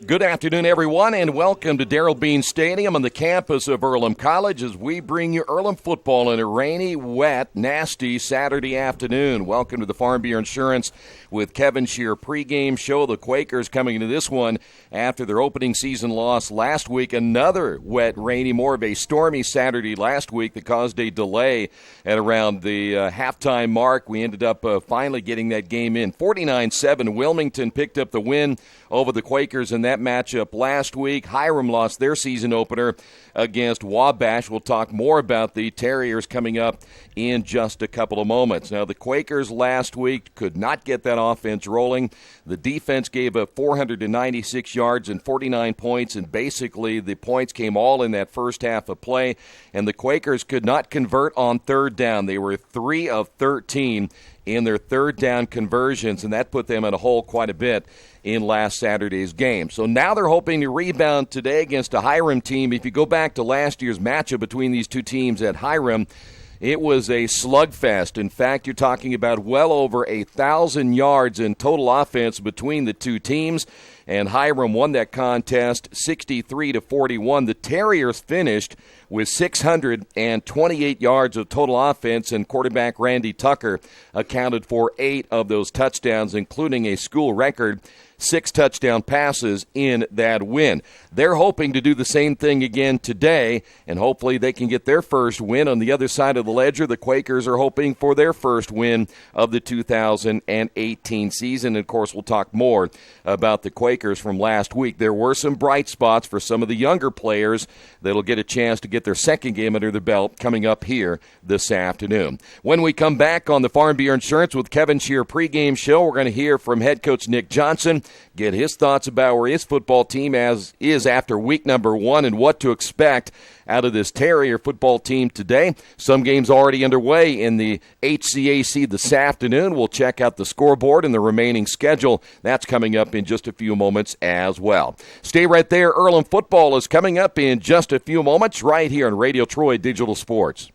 Good afternoon, everyone, and welcome to Darrell Bean Stadium on the campus of Earlham College as we bring you Earlham football on a rainy, wet, nasty Saturday afternoon. Welcome to the Farm Bureau Insurance with Kevin Shear pregame show. The Quakers coming into this one after their opening season loss last week. Another wet, rainy, more of a stormy Saturday last week that caused a delay at around the halftime mark. We ended up finally getting that game in. 49-7, Wilmington picked up the win over the Quakers in that matchup last week. Hiram lost their season opener against Wabash. We'll talk more about the Terriers coming up in just a couple of moments. Now, the Quakers last week could not get that offense rolling. The defense gave up 496 yards and 49 points, and basically the points came all in that first half of play, and the Quakers could not convert on third down. They were 3 of 13 in their third down conversions, and that put them in a hole quite a bit in last Saturday's game. So now they're hoping to rebound today against a Hiram team. If you go back to last year's matchup between these two teams at Hiram, it was a slugfest. In fact, you're talking about well over 1,000 yards in total offense between the two teams, and Hiram won that contest 63-41. The Terriers finished with 628 yards of total offense, and quarterback Randy Tucker accounted for 8 of those touchdowns, including a school record 6 touchdown passes in that win. They're hoping to do the same thing again today, and hopefully they can get their first win on the other side of the ledger. The Quakers are hoping for their first win of the 2018 season. Of course, we'll talk more about the Quakers from last week. There were some bright spots for some of the younger players that'll get a chance to get their second game under their belt coming up here this afternoon. When we come back on the Farm Bureau Insurance with Kevin Shear pregame show, we're going to hear from head coach Nick Johnson, get his thoughts about where his football team is after week number 1 and what to expect out of this Terrier football team today. Some games already underway in the HCAC this afternoon. We'll check out the scoreboard and the remaining schedule. That's coming up in just a few moments as well. Stay right there. Earlham football is coming up in just a few moments right here on Radio Troy Digital Sports.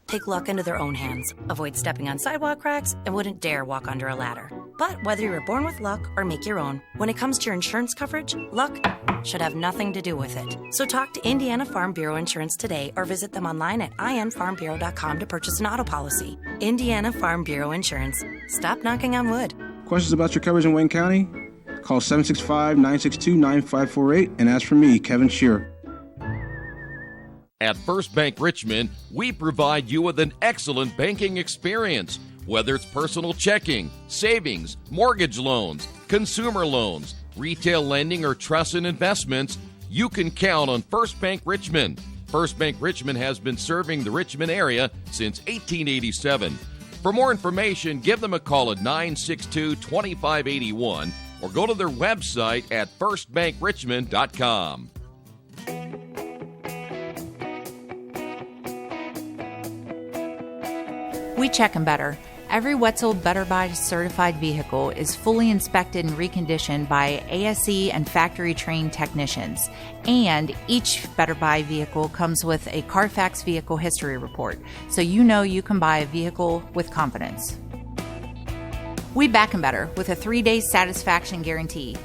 Take luck into their own hands, avoid stepping on sidewalk cracks, and wouldn't dare walk under a ladder. But whether you were born with luck or make your own, when it comes to your insurance coverage, luck should have nothing to do with it. So talk to Indiana Farm Bureau Insurance today or visit them online at infarmbureau.com to purchase an auto policy. Indiana Farm Bureau Insurance. Stop knocking on wood. Questions about your coverage in Wayne County? Call 765-962-9548 and ask for me, Kevin Shear. At First Bank Richmond, we provide you with an excellent banking experience. Whether it's personal checking, savings, mortgage loans, consumer loans, retail lending, or trust and investments, you can count on First Bank Richmond. First Bank Richmond has been serving the Richmond area since 1887. For more information, give them a call at 962-2581 or go to their website at firstbankrichmond.com. We check them better. Every Wetzel Better Buy certified vehicle is fully inspected and reconditioned by ASE and factory-trained technicians. And each Better Buy vehicle comes with a Carfax vehicle history report, so you know you can buy a vehicle with confidence. We back them better with a 3-day satisfaction guarantee.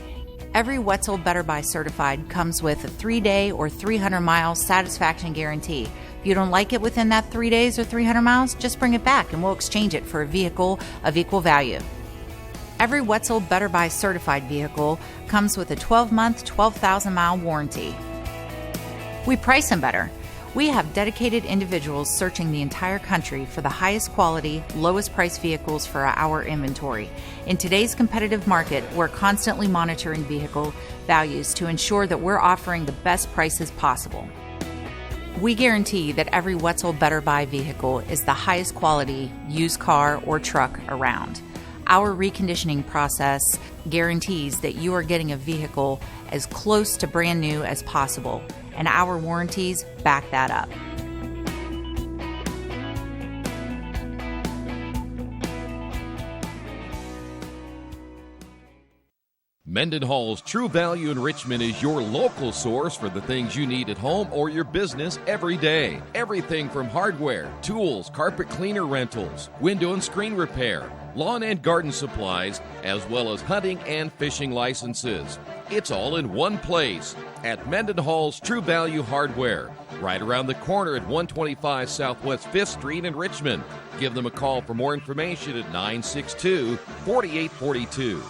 Every Wetzel Better Buy certified comes with a 3-day or 300-mile satisfaction guarantee. If you don't like it within that 3 days or 300 miles, just bring it back and we'll exchange it for a vehicle of equal value. Every Wetzel Better Buy certified vehicle comes with a 12-month, 12,000-mile warranty. We price them better. We have dedicated individuals searching the entire country for the highest quality, lowest price vehicles for our inventory. In today's competitive market, we're constantly monitoring vehicle values to ensure that we're offering the best prices possible. We guarantee that every Wetzel Better Buy vehicle is the highest quality used car or truck around. Our reconditioning process guarantees that you are getting a vehicle as close to brand new as possible, and our warranties back that up. Mendenhall's True Value in Richmond is your local source for the things you need at home or your business every day. Everything from hardware, tools, carpet cleaner rentals, window and screen repair, lawn and garden supplies, as well as hunting and fishing licenses. It's all in one place at Mendenhall's True Value Hardware, right around the corner at 125 Southwest 5th Street in Richmond. Give them a call for more information at 962-4842.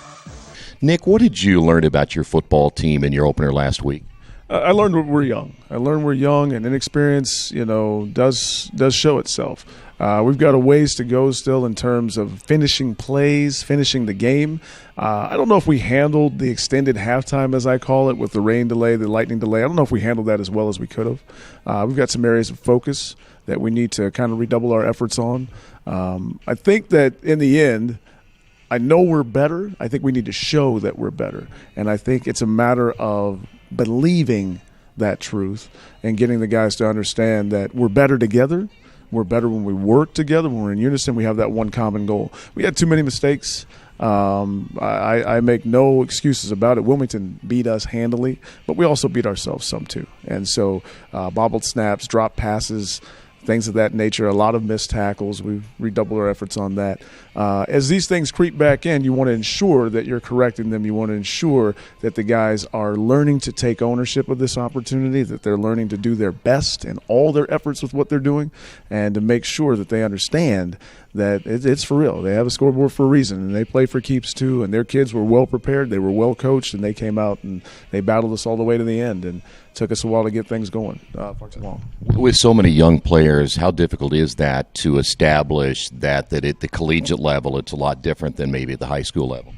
Nick, what did you learn about your football team in your opener last week? I learned we're young. And inexperience, does show itself. We've got a ways to go still in terms of finishing plays, finishing the game. I don't know if we handled the extended halftime, as I call it, with the rain delay, the lightning delay. I don't know if we handled that as well as we could have. We've got some areas of focus that we need to kind of redouble our efforts on. I think that in the end, I know we're better. I think we need to show that we're better. And I think it's a matter of believing that truth and getting the guys to understand that we're better together. We're better when we work together, when we're in unison. We have that one common goal. We had too many mistakes. I make no excuses about it. Wilmington beat us handily, but we also beat ourselves some too. And so bobbled snaps, drop passes, things of that nature, a lot of missed tackles. We've redoubled our efforts on that. As these things creep back in, you want to ensure that you're correcting them. You want to ensure that the guys are learning to take ownership of this opportunity, that they're learning to do their best in all their efforts with what they're doing, and to make sure that they understand that it's for real. They have a scoreboard for a reason, and they play for keeps too, and their kids were well prepared, they were well coached, and they came out and they battled us all the way to the end, and took us a while to get things going. With so many young players, how difficult is that to establish that at the collegiate level it's a lot different than maybe at the high school level?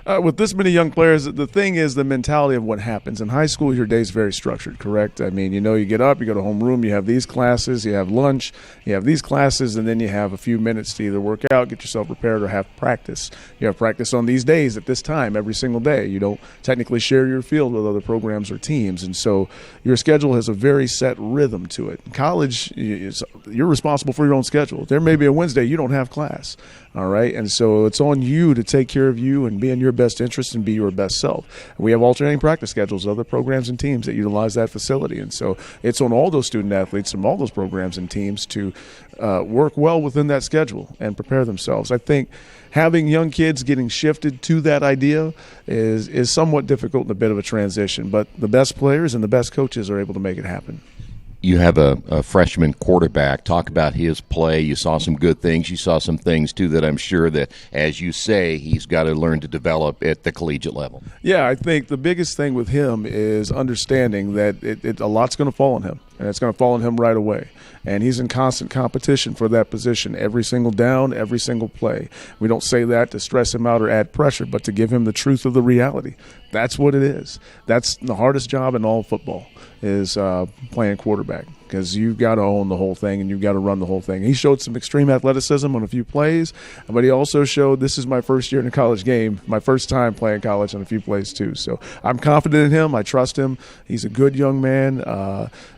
With this many young players, the thing is the mentality of what happens. In high school, your day's very structured, correct? I mean, you get up, you go to homeroom, you have these classes, you have lunch, you have these classes, and then you have a few minutes to either work out, get yourself prepared, or have practice. You have practice on these days at this time every single day. You don't technically share your field with other programs or teams, and so your schedule has a very set rhythm to it. In college, you're responsible for your own schedule. There may be a Wednesday you don't have class, all right? And so it's on you to take care of you and be in your best interest and be your best self. We have alternating practice schedules, other programs and teams that utilize that facility. And so it's on all those student athletes from all those programs and teams to work well within that schedule and prepare themselves. I think having young kids getting shifted to that idea is somewhat difficult and a bit of a transition, but the best players and the best coaches are able to make it happen. You have a freshman quarterback. Talk about his play. You saw some good things. You saw some things, too, that I'm sure that, as you say, he's got to learn to develop at the collegiate level. Yeah, I think the biggest thing with him is understanding that a lot's going to fall on him, and it's going to fall on him right away. And he's in constant competition for that position every single down, every single play. We don't say that to stress him out or add pressure, but to give him the truth of the reality. That's what it is. That's the hardest job in all football is playing quarterback, because you've got to own the whole thing and you've got to run the whole thing. He showed some extreme athleticism on a few plays, but he also showed this is my first year in a college game, my first time playing college on a few plays too. So I'm confident in him. I trust him. He's a good young man.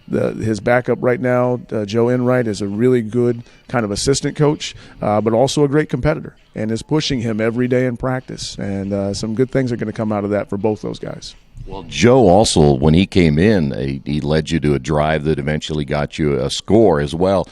His backup right now, Joe Enright, is a really good kind of assistant coach, but also a great competitor and is pushing him every day in practice. And some good things are going to come out of that for both those guys. Well, Joe also, when he came in, he led you to a drive that eventually got you a score as well.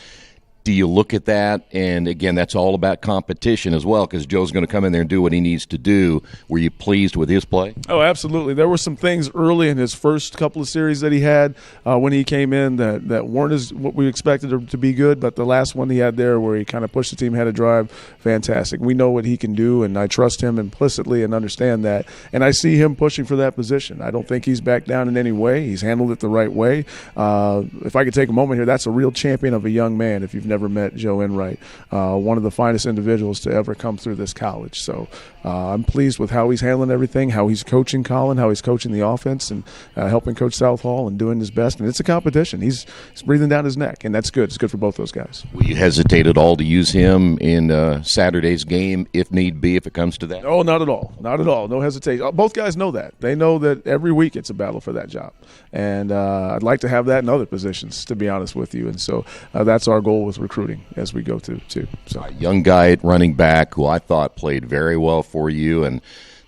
Do you look at that? And, again, that's all about competition as well, because Joe's going to come in there and do what he needs to do. Were you pleased with his play? Oh, absolutely. There were some things early in his first couple of series that he had when he came in that weren't as what we expected to be good, but the last one he had there where he kind of pushed the team, had a drive, fantastic. We know what he can do, and I trust him implicitly and understand that. And I see him pushing for that position. I don't think he's backed down in any way. He's handled it the right way. If I could take a moment here, that's a real champion of a young man if you've never met Joe Enright, one of the finest individuals to ever come through this college. So I'm pleased with how he's handling everything, how he's coaching Colin, how he's coaching the offense, and helping Coach Southall and doing his best. And it's a competition. He's breathing down his neck, and that's good. It's good for both those guys. Will you hesitate at all to use him in Saturday's game if need be, if it comes to that? Oh, not at all. Not at all. No hesitation. Both guys know that. They know that every week it's a battle for that job. And I'd like to have that in other positions, to be honest with you. And so that's our goal with recruiting as we go through too. So a young guy at running back who I thought played very well for you, and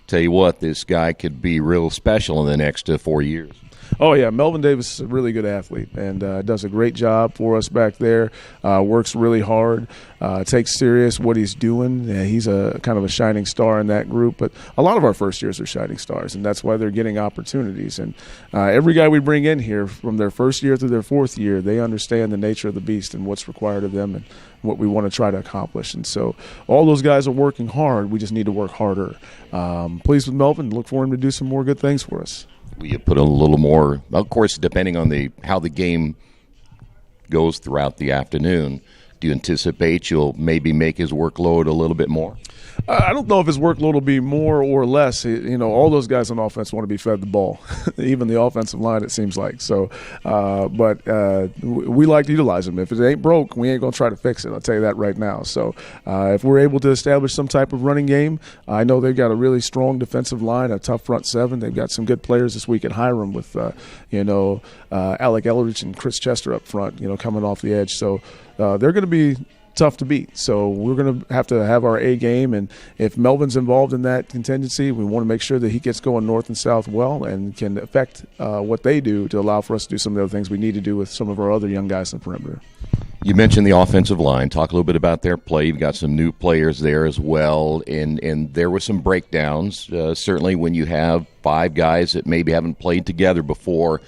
tell you what, this guy could be real special in the next 4 years. Oh, yeah. Melvin Davis is a really good athlete and does a great job for us back there, works really hard, takes serious what he's doing. Yeah, he's a kind of a shining star in that group. But a lot of our first years are shining stars, and that's why they're getting opportunities. And every guy we bring in here from their first year through their fourth year, they understand the nature of the beast and what's required of them and what we want to try to accomplish. And so all those guys are working hard. We just need to work harder. Pleased with Melvin. Look for him to do some more good things for us. You put a little more, of course, depending on how the game goes throughout the afternoon. Do you anticipate you'll maybe make his workload a little bit more? I don't know if his workload will be more or less. All those guys on offense want to be fed the ball, even the offensive line, it seems like. So, but we like to utilize them. If it ain't broke, we ain't going to try to fix it. I'll tell you that right now. So if we're able to establish some type of running game, I know they've got a really strong defensive line, a tough front seven. They've got some good players this week at Hiram with, Alec Eldridge and Chris Chester up front, coming off the edge. So they're going to be tough to beat. So we're going to have our A game, and if Melvin's involved in that contingency, we want to make sure that he gets going north and south well and can affect what they do to allow for us to do some of the other things we need to do with some of our other young guys in the perimeter. You mentioned the offensive line. Talk a little bit about their play. You've got some new players there as well, and there were some breakdowns. Certainly when you have 5 guys that maybe haven't played together before,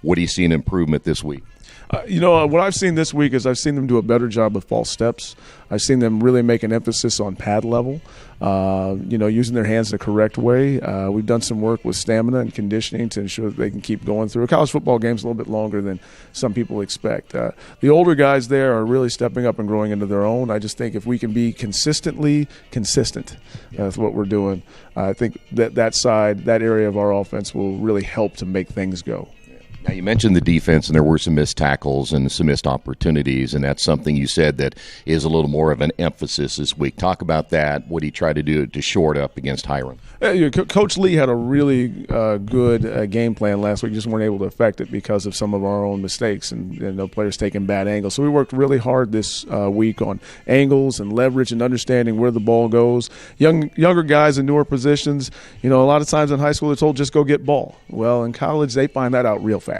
what do you see an improvement this week? What I've seen this week is I've seen them do a better job with false steps. I've seen them really make an emphasis on pad level, using their hands the correct way. We've done some work with stamina and conditioning to ensure that they can keep going through. A college football game is a little bit longer than some people expect. The older guys there are really stepping up and growing into their own. I just think if we can be consistently consistent with what we're doing, I think that area of our offense will really help to make things go. Now, you mentioned the defense, and there were some missed tackles and some missed opportunities, and that's something you said that is a little more of an emphasis this week. Talk about that. What did he try to do to shore it up against Hiram? Coach Lee had a really good game plan last week. Just weren't able to affect it because of some of our own mistakes and players taking bad angles. So we worked really hard this week on angles and leverage and understanding where the ball goes. Younger guys in newer positions, a lot of times in high school they're told just go get ball. Well, in college they find that out real fast.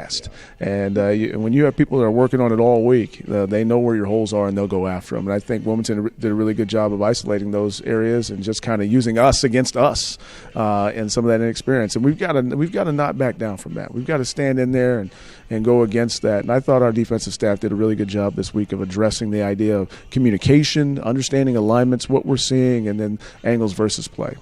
And when you have people that are working on it all week, they know where your holes are and they'll go after them. And I think Wilmington did a really good job of isolating those areas and just kind of using us against us. And some of that inexperience, and we've got to not back down from that. We've got to stand in there and go against that. And I thought our defensive staff did a really good job this week of addressing the idea of communication, understanding alignments, what we're seeing, and then angles versus play.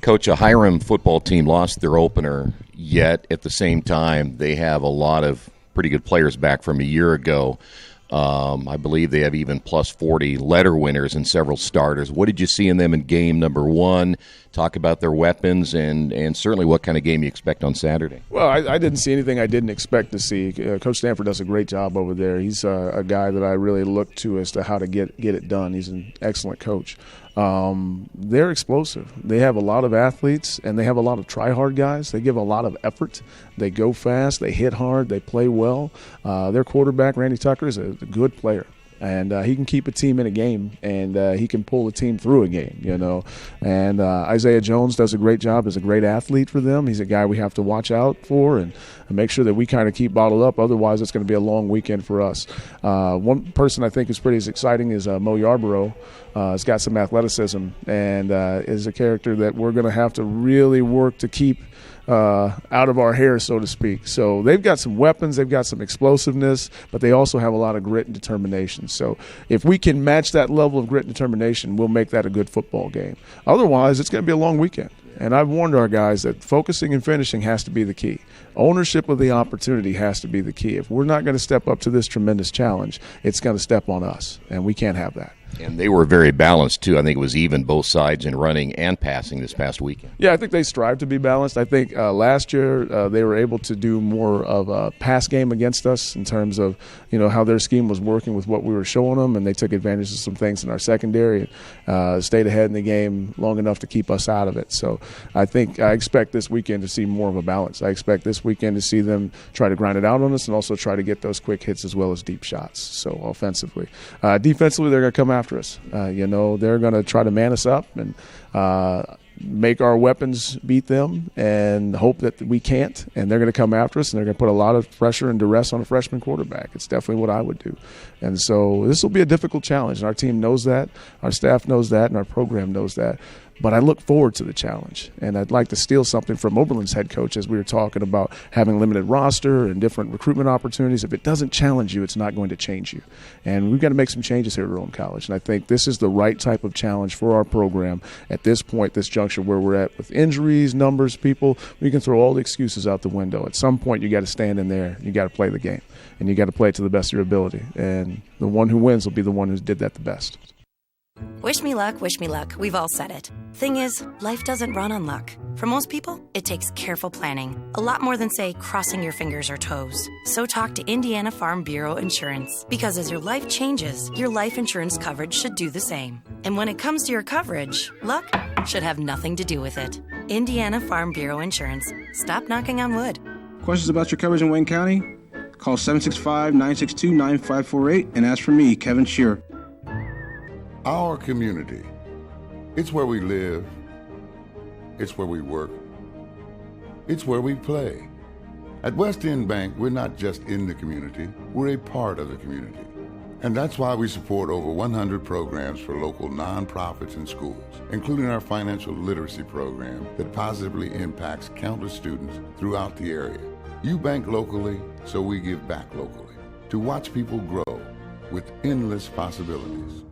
Coach, a Hiram football team lost their opener, yet at the same time they have a lot of pretty good players back from a year ago. I believe they have even plus 40 letter winners and several starters. What did you see in them in game number 1? Talk about their weapons and certainly what kind of game you expect on Saturday. Well, I didn't see anything I didn't expect to see. Coach Stanford does a great job over there. He's a guy that I really look to as to how to get it done. He's an excellent coach. They're explosive. They have a lot of athletes, and they have a lot of try-hard guys. They give a lot of effort. They go fast. They hit hard. They play well. Their quarterback, Randy Tucker, is a good player. And he can keep a team in a game, and he can pull a team through a game, And Isaiah Jones does a great job as a great athlete for them. He's a guy we have to watch out for and make sure that we kind of keep bottled up. Otherwise, it's going to be a long weekend for us. One person I think is pretty as exciting is Mo Yarborough. He's got some athleticism and is a character that we're going to have to really work to keep out of our hair, so to speak. So they've got some weapons, they've got some explosiveness, but they also have a lot of grit and determination. So if we can match that level of grit and determination, we'll make that a good football game. Otherwise, it's going to be a long weekend. And I've warned our guys that focusing and finishing has to be the key. Ownership of the opportunity has to be the key. If we're not going to step up to this tremendous challenge, it's going to step on us, and we can't have that. And they were very balanced, too. I think it was even both sides in running and passing this past weekend. Yeah, I think they strive to be balanced. I think last year they were able to do more of a pass game against us in terms of, how their scheme was working with what we were showing them, and they took advantage of some things in our secondary and stayed ahead in the game long enough to keep us out of it. So I expect this weekend to see more of a balance. I expect this weekend to see them try to grind it out on us and also try to get those quick hits as well as deep shots. So offensively. Defensively, they're going to come after us. They're going to try to man us up, and make our weapons beat them and hope that we can't, and they're going to come after us, and they're going to put a lot of pressure and duress on a freshman quarterback. It's definitely what I would do. And so this will be a difficult challenge, and our team knows that, our staff knows that, and our program knows that. But I look forward to the challenge, and I'd like to steal something from Oberlin's head coach as we were talking about having limited roster and different recruitment opportunities. If it doesn't challenge you, it's not going to change you. And we've got to make some changes here at Earlham College, and I think this is the right type of challenge for our program at this point, this juncture where we're at with injuries, numbers, people. We can throw all the excuses out the window. At some point, you got to stand in there, you got to play the game, and you got to play it to the best of your ability. And the one who wins will be the one who did that the best. Wish me luck, wish me luck. We've all said it. Thing is, life doesn't run on luck. For most people, it takes careful planning. A lot more than, say, crossing your fingers or toes. So talk to Indiana Farm Bureau Insurance. Because as your life changes, your life insurance coverage should do the same. And when it comes to your coverage, luck should have nothing to do with it. Indiana Farm Bureau Insurance. Stop knocking on wood. Questions about your coverage in Wayne County? Call 765-962-9548 and ask for me, Kevin Shearer. Our community. It's where we live. It's where we work. It's where we play. At West End Bank, we're not just in the community, we're a part of the community. And that's why we support over 100 programs for local nonprofits and schools, including our financial literacy program that positively impacts countless students throughout the area. You bank locally, so we give back locally to watch people grow with endless possibilities.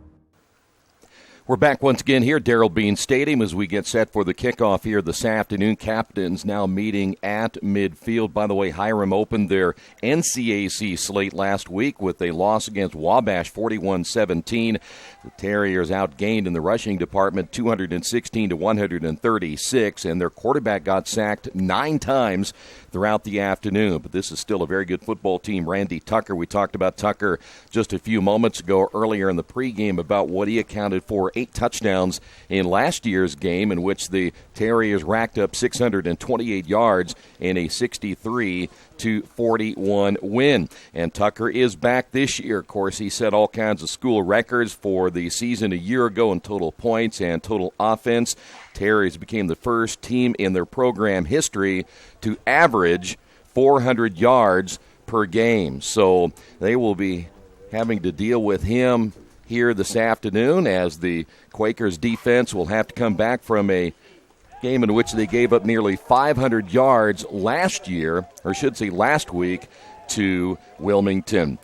We're back once again here at Darrell Bean Stadium as we get set for the kickoff here this afternoon. Captains now meeting at midfield. By the way, Hiram opened their NCAC slate last week with a loss against Wabash, 41-17. The Terriers outgained in the rushing department 216-136, and their quarterback got sacked 9 times throughout the afternoon. But this is still a very good football team. Randy Tucker, we talked about Tucker just a few moments ago earlier in the pregame about what he accounted for 8 touchdowns in last year's game, in which the Terriers racked up 628 yards in a 63-41 win. And Tucker is back this year. Of course, he set all kinds of school records for the season a year ago in total points and total offense. Terriers became the first team in their program history to average 400 yards per game. So they will be having to deal with him here this afternoon as the Quakers defense will have to come back from a game in which they gave up nearly 500 yards last year, or should say last week, to Wilmington.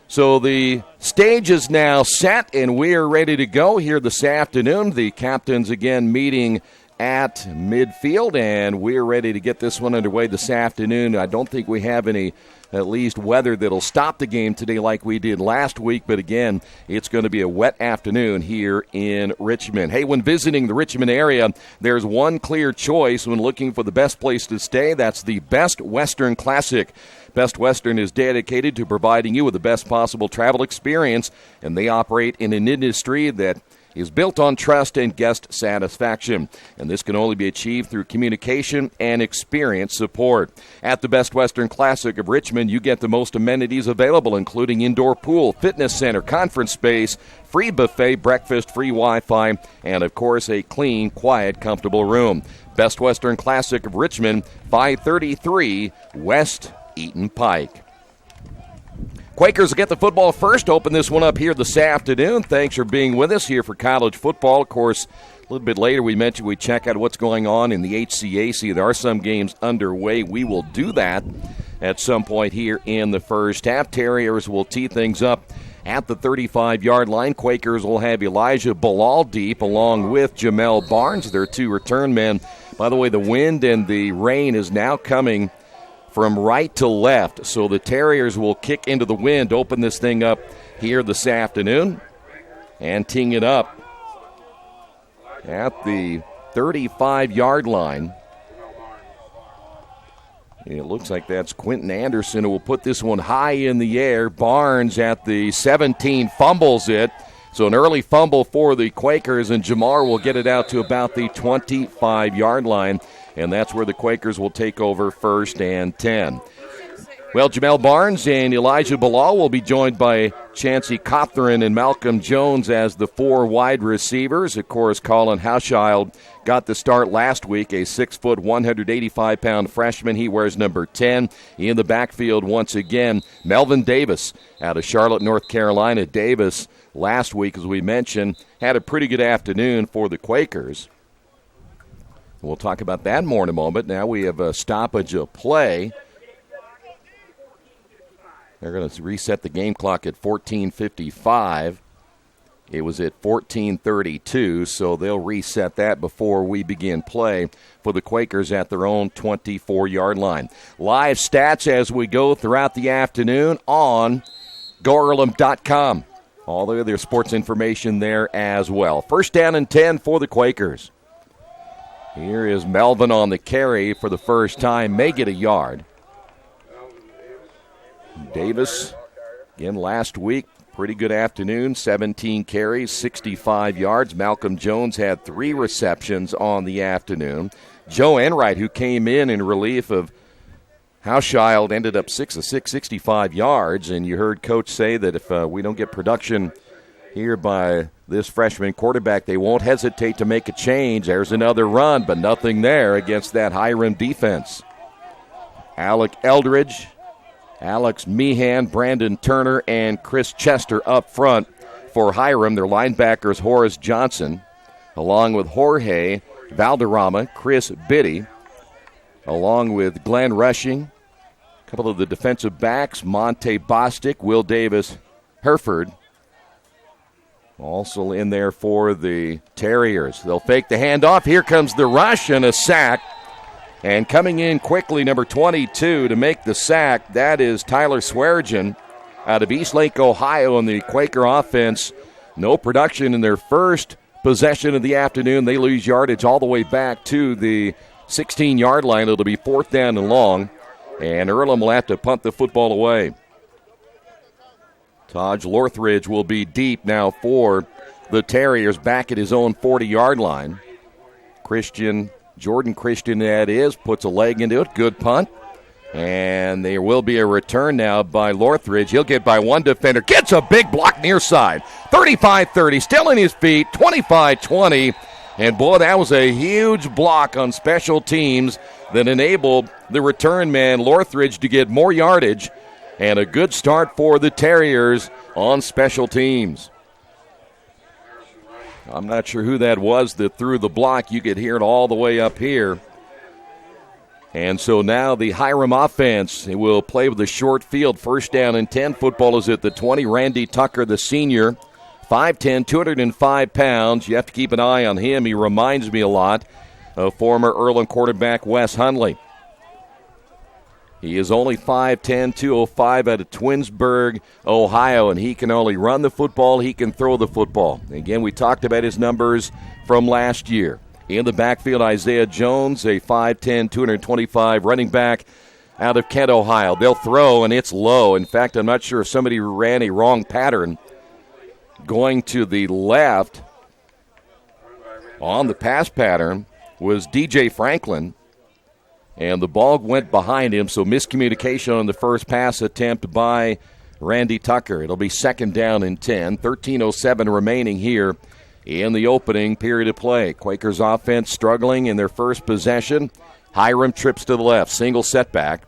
So the stage is now set, and we are ready to go here this afternoon. The captains again meeting at midfield, and we're ready to get this one underway this afternoon. I don't think we have any, at least, weather that'll stop the game today like we did last week, but again, it's going to be a wet afternoon here in Richmond. Hey, when visiting the Richmond area, there's one clear choice when looking for the best place to stay. That's the Best Western Classic. Best Western is dedicated to providing you with the best possible travel experience, and they operate in an industry that is built on trust and guest satisfaction. And this can only be achieved through communication and experience support. At the Best Western Classic of Richmond, you get the most amenities available, including indoor pool, fitness center, conference space, free buffet, breakfast, free Wi-Fi, and, of course, a clean, quiet, comfortable room. Best Western Classic of Richmond, 533 West Eaton Pike. Quakers will get the football first. Open this one up here this afternoon. Thanks for being with us here for college football. Of course, a little bit later we mentioned we check out what's going on in the HCAC. There are some games underway. We will do that at some point here in the first half. Terriers will tee things up at the 35-yard line. Quakers will have Elijah Bilal deep along with Jamel Barnes, their 2 return men. By the way, the wind and the rain is now coming from right to left, so the Terriers will kick into the wind, open this thing up here this afternoon, and teeing it up at the 35-yard line. It looks like that's Quentin Anderson who will put this one high in the air. Barnes at the 17 fumbles it. So an early fumble for the Quakers, and Jamar will get it out to about the 25-yard line. And that's where the Quakers will take over 1st and 10. Well, Jamel Barnes and Elijah Bilal will be joined by Chancey Cawthron and Malcolm Jones as the 4 wide receivers. Of course, Colin Hauschild got the start last week, a 6-foot, 185-pound freshman. He wears number 10. In the backfield once again, Melvin Davis out of Charlotte, North Carolina. Davis last week, as we mentioned, had a pretty good afternoon for the Quakers. We'll talk about that more in a moment. Now we have a stoppage of play. They're going to reset the game clock at 14:55. It was at 14:32, so they'll reset that before we begin play for the Quakers at their own 24-yard line. Live stats as we go throughout the afternoon on GoEarlham.com. All the other sports information there as well. First down and 10 for the Quakers. Here is Melvin on the carry for the first time, may get a yard. Davis, again last week, pretty good afternoon, 17 carries, 65 yards. Malcolm Jones had 3 receptions on the afternoon. Joe Enright, who came in relief of Hauschild, ended up 6 of 6, 65 yards. And you heard Coach say that if we don't get production here by this freshman quarterback, they won't hesitate to make a change. There's another run, but nothing there against that Hiram defense. Alec Eldridge, Alex Meehan, Brandon Turner, and Chris Chester up front for Hiram. Their linebackers, Horace Johnson, along with Jorge Valderrama, Chris Biddy, along with Glenn Rushing, a couple of the defensive backs, Monte Bostic, Will Davis, Hereford, also in there for the Terriers. They'll fake the handoff. Here comes the rush and a sack. And coming in quickly, number 22 to make the sack, that is Tyler Swearigan out of Eastlake, Ohio, in the Quaker offense. No production in their first possession of the afternoon. They lose yardage all the way back to the 16-yard line. It'll be 4th down and long, and Earlham will have to punt the football away. Taj Lorthridge will be deep now for the Terriers, back at his own 40-yard line. Jordan Christian, that is, puts a leg into it. Good punt. And there will be a return now by Lorthridge. He'll get by one defender. Gets a big block near side. 35-30, still in his feet. 25-20. And, boy, that was a huge block on special teams that enabled the return man, Lorthridge, to get more yardage. And a good start for the Terriers on special teams. I'm not sure who that was that threw the block. You could hear it all the way up here. And so now the Hiram offense will play with a short field. First down and 10. Football is at the 20. Randy Tucker, the senior, 5'10", 205 pounds. You have to keep an eye on him. He reminds me a lot of former Earlham quarterback Wes Hundley. He is only 5'10", 205 out of Twinsburg, Ohio, and he can only run the football, he can throw the football. Again, we talked about his numbers from last year. In the backfield, Isaiah Jones, a 5'10", 225 running back out of Kent, Ohio. They'll throw, and it's low. In fact, I'm not sure if somebody ran a wrong pattern. Going to the left on the pass pattern was DJ Franklin. And the ball went behind him, so miscommunication on the first pass attempt by Randy Tucker. It'll be 2nd down and 10. 13:07 remaining here in the opening period of play. Quakers offense struggling in their first possession. Hiram trips to the left, single setback.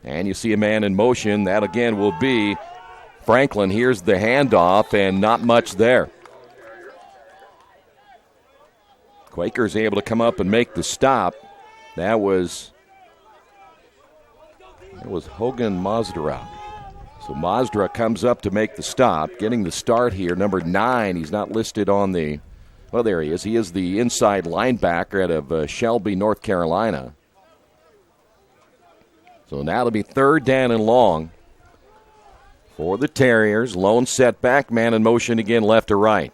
And you see a man in motion. That again will be Franklin. Here's the handoff, and not much there. Quakers able to come up and make the stop. That was Hogan Mazdra. So Mazdra comes up to make the stop, getting the start here. Number 9, he's not listed on the, well, there he is. He is the inside linebacker out of Shelby, North Carolina. So now it'll be 3rd down and long for the Terriers. Lone setback, man in motion again left to right.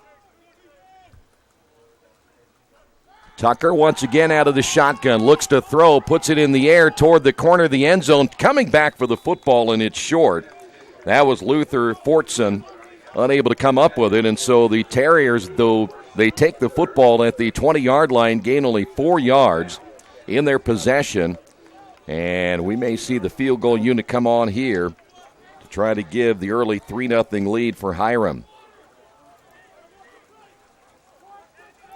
Tucker once again out of the shotgun, looks to throw, puts it in the air toward the corner of the end zone, coming back for the football, and it's short. That was Luther Fortson, unable to come up with it, and so the Terriers, though they take the football at the 20-yard line, gain only 4 yards in their possession. And we may see the field goal unit come on here to try to give the early 3-0 lead for Hiram.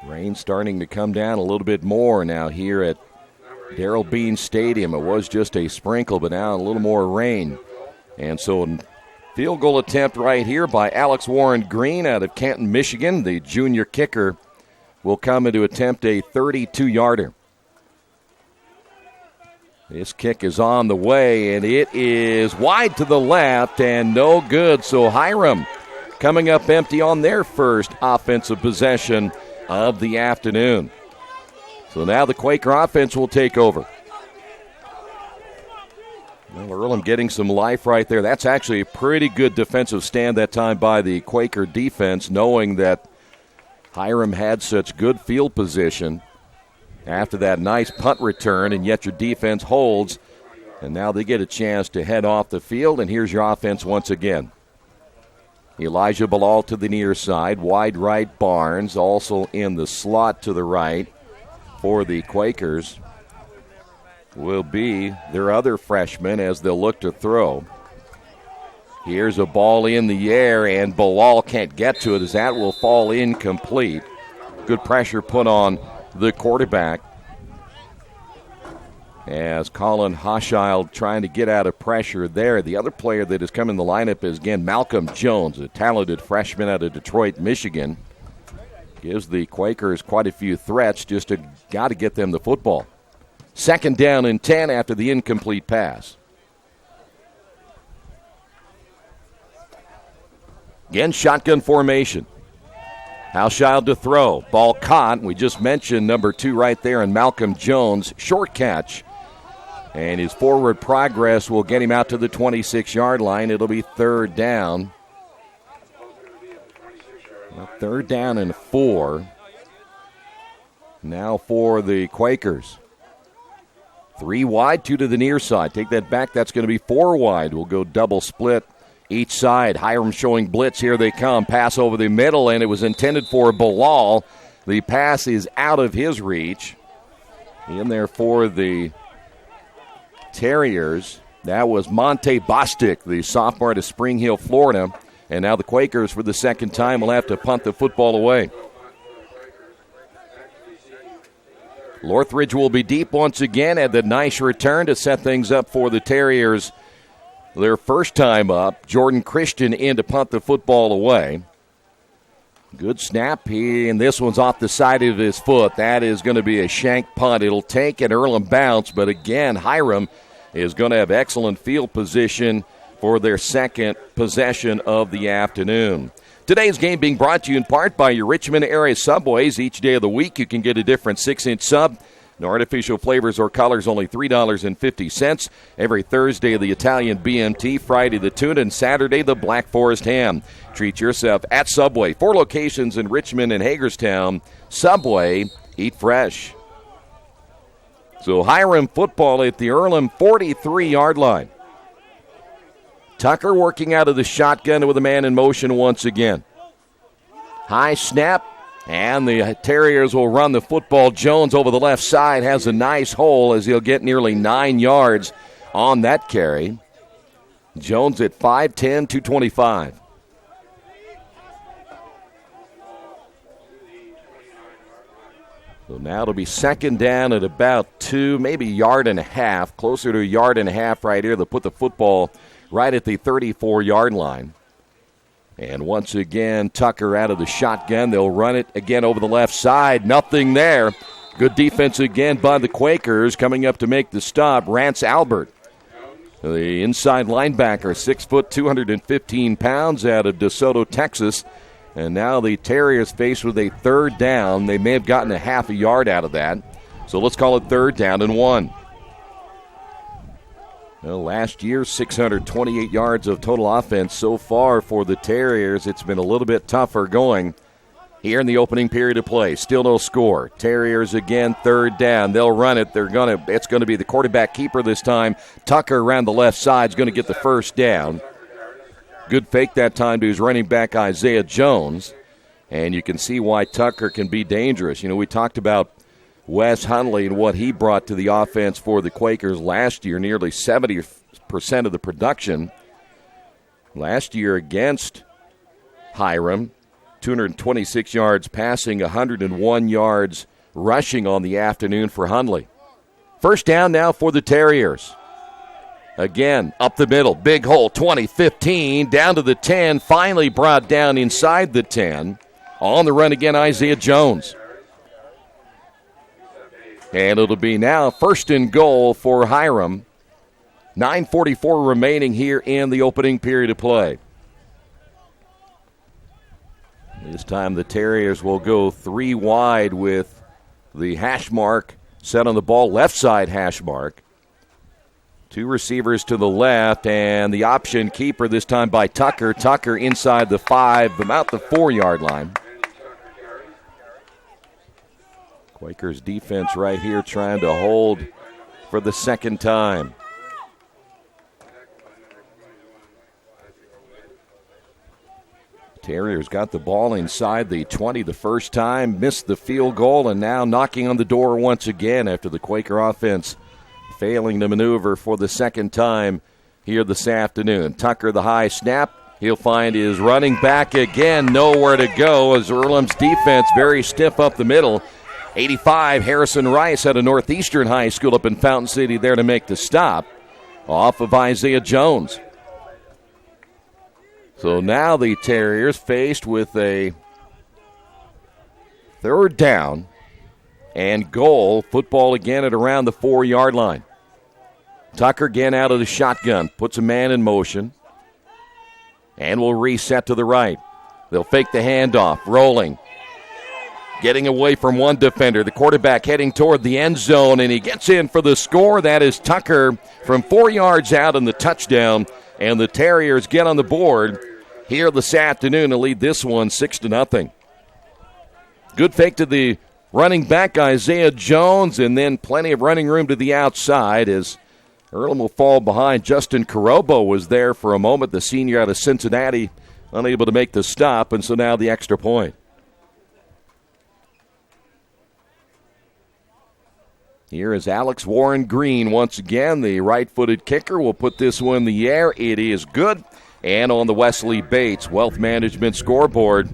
Rain starting to come down a little bit more now here at Darrell Bean Stadium. It was just a sprinkle, but now a little more rain. And so a field goal attempt right here by Alex Warren Green out of Canton, Michigan. The junior kicker will come in to attempt a 32-yarder. This kick is on the way, and it is wide to the left and no good. So Hiram coming up empty on their first offensive possession of the afternoon. So now the Quaker offense will take over. Well, Earlham getting some life right there. That's actually a pretty good defensive stand that time by the Quaker defense, knowing that Hiram had such good field position after that nice punt return, and yet your defense holds. And now they get a chance to head off the field, and here's your offense once again. Elijah Bilal to the near side. Wide right, Barnes also in the slot to the right for the Quakers will be their other freshman as they'll look to throw. Here's a ball in the air, and Bilal can't get to it as that will fall incomplete. Good pressure put on the quarterback as Colin Hoschild trying to get out of pressure there. The other player that has come in the lineup is, again, Malcolm Jones, a talented freshman out of Detroit, Michigan. Gives the Quakers quite a few threats, just got to get them the football. 2nd down and 10 after the incomplete pass. Again, shotgun formation. Hoschild to throw. Ball caught. We just mentioned number 2 right there, and Malcolm Jones. Short catch. And his forward progress will get him out to the 26-yard line. It'll be 3rd down. 3rd down and 4. Now for the Quakers. 3 wide, 2 to the near side. Take that back. That's going to be 4 wide. We'll go double split each side. Hiram showing blitz. Here they come. Pass over the middle, and it was intended for Bilal. The pass is out of his reach. In there for the Terriers. That was Monte Bostic, the sophomore out of Spring Hill, Florida. And now the Quakers, for the second time, will have to punt the football away. Lorthridge will be deep once again. Had the nice return to set things up for the Terriers. Their first time up. Jordan Christian in to punt the football away. Good snap here, and this one's off the side of his foot. That is going to be a shank punt. It'll take an Earlham bounce, but again, Hiram is going to have excellent field position for their second possession of the afternoon. Today's game being brought to you in part by your Richmond area Subways. Each day of the week you can get a different 6-inch sub. No artificial flavors or colors, only $3.50. Every Thursday, the Italian BMT, Friday, the tuna, and Saturday, the Black Forest ham. Treat yourself at Subway. 4 locations in Richmond and Hagerstown. Subway, eat fresh. So Hiram football at the Earlham 43-yard line. Tucker working out of the shotgun with a man in motion once again. High snap. And the Terriers will run the football. Jones over the left side has a nice hole as he'll get nearly 9 yards on that carry. Jones at 5'10", 225. So now it'll be 2nd down at about 2, maybe a yard and a half, closer to a yard and a half right here. They'll put the football right at the 34-yard line. And once again, Tucker out of the shotgun. They'll run it again over the left side. Nothing there. Good defense again by the Quakers. Coming up to make the stop, Rance Albert, the inside linebacker, 6 foot, 215 pounds out of DeSoto, Texas. And now the Terriers faced with a 3rd down. They may have gotten a half a yard out of that. So let's call it 3rd down and 1. Well, last year, 628 yards of total offense so far for the Terriers. It's been a little bit tougher going here in the opening period of play. Still no score. Terriers again, 3rd down. They'll run it. It's going to be the quarterback keeper this time. Tucker around the left side is going to get the 1st down. Good fake that time to his running back, Isaiah Jones. And you can see why Tucker can be dangerous. You know, we talked about Wes Hundley and what he brought to the offense for the Quakers last year, nearly 70% of the production. Last year against Hiram, 226 yards passing, 101 yards rushing on the afternoon for Hundley. First down now for the Terriers. Again, up the middle, big hole, 20, 15, down to the 10, finally brought down inside the 10. On the run again, Isaiah Jones. And it'll be now first and goal for Hiram. 9:44 remaining here in the opening period of play. This time the Terriers will go 3 wide with the hash mark set on the ball, left side hash mark. 2 receivers to the left, and the option keeper this time by Tucker. Tucker inside the 5, about the 4-yard line. Quakers defense right here trying to hold for the second time. Terriers got the ball inside the 20 the first time, missed the field goal, and now knocking on the door once again after the Quaker offense failing to maneuver for the second time here this afternoon. Tucker, the high snap. He'll find his running back again. Nowhere to go as Earlham's defense very stiff up the middle. 85, Harrison Rice out of Northeastern High School up in Fountain City there to make the stop off of Isaiah Jones. So now the Terriers faced with a third down and goal. Football again at around the 4-yard line. Tucker again out of the shotgun. Puts a man in motion. And will reset to the right. They'll fake the handoff. Rolling. Getting away from one defender. The quarterback heading toward the end zone. And he gets in for the score. That is Tucker from 4 yards out in the touchdown. And the Terriers get on the board here this afternoon to lead this one 6-0. Good fake to the running back, Isaiah Jones, and then plenty of running room to the outside as Earlham will fall behind. Justin Carobo was there for a moment, the senior out of Cincinnati, unable to make the stop, and so now the extra point. Here is Alex Warren Green once again. The right-footed kicker will put this one in the air. It is good. And on the Wesley Bates Wealth Management scoreboard,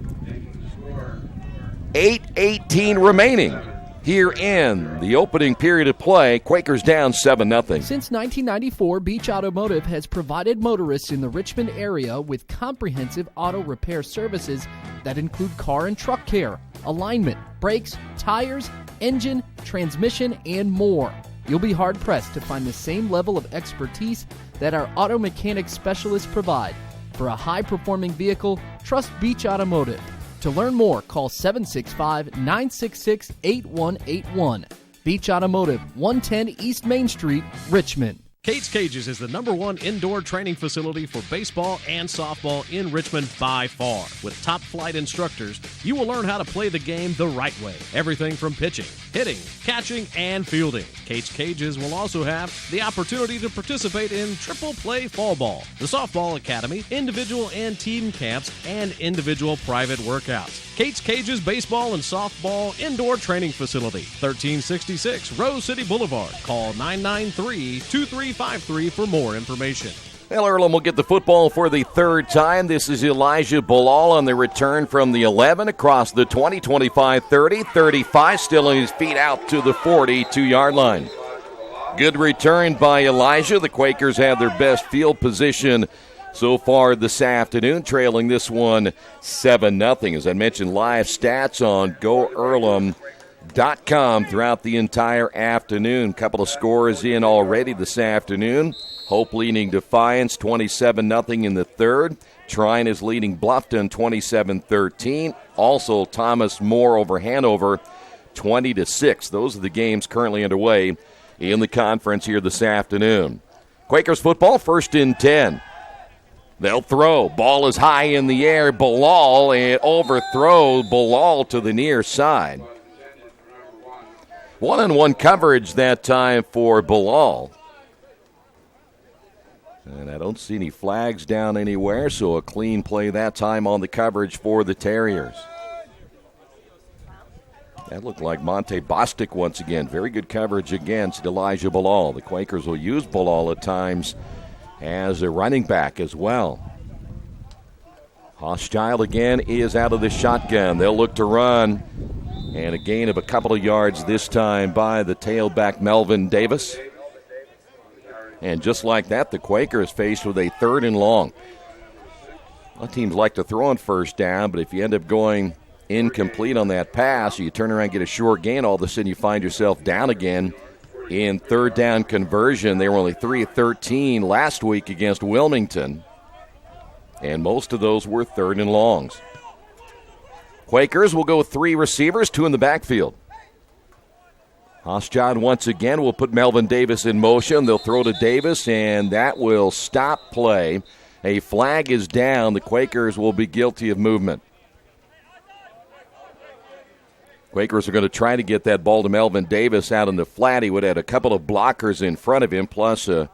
8:18 remaining here in the opening period of play. Quakers down 7-0. Since 1994, Beach Automotive has provided motorists in the Richmond area with comprehensive auto repair services that include car and truck care, alignment, brakes, tires, engine, transmission, and more. You'll be hard-pressed to find the same level of expertise that our auto mechanic specialists provide. For a high-performing vehicle, trust Beach Automotive. To learn more, call 765-966-8181. Beach Automotive, 110 East Main Street, Richmond. Kate's Cages is the #1 indoor training facility for baseball and softball in Richmond by far. With top-flight instructors, you will learn how to play the game the right way. Everything from pitching, hitting, catching, and fielding. Kate's Cages will also have the opportunity to participate in triple play fall ball, the softball academy, individual and team camps, and individual private workouts. Kate's Cages Baseball and Softball Indoor Training Facility, 1366 Rose City Boulevard. Call 993-2353 for more information. Well, Earlham will get the football for the third time. This is Elijah Bilal on the return from the 11 across the 20, 25, 30, 35, still on his feet out to the 42-yard line. Good return by Elijah. The Quakers have their best field position so far this afternoon, trailing this one 7-0. As I mentioned, live stats on GoEarlham.com throughout the entire afternoon. Couple of scores in already this afternoon. Hope leading Defiance 27-0 in the third. Trine is leading Bluffton 27-13. Also Thomas More over Hanover 20-6. Those are the games currently underway in the conference here this afternoon. Quakers football, 1st and 10. They'll throw. Ball is high in the air. Bilal, and overthrow Bilal to the near side. One-on-one coverage that time for Bilal. And I don't see any flags down anywhere, so a clean play that time on the coverage for the Terriers. That looked like Monte Bostic once again. Very good coverage against Elijah Bilal. The Quakers will use Bilal at times as a running back as well. Hochschild again is out of the shotgun. They'll look to run. And a gain of a couple of yards this time by the tailback Melvin Davis. And just like that, the Quakers faced with a 3rd and long. A lot of teams like to throw on first down, but if you end up going incomplete on that pass, you turn around and get a short gain, all of a sudden you find yourself down again in 3rd down conversion. They were only 3 of 13 last week against Wilmington, and most of those were 3rd and longs. Quakers will go with 3 receivers, 2 in the backfield. Hochschild once again will put Melvin Davis in motion. They'll throw to Davis, and that will stop play. A flag is down. The Quakers will be guilty of movement. Quakers are going to try to get that ball to Melvin Davis out in the flat. He would have had a couple of blockers in front of him, plus a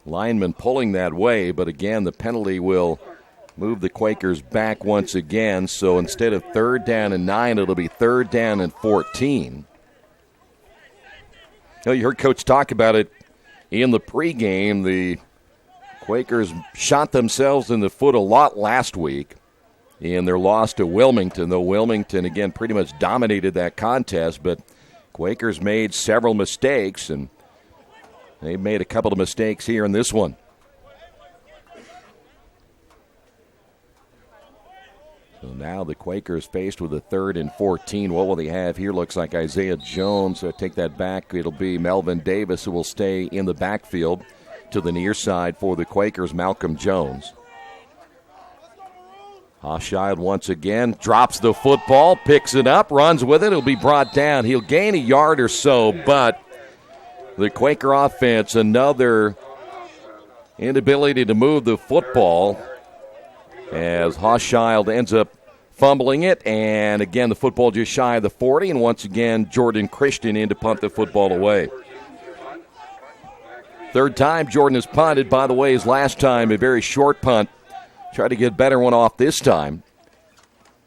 lineman pulling that way. But again, the penalty will move the Quakers back once again. So instead of 3rd down and 9, it'll be 3rd down and 14. You heard Coach talk about it in the pregame. The Quakers shot themselves in the foot a lot last week in their loss to Wilmington, though Wilmington, again, pretty much dominated that contest. But Quakers made several mistakes, and they made a couple of mistakes here in this one. So now the Quakers faced with a 3rd and 14. What will they have here? Looks like Isaiah Jones. Take that back. It'll be Melvin Davis who will stay in the backfield to the near side for the Quakers, Malcolm Jones. Hochschild once again drops the football, picks it up, runs with it. It'll be brought down. He'll gain a yard or so, but the Quaker offense, another inability to move the football, as Hochschild ends up fumbling it, and again the football just shy of the 40, and once again Jordan Christian in to punt the football away. 3rd time Jordan has punted. By the way, his last time a very short punt. Tried to get a better one off this time.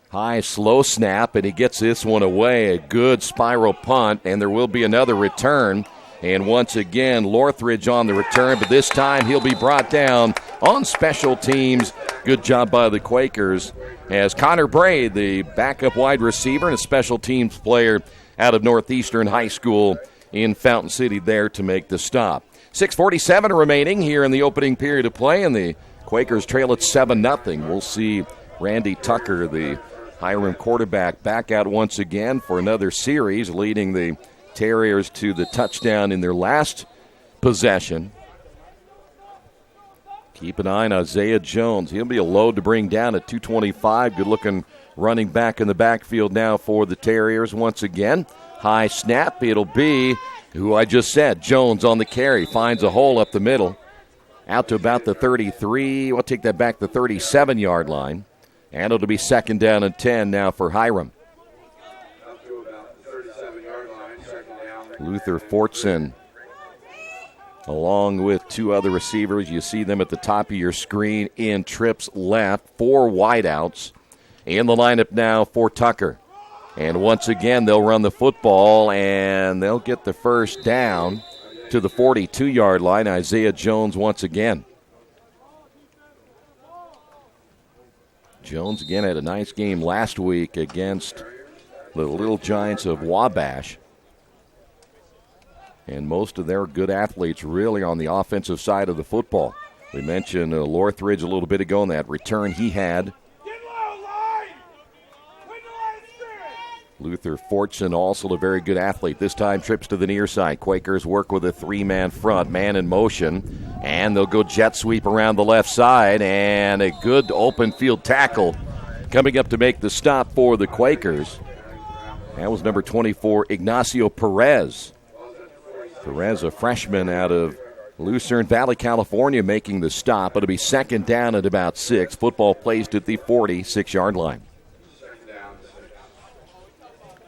High, slow snap, and he gets this one away. A good spiral punt, and there will be another return. And once again, Lorthridge on the return, but this time he'll be brought down on special teams. Good job by the Quakers, as Connor Braid, the backup wide receiver and a special teams player out of Northeastern High School in Fountain City, there to make the stop. 6:47 remaining here in the opening period of play, and the Quakers trail at 7-0. We'll see Randy Tucker, the Hiram quarterback, back out once again for another series, leading the Terriers to the touchdown in their last possession. Keep an eye on Isaiah Jones. He'll be a load to bring down at 225. Good-looking running back in the backfield now for the Terriers once again. High snap. It'll be, who I just said, Jones on the carry. Finds a hole up the middle. Out to about the 33. We'll take that back the 37-yard line. And it'll be 2nd down and 10 now for Hiram. Luther Fortson, along with 2 other receivers. You see them at the top of your screen in trips left. 4 wideouts in the lineup now for Tucker. And once again, they'll run the football, and they'll get the first down to the 42-yard line. Isaiah Jones once again. Jones again had a nice game last week against the Little Giants of Wabash. And most of their good athletes really on the offensive side of the football. We mentioned Lorthridge a little bit ago in that return he had. Luther Fortson, also a very good athlete. This time trips to the near side. Quakers work with a 3-man front, man in motion. And they'll go jet sweep around the left side. And a good open field tackle coming up to make the stop for the Quakers. That was number 24, Ignacio Perez. Perez, a freshman out of Lucerne Valley, California, making the stop. It'll be 2nd down at about 6. Football placed at the 46-yard line.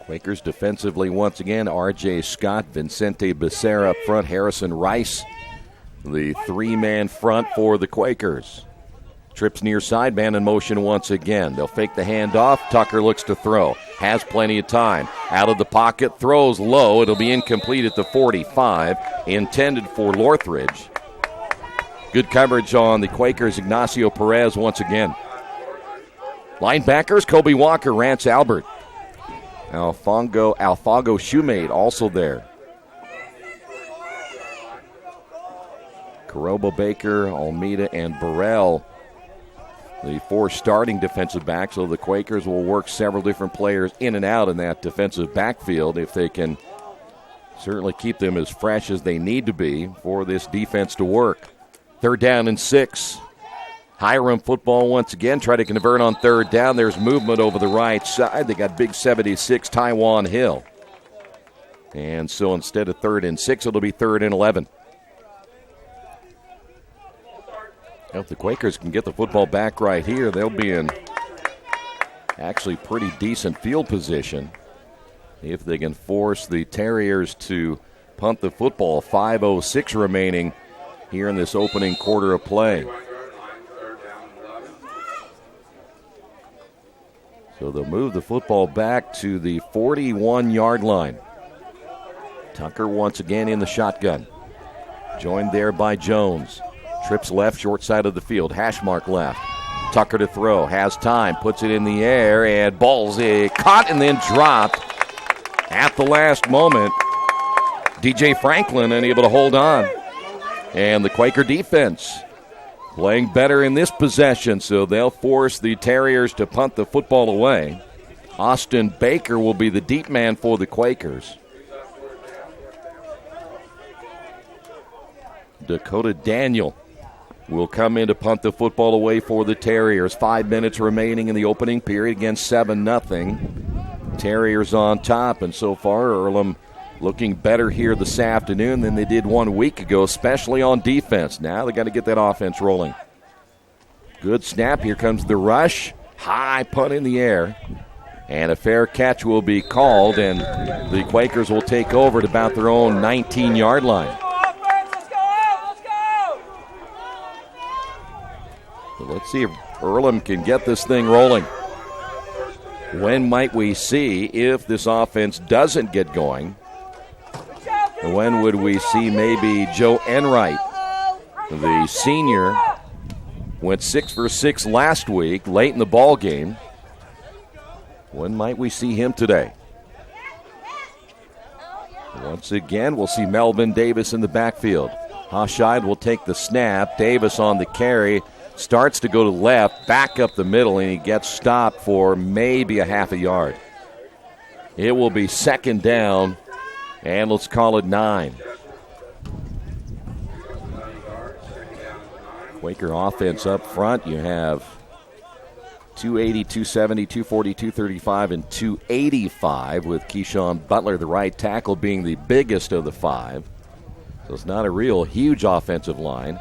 Quakers defensively once again. R.J. Scott, Vincente Becerra up front, Harrison Rice, the 3-man front for the Quakers. Trips near side, man in motion once again. They'll fake the handoff. Tucker looks to throw. has plenty of time. Out of the pocket, throws low. It'll be incomplete at the 45, intended for Northridge. Good coverage on the Quakers' Ignacio Perez once again. Linebackers, Kobe Walker, Rance Albert. Alfonso Shoemate also there. Karoba, Baker, Almeida, and Burrell, the 4 starting defensive backs. So the Quakers will work several different players in and out in that defensive backfield if they can certainly keep them as fresh as they need to be for this defense to work. 3rd down and 6. Hiram football once again. Try to convert on 3rd down. There's movement over the right side. They got big 76, Taiwan Hill. And so instead of 3rd and 6, it'll be 3rd and 11. If the Quakers can get the football back right here, they'll be in actually pretty decent field position. If they can force the Terriers to punt the football, 5:06 remaining here in this opening quarter of play. So they'll move the football back to the 41-yard line. Tucker once again in the shotgun. Joined there by Jones. Trips left, short side of the field. Hash mark left. Tucker to throw. Has time. Puts it in the air. And ball's caught and then dropped at the last moment. DJ Franklin unable to hold on. And the Quaker defense playing better in this possession, so they'll force the Terriers to punt the football away. Austin Baker will be the deep man for the Quakers. Dakota Daniel will come in to punt the football away for the Terriers. 5 minutes remaining in the opening period against 7-0. Terriers on top, and so far Earlham looking better here this afternoon than they did 1 week ago, especially on defense. Now they got to get that offense rolling. Good snap. Here comes the rush. High punt in the air. And a fair catch will be called, and the Quakers will take over at about their own 19-yard line. So let's see if Earlham can get this thing rolling. When might we see if this offense doesn't get going? When would we see maybe Joe Enright, the senior, went 6 for 6 last week, late in the ball game. When might we see him today? Once again, we'll see Melvin Davis in the backfield. Hoshide will take the snap. Davis on the carry. Starts to go to left, back up the middle, and he gets stopped for maybe a half a yard. It will be 2nd down, and let's call it 9. Quaker offense up front. You have 280, 270, 240, 235, and 285 with Keyshawn Butler, the right tackle, being the biggest of the 5. So it's not a real huge offensive line.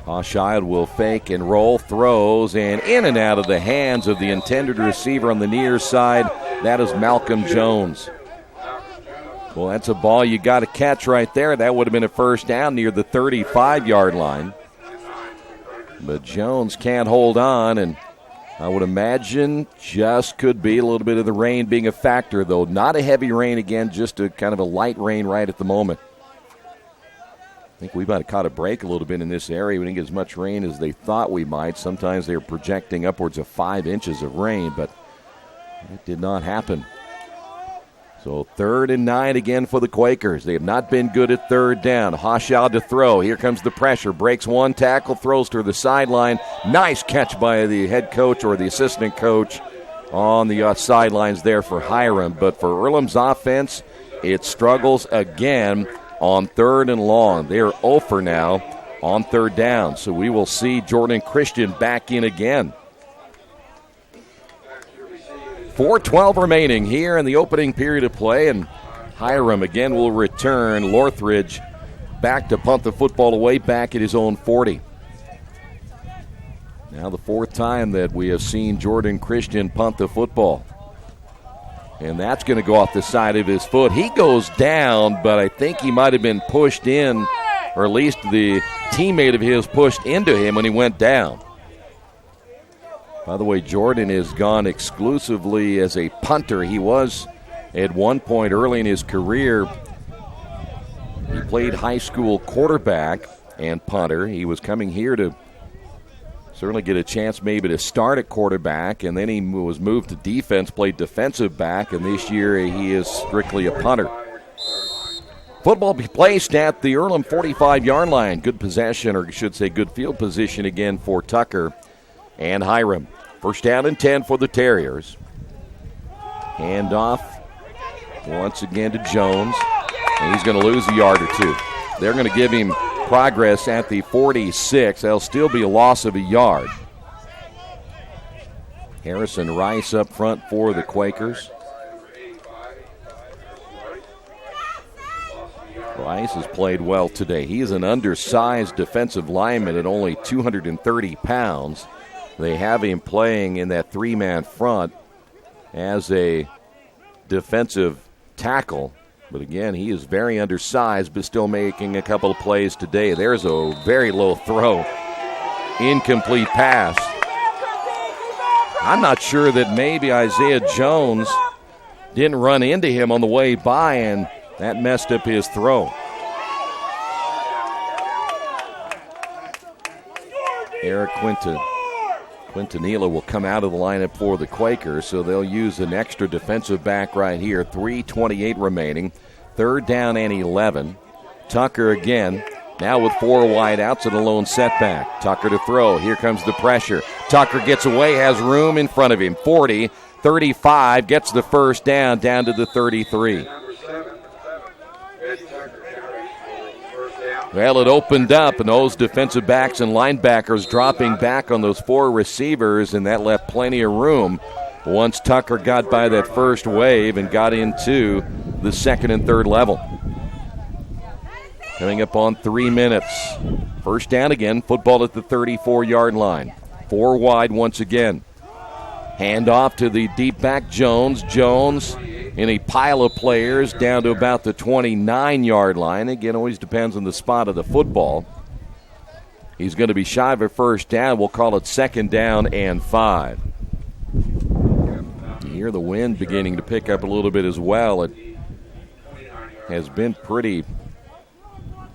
Hoshide will fake and roll, throws, and in and out of the hands of the intended receiver on the near side. That is Malcolm Jones. Well, that's a ball you got to catch right there. That would have been a 1st down near the 35-yard line. But Jones can't hold on, and I would imagine just could be a little bit of the rain being a factor, though. Not a heavy rain again, just a kind of a light rain right at the moment. I think we might have caught a break a little bit in this area. We didn't get as much rain as they thought we might. Sometimes they were projecting upwards of 5 inches of rain, but it did not happen. So 3rd and 9 again for the Quakers. They have not been good at 3rd down. Hoshide to throw. Here comes the pressure. Breaks one tackle, throws to the sideline. Nice catch by the head coach or the assistant coach on the sidelines there for Hiram. But for Earlham's offense, it struggles again on 3rd and long. They are 0 for now on 3rd down. So we will see Jordan Christian back in again. 4:12 remaining here in the opening period of play, and Hiram again will return. Northridge back to punt the football away back at his own 40. Now the 4th time that we have seen Jordan Christian punt the football. And that's going to go off the side of his foot. He goes down, but I think he might have been pushed in, or at least the teammate of his pushed into him when he went down. By the way, Jordan has gone exclusively as a punter. He was at one point early in his career. He played high school quarterback and punter. He was coming here to certainly get a chance maybe to start at quarterback, and then he was moved to defense, played defensive back, and this year he is strictly a punter. Football be placed at the Earlham 45-yard line. Good possession, or I should say good field position again for Tucker and Hiram. First down and 10 for the Terriers. Handoff once again to Jones, and he's going to lose a yard or two. They're going to give him progress at the 46. That'll still be a loss of a yard. Harrison Rice up front for the Quakers. Rice has played well today. He is an undersized defensive lineman at only 230 pounds. They have him playing in that three-man front as a defensive tackle. But again, he is very undersized, but still making a couple of plays today. There's a very low throw. Incomplete pass. I'm not sure that maybe Isaiah Jones didn't run into him on the way by, and that messed up his throw. Eric Quintanilla will come out of the lineup for the Quakers, so they'll use an extra defensive back right here. 3:28 remaining. Third down and 11. Tucker again, now with four wideouts and a lone setback. Tucker to throw. Here comes the pressure. Tucker gets away, has room in front of him. 40, 35, gets the first down to the 33. Well, it opened up, and those defensive backs and linebackers dropping back on those four receivers, and that left plenty of room once Tucker got by that first wave and got into the second and third level. Coming up on 3 minutes. First down again, football at the 34-yard line. Four wide once again. Hand off to the deep back Jones. Jones in a pile of players down to about the 29-yard line. Again, always depends on the spot of the football. He's going to be shy of a first down. We'll call it second down and 5. You hear the wind beginning to pick up a little bit as well. It has been pretty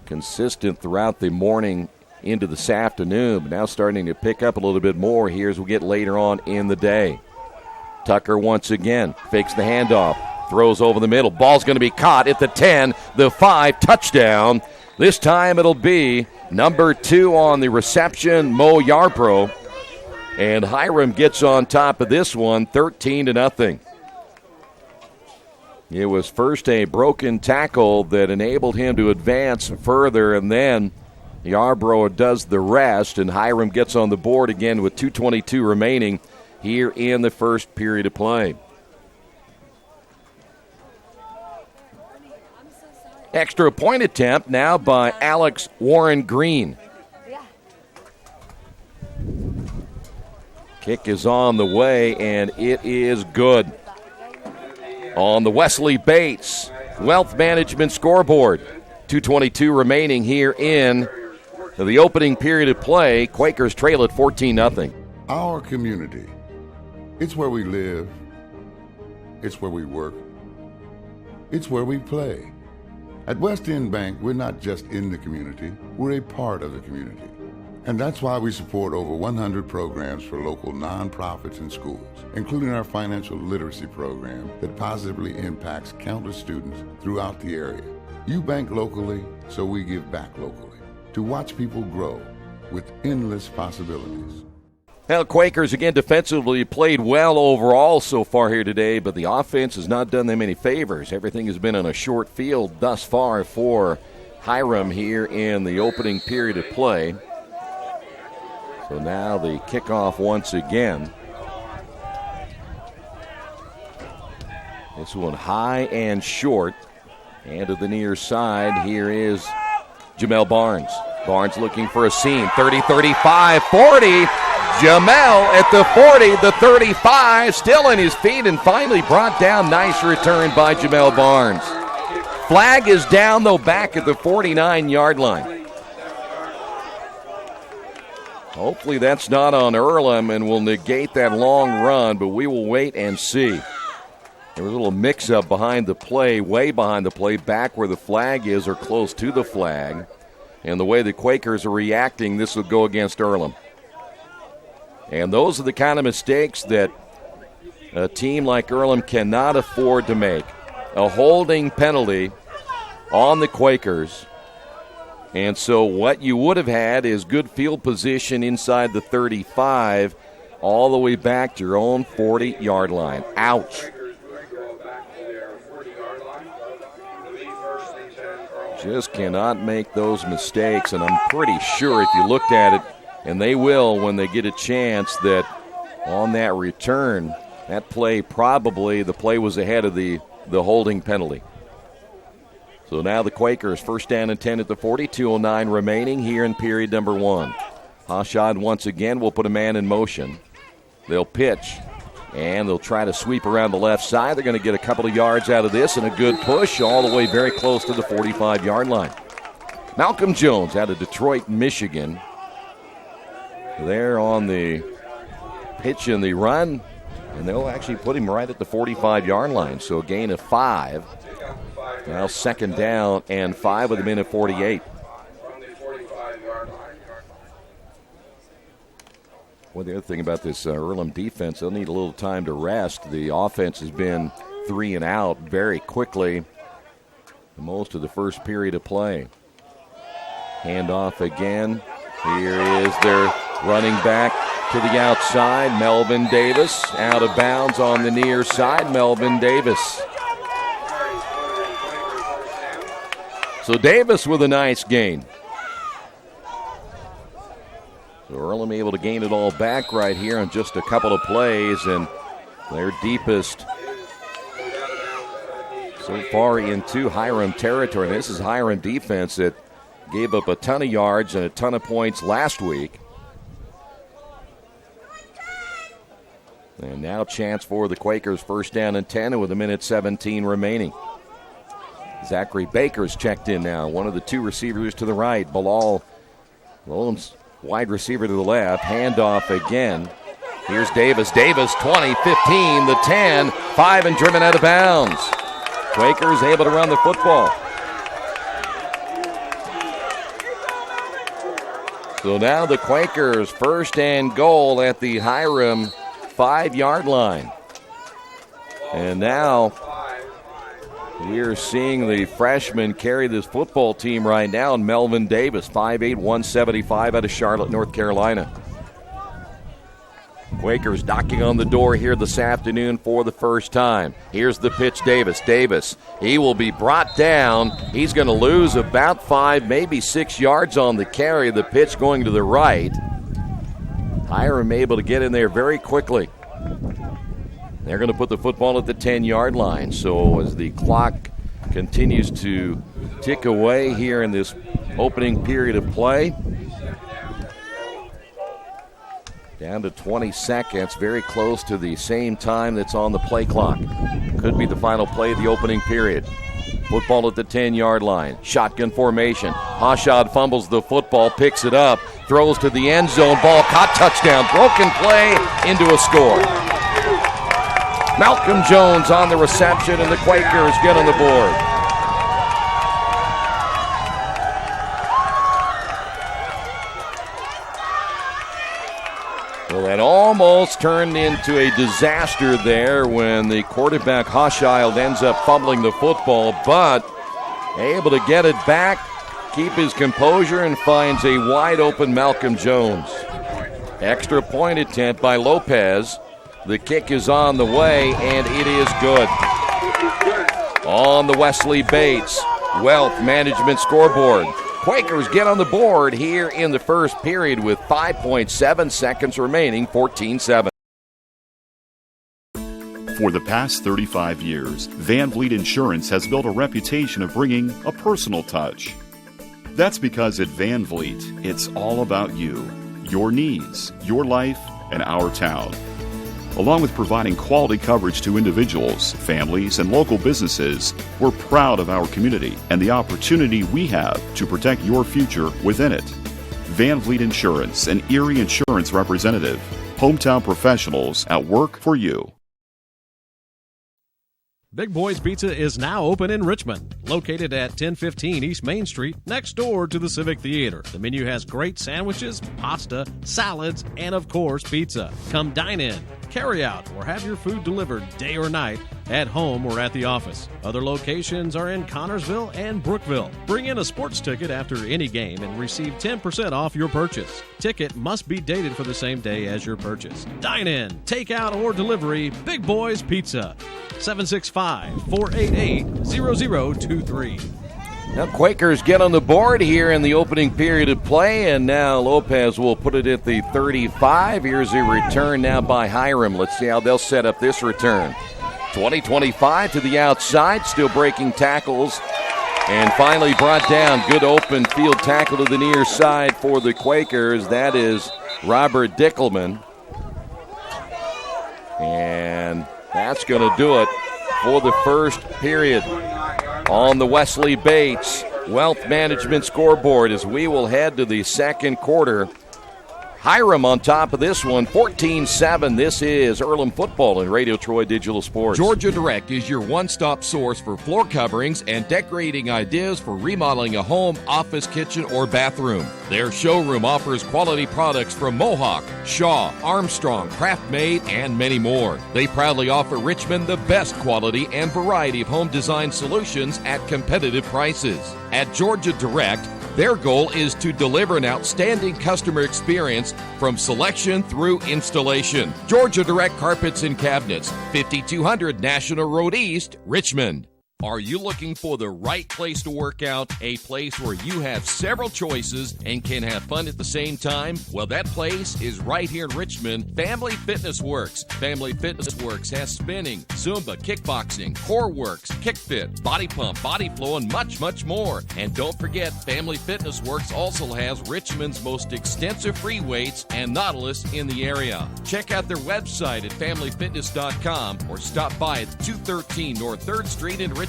consistent throughout the morning into this afternoon, but now starting to pick up a little bit more here as we get later on in the day. Tucker once again fakes the handoff, throws over the middle. Ball's going to be caught at the 10, the 5, touchdown. This time it'll be number 2 on the reception, Mo Yarbrough. And Hiram gets on top of this one, 13-0. It was first a broken tackle that enabled him to advance further, and then Yarbrough does the rest, and Hiram gets on the board again with 2:22 remaining here in the first period of play. Extra point attempt now by Alex Warren Green. Kick is on the way, and it is good. On the Wesley Bates Wealth Management scoreboard. 2:22 remaining here in the opening period of play. Quakers trail at 14-0. Our community. It's where we live. It's where we work. It's where we play. At West End Bank, we're not just in the community, we're a part of the community. And that's why we support over 100 programs for local nonprofits and schools, including our financial literacy program that positively impacts countless students throughout the area. You bank locally, so we give back locally to watch people grow with endless possibilities. Well, Quakers, again, defensively played well overall so far here today, but the offense has not done them any favors. Everything has been on a short field thus far for Hiram here in the opening period of play. So now the kickoff once again. This one high and short. And to the near side, here is Jamel Barnes. Barnes looking for a seam. 30, 35, 40. Jamel at the 40, the 35, still on his feet and finally brought down. Nice return by Jamel Barnes. Flag is down, though, back at the 49-yard line. Hopefully that's not on Earlham and will negate that long run, but we will wait and see. There was a little mix-up behind the play, way behind the play, back where the flag is or close to the flag. And the way the Quakers are reacting, this will go against Earlham. And those are the kind of mistakes that a team like Earlham cannot afford to make. A holding penalty on the Quakers. And so what you would have had is good field position inside the 35 all the way back to your own 40-yard line. Ouch. Just cannot make those mistakes, and I'm pretty sure if you looked at it, and they will when they get a chance, that on that return, that play probably, the play was ahead of the holding penalty. So now the Quakers first down and 10 at the 40, 2:09 remaining here in period number 1. Hashad once again will put a man in motion. They'll pitch, and they'll try to sweep around the left side. They're going to get a couple of yards out of this and a good push all the way very close to the 45-yard line. Malcolm Jones out of Detroit, Michigan. There on the pitch and the run, and they'll actually put him right at the 45-yard line. So a gain of 5. Now second down and 5 with a minute 48. Well, the other thing about this Earlham defense, they'll need a little time to rest. The offense has been 3 and out very quickly most of the first period of play. Handoff again. Here is their running back to the outside, Melvin Davis. Out of bounds on the near side, Melvin Davis. So Davis with a nice gain. So Earlham able to gain it all back right here on just a couple of plays, and their deepest so far into Hiram territory. And this is Hiram defense that gave up a ton of yards and a ton of points last week. And now chance for the Quakers, first down and 10 and with a minute 17 remaining. Zachary Baker's checked in now, one of the 2 receivers to the right. Bilal, Earlham's wide receiver to the left. Handoff again. Here's Davis. Davis, 20, 15, the 10, 5 and driven out of bounds. Quakers able to run the football. So now the Quakers first and goal at the Hiram 5-yard line. And now we're seeing the freshman carry this football team right now, and Melvin Davis, 5'8", 175 out of Charlotte, North Carolina. Quakers knocking on the door here this afternoon for the first time. Here's the pitch, Davis. Davis, he will be brought down. He's going to lose about 5, maybe 6 yards on the carry. The pitch going to the right. Hiram able to get in there very quickly. They're going to put the football at the 10-yard line. So as the clock continues to tick away here in this opening period of play, down to 20 seconds, very close to the same time that's on the play clock. Could be the final play of the opening period. Football at the 10-yard line. Shotgun formation. Hashad fumbles the football, picks it up, throws to the end zone. Ball caught, touchdown. Broken play into a score. Malcolm Jones on the reception, and the Quakers get on the board. Well, that almost turned into a disaster there when the quarterback Hashad ends up fumbling the football, but able to get it back, keep his composure, and finds a wide-open Malcolm Jones. Extra point attempt by Lopez. The kick is on the way, and it is good. On the Wesley Bates Wealth Management scoreboard. Quakers get on the board here in the first period with 5.7 seconds remaining, 14-7. For the past 35 years, Van Vliet Insurance has built a reputation of bringing a personal touch. That's because at Van Vliet, it's all about you, your needs, your life, and our town. Along with providing quality coverage to individuals, families, and local businesses, we're proud of our community and the opportunity we have to protect your future within it. Van Vliet Insurance, an Erie Insurance representative. Hometown professionals at work for you. Big Boys Pizza is now open in Richmond, located at 1015 East Main Street, next door to the Civic Theater. The menu has great sandwiches, pasta, salads, and of course, pizza. Come dine in, carry out, or have your food delivered day or night, at home or at the office. Other locations are in Connorsville and Brookville. Bring in a sports ticket after any game and receive 10% off your purchase. Ticket must be dated for the same day as your purchase. Dine in, take out, or delivery. Big Boys Pizza. 765-488-0023. Now Quakers get on the board here in the opening period of play, and now Lopez will put it at the 35. Here's a return now by Hiram. Let's see how they'll set up this return. 20-25 to the outside, still breaking tackles, and finally brought down. Good open field tackle to the near side for the Quakers. That is Robert Dickelman. And that's going to do it for the first period on the Wesley Bates Wealth Management scoreboard as we will head to the second quarter. Hiram on top of this one, 14-7. This is Earlham Football and Radio Troy Digital Sports. Georgia Direct is your one-stop source for floor coverings and decorating ideas for remodeling a home, office, kitchen, or bathroom. Their showroom offers quality products from Mohawk, Shaw, Armstrong, Craft Made, and many more. They proudly offer Richmond the best quality and variety of home design solutions at competitive prices. At Georgia Direct, their goal is to deliver an outstanding customer experience from selection through installation. Georgia Direct Carpets and Cabinets, 5200 National Road East, Richmond. Are you looking for the right place to work out? A place where you have several choices and can have fun at the same time? Well, that place is right here in Richmond, Family Fitness Works. Family Fitness Works has spinning, Zumba, kickboxing, core works, kick fit, body pump, body flow, and much, much more. And don't forget, Family Fitness Works also has Richmond's most extensive free weights and Nautilus in the area. Check out their website at familyfitness.com or stop by at 213 North 3rd Street in Richmond.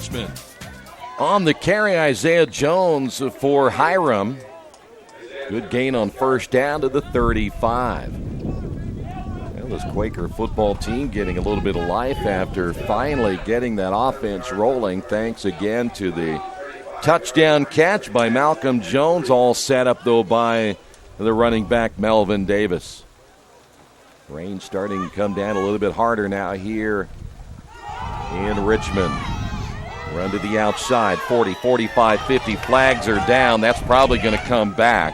On the carry, Isaiah Jones for Hiram. Good gain on first down to the 35. Well, this Quaker football team getting a little bit of life after finally getting that offense rolling. Thanks again to the touchdown catch by Malcolm Jones, all set up, though, by the running back Melvin Davis. Rain starting to come down a little bit harder now here in Richmond. Run to the outside, 40, 45, 50. Flags are down. That's probably going to come back.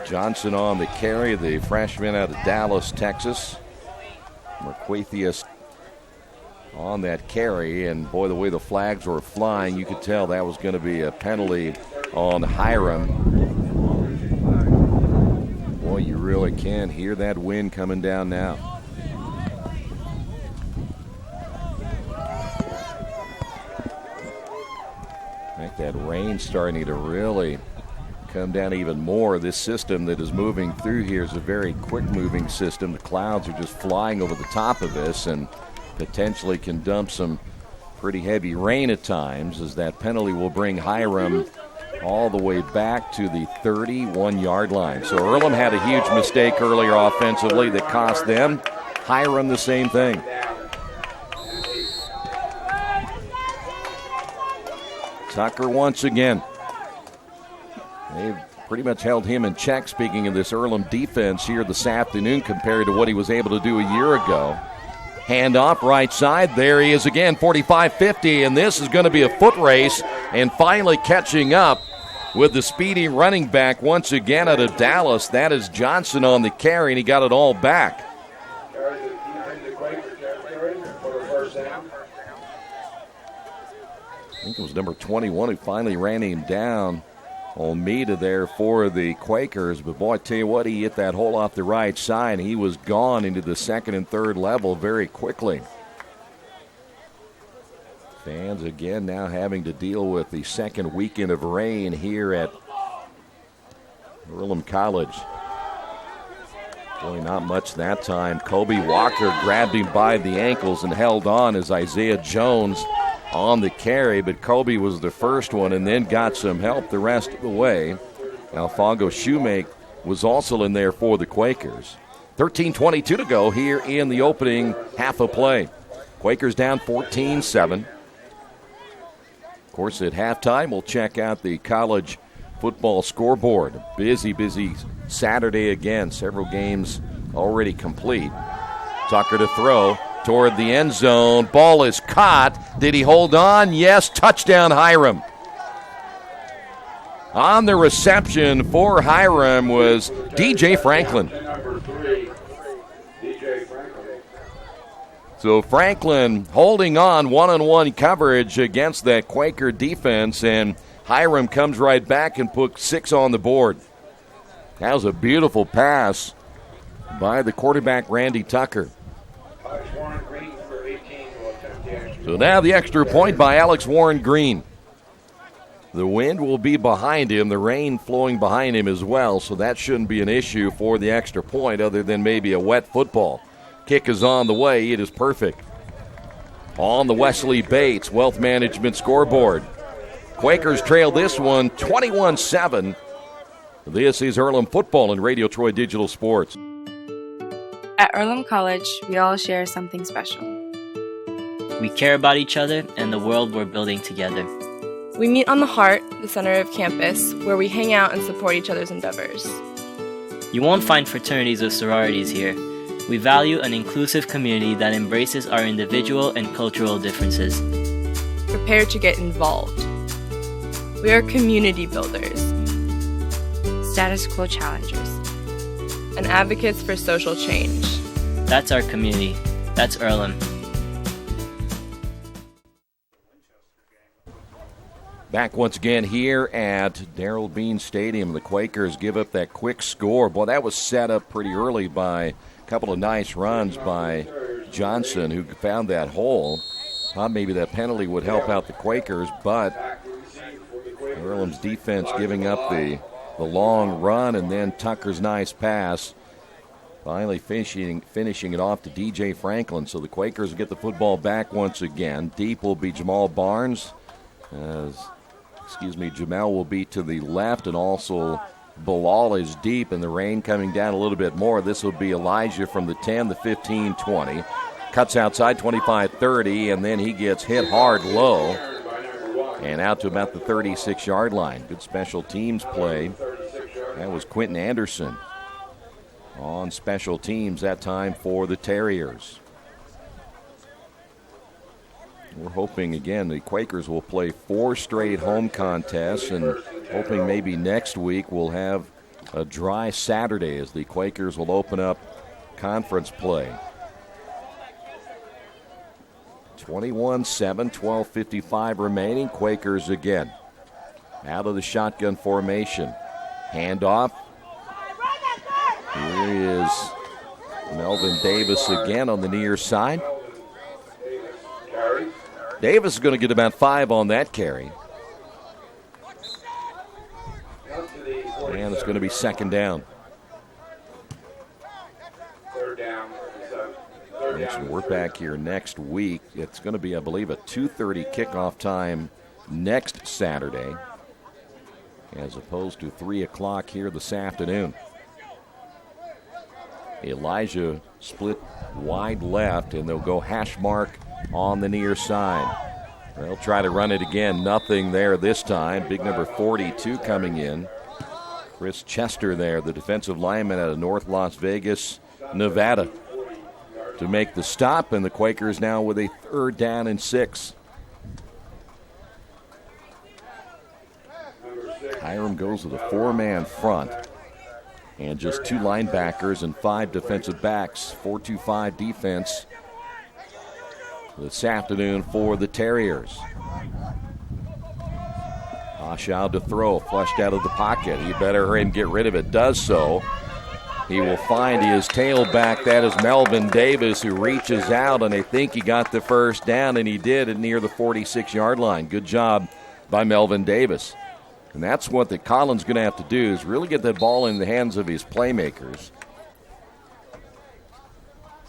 Johnson on the carry, the freshman out of Dallas, Texas. Marquithius on that carry, and boy, the way the flags were flying, you could tell that was going to be a penalty on Hiram. Boy, you really can hear that wind coming down now. That rain starting to really come down even more. This system that is moving through here is a very quick moving system. The clouds are just flying over the top of this and potentially can dump some pretty heavy rain at times, as that penalty will bring Hiram all the way back to the 31-yard line. So Earlham had a huge mistake earlier offensively that cost them. Hiram the same thing. Tucker once again. They've pretty much held him in check, speaking of this Earlham defense here this afternoon compared to what he was able to do a year ago. Handoff right side. There he is again, 45-50, and this is going to be a foot race, and finally catching up with the speedy running back once again out of Dallas. That is Johnson on the carry, and he got it all back. I think it was number 21 who finally ran him down. Olmeda there for the Quakers. But, boy, I tell you what, he hit that hole off the right side. He was gone into the second and third level very quickly. Fans, again, now having to deal with the second weekend of rain here at Earlham College. Boy, not much that time. Kobe Walker grabbed him by the ankles and held on as Isaiah Jones on the carry, but Kobe was the first one and then got some help the rest of the way. Alfonso Shoemake was also in there for the Quakers. 13:22 to go here in the opening half of play. Quakers down 14-7. Of course, at halftime, we'll check out the college football scoreboard. Busy Saturday again. Several games already complete. Tucker to throw toward the end zone. Ball is caught. Did he hold on? Yes. Touchdown, Hiram. On the reception for Hiram was DJ Franklin. So Franklin holding on one-on-one coverage against that Quaker defense, and Hiram comes right back and puts 6 on the board. That was a beautiful pass by the quarterback, Randy Tucker. So now the extra point by Alex Warren Green. The wind will be behind him, the rain flowing behind him as well, so that shouldn't be an issue for the extra point other than maybe a wet football. Kick is on the way. It is perfect. On the Wesley Bates Wealth Management scoreboard. Quakers trail this one 21-7. This is Earlham Football and Radio Troy Digital Sports. At Earlham College, we all share something special. We care about each other and the world we're building together. We meet on the Heart, the center of campus, where we hang out and support each other's endeavors. You won't find fraternities or sororities here. We value an inclusive community that embraces our individual and cultural differences. Prepare to get involved. We are community builders, status quo challengers, and advocates for social change. That's our community. That's Earlham. Back once again here at Darrell Bean Stadium. The Quakers give up that quick score. Boy, that was set up pretty early by a couple of nice runs by Johnson, who found that hole. Thought maybe that penalty would help out the Quakers, but Earlham's defense giving up the long run, and then Tucker's nice pass. Finally finishing it off to DJ Franklin. So the Quakers get the football back once again. Deep will be Jamal Barnes. Jamel will be to the left, and also Bilal is deep, and the rain coming down a little bit more. This will be Elijah from the 10, the 15, 20. Cuts outside 25-30, and then he gets hit hard low and out to about the 36-yard line. Good special teams play. That was Quentin Anderson on special teams that time for the Terriers. We're hoping, again, the Quakers will play 4 straight home contests, and hoping maybe next week we'll have a dry Saturday as the Quakers will open up conference play. 21-7, 12:55 remaining. Quakers again out of the shotgun formation. Handoff. Here is Melvin Davis again on the near side. Davis is going to get about 5 on that carry. And it's going to be second down. We're back here next week. It's going to be, I believe, a 2:30 kickoff time next Saturday, as opposed to 3 o'clock here this afternoon. Elijah split wide left, and they'll go hash mark on the near side. They'll try to run it again. Nothing there this time. Big number 42 coming in. Chris Chester there, the defensive lineman out of North Las Vegas, Nevada, to make the stop, and the Quakers now with a 3rd down and 6. Hiram goes with a 4-man front and just 2 linebackers and 5 defensive backs. 4-2-5 defense this afternoon for the Terriers. Ashaw to throw, flushed out of the pocket. He better hurry and get rid of it. Does so. He will find his tailback. That is Melvin Davis, who reaches out, and I think he got the first down, and he did it near the 46-yard line. Good job by Melvin Davis. And that's what the Collins going to have to do, is really get that ball in the hands of his playmakers.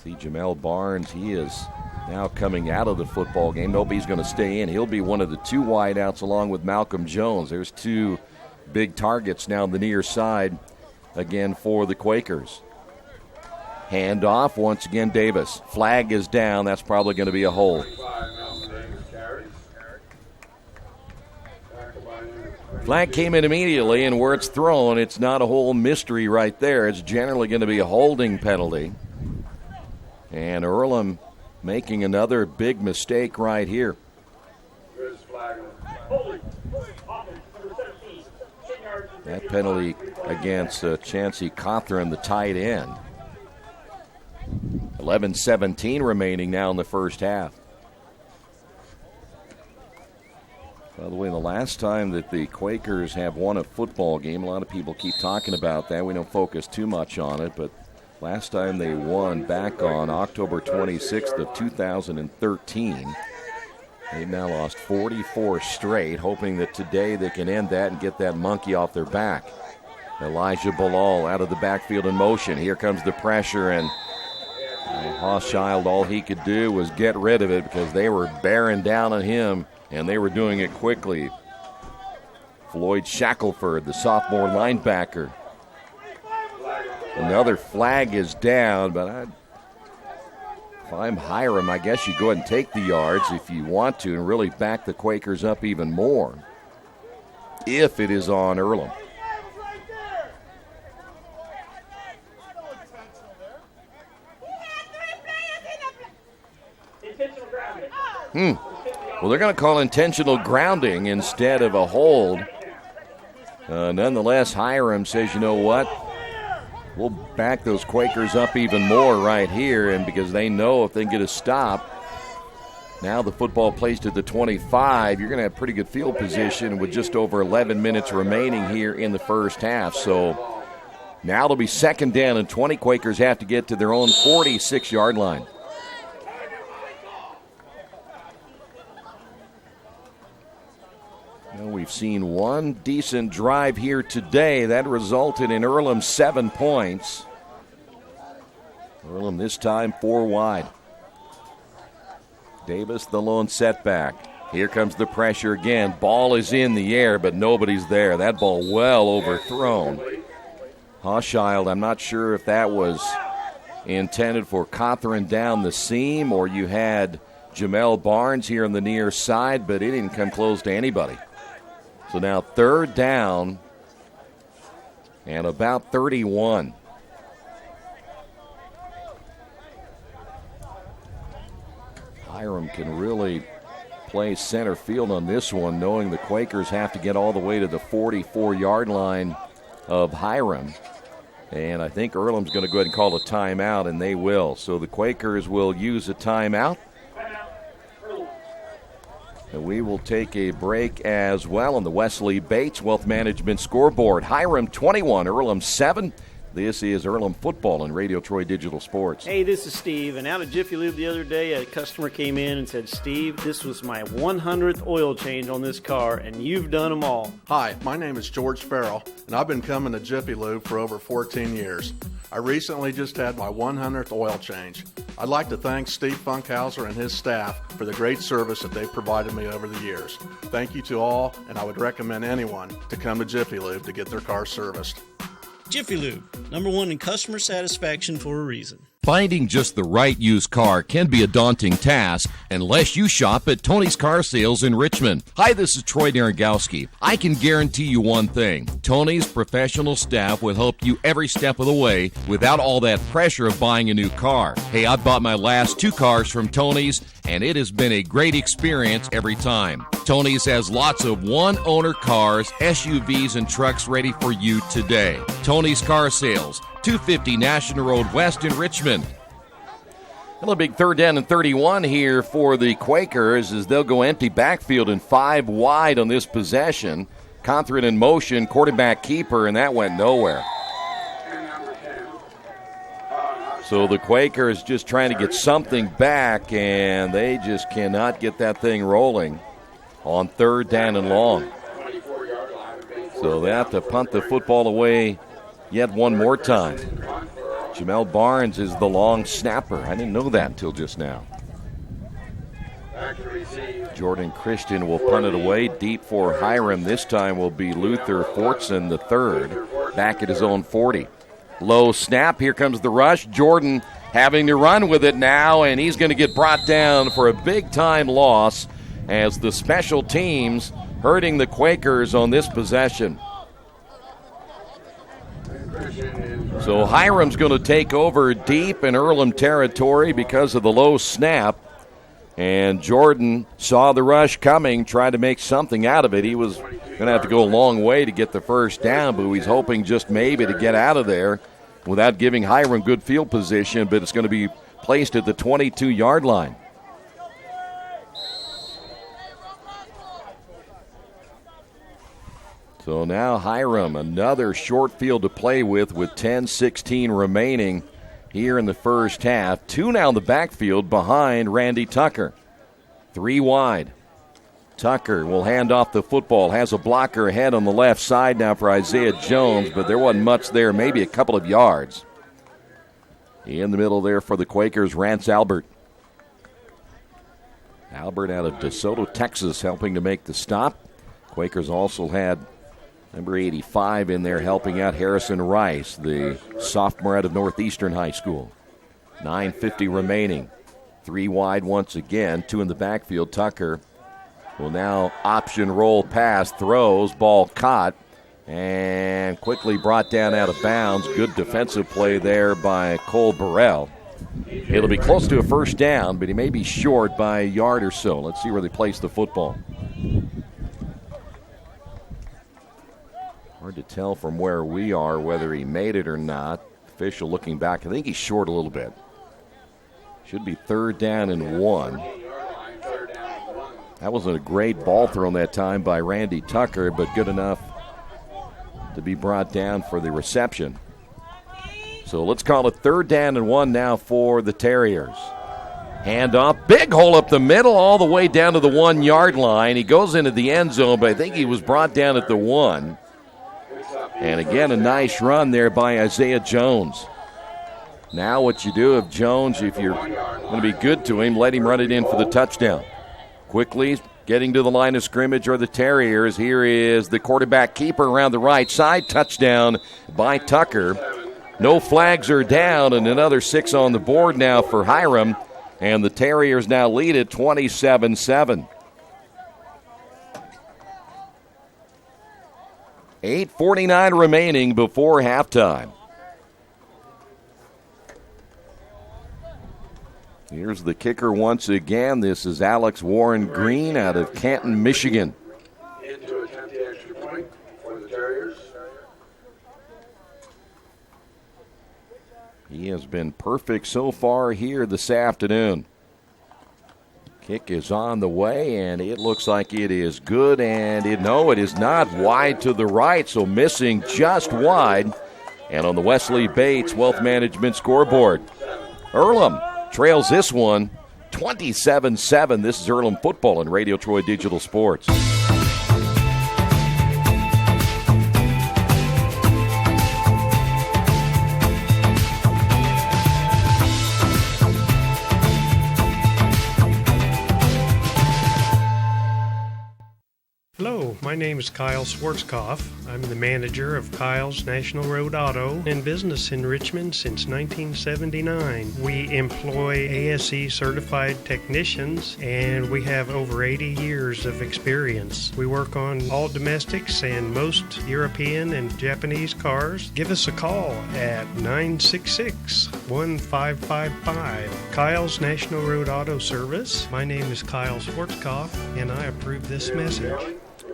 See Jamel Barnes, he is now coming out of the football game. Nobody's going to stay in. He'll be one of the two wideouts along with Malcolm Jones. There's two big targets now on the near side again for the Quakers. Handoff once again, Davis. Flag is down. That's probably going to be a hold. Flag came in immediately, and where it's thrown, it's not a whole mystery right there. It's generally going to be a holding penalty. And Earlham making another big mistake right here. That penalty against Chancey Cawthron, the tight end. 11:17 remaining now in the first half. By the way, the last time that the Quakers have won a football game, a lot of people keep talking about that. We don't focus too much on it, but last time they won back on October 26th of 2013. They've now lost 44 straight, hoping that today they can end that and get that monkey off their back. Elijah Bilal out of the backfield in motion. Here comes the pressure, and Hochschild, all he could do was get rid of it because they were bearing down on him, and they were doing it quickly. Floyd Shackelford, the sophomore linebacker. Another flag is down, but if I'm Hiram, I guess you go ahead and take the yards if you want to and really back the Quakers up even more if it is on Earlham. Well, they're going to call intentional grounding instead of a hold. Nonetheless, Hiram says, you know what? We'll back those Quakers up even more right here, and because they know if they can get a stop, now the football placed at the 25, you're going to have pretty good field position with just over 11 minutes remaining here in the first half. So now it'll be second down and 20. Quakers have to get to their own 46-yard line. Well, we've seen one decent drive here today. That resulted in Earlham 7 points. Earlham this time 4 wide. Davis the lone setback. Here comes the pressure again. Ball is in the air, but nobody's there. That ball well overthrown. Hochschild, I'm not sure if that was intended for Cawthron down the seam or you had Jamel Barnes here on the near side, but it didn't come close to anybody. So now third down and about 31. Hiram can really play center field on this one, knowing the Quakers have to get all the way to the 44-yard line of Hiram. And I think Earlham's going to go ahead and call a timeout, and they will. So the Quakers will use a timeout. And we will take a break as well on the Wesley Bates Wealth Management scoreboard. Hiram 21, Earlham 7. This is Earlham Football and Radio Troy Digital Sports. Hey, this is Steve, and out of Jiffy Lube the other day, a customer came in and said, Steve, this was my 100th oil change on this car, and you've done them all. Hi, my name is George Farrell, and I've been coming to Jiffy Lube for over 14 years. I recently just had my 100th oil change. I'd like to thank Steve Funkhauser and his staff for the great service that they've provided me over the years. Thank you to all, and I would recommend anyone to come to Jiffy Lube to get their car serviced. Jiffy Lube, #1 in customer satisfaction for a reason. Finding just the right used car can be a daunting task unless you shop at Tony's Car Sales in Richmond. Hi, this is Troy Naragowski. I can guarantee you one thing. Tony's professional staff will help you every step of the way without all that pressure of buying a new car. Hey, I bought my last 2 cars from Tony's, and it has been a great experience every time. Tony's has lots of one-owner cars, SUVs, and trucks ready for you today. Tony's Car Sales, 250 National Road West in Richmond. Well, a big third down and 31 here for the Quakers as they'll go empty backfield and 5 wide on this possession. Cawthron in motion, quarterback keeper, and that went nowhere. So the Quakers just trying to get something back, and they just cannot get that thing rolling on third down and long. So they have to punt the football away yet one more time. Jamel Barnes is the long snapper. I didn't know that until just now. Jordan Christian will punt it away. Deep for Hiram. This time will be Luther Fortson, the third, back at his own 40. Low snap. Here comes the rush. Jordan having to run with it now, and he's going to get brought down for a big-time loss as the special teams hurting the Quakers on this possession. So Hiram's going to take over deep in Earlham territory because of the low snap. And Jordan saw the rush coming, tried to make something out of it. He was going to have to go a long way to get the first down, but he's hoping just maybe to get out of there without giving Hiram good field position, but it's going to be placed at the 22-yard line. So now Hiram, another short field to play with 10:16 remaining here in the first half. 2 now in the backfield behind Randy Tucker. 3 wide. Tucker will hand off the football, has a blocker ahead on the left side now for Isaiah Jones, but there wasn't much there, maybe a couple of yards. In the middle there for the Quakers, Rance Albert. Albert out of DeSoto, Texas, helping to make the stop. Quakers also had number 85 in there helping out Harrison Rice, the sophomore out of Northeastern High School. 9:50 remaining. 3 wide once again, 2 in the backfield. Tucker will now option roll pass, throws, ball caught, and quickly brought down out of bounds. Good defensive play there by Cole Burrell. It'll be close to a first down, but he may be short by a yard or so. Let's see where they place the football. Hard to tell from where we are whether he made it or not. Official looking back, I think he's short a little bit. Should be 3rd down and 1. That wasn't a great ball thrown that time by Randy Tucker, but good enough to be brought down for the reception. So let's call it 3rd down and 1 now for the Terriers. Hand off, big hole up the middle, all the way down to the 1-yard line. He goes into the end zone, but I think he was brought down at the 1. And again, a nice run there by Isaiah Jones. Now what you do if Jones, if you're going to be good to him, let him run it in for the touchdown. Quickly getting to the line of scrimmage are the Terriers. Here is the quarterback keeper around the right side. Touchdown by Tucker. No flags are down, and another 6 on the board now for Hiram. And the Terriers now lead at 27-7. 8:49 remaining before halftime. Here's the kicker once again. This is Alex Warren Green out of Canton, Michigan. In to attempt the extra point for the Terriers. He has been perfect so far here this afternoon. Kick is on the way, and it looks like it is good, and it is not. Wide to the right, so missing just wide. And on the Wesley Bates Wealth Management scoreboard, Earlham trails this one 27-7. This is Earlham football and Radio Troy Digital Sports. Hello, my name is Kyle Schwarzkopf. I'm the manager of Kyle's National Road Auto in business in Richmond since 1979. We employ ASE certified technicians, and we have over 80 years of experience. We work on all domestics and most European and Japanese cars. Give us a call at 966-1555. Kyle's National Road Auto Service. My name is Kyle Schwarzkopf, and I approve this message.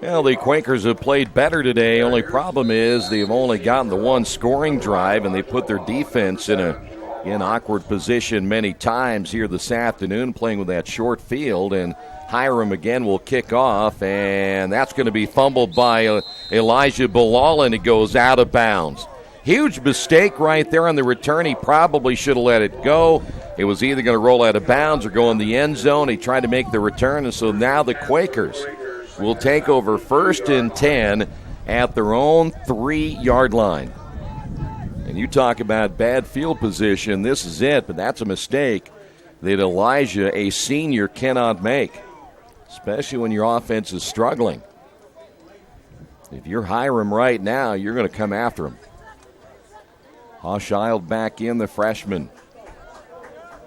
Well, the Quakers have played better today. Only problem is they've only gotten the one scoring drive, and they put their defense in an awkward position many times here this afternoon, playing with that short field. And Hiram again will kick off, and that's going to be fumbled by Elijah Bilal, and it goes out of bounds. Huge mistake right there on the return. He probably should have let it go. It was either going to roll out of bounds or go in the end zone. He tried to make the return, and so now the Quakers will take over 1st and 10 at their own 3-yard line. And you talk about bad field position, this is it, but that's a mistake that Elijah, a senior, cannot make. especially when your offense is struggling. If you're Hiram right now, you're going to come after him. Hochschild back in, the freshman.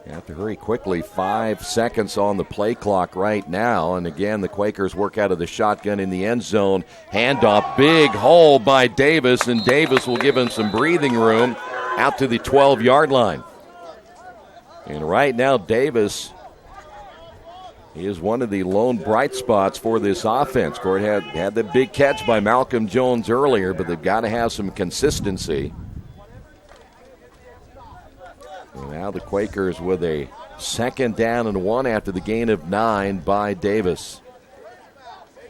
You have to hurry quickly. 5 seconds on the play clock right now. And again, the Quakers work out of the shotgun in the end zone. Handoff, big hole by Davis, and Davis will give him some breathing room out to the 12-yard line. And right now, Davis is one of the lone bright spots for this offense. Court had the big catch by Malcolm Jones earlier, but they've got to have some consistency. And now the Quakers with a 2nd down and 1 after the gain of 9 by Davis.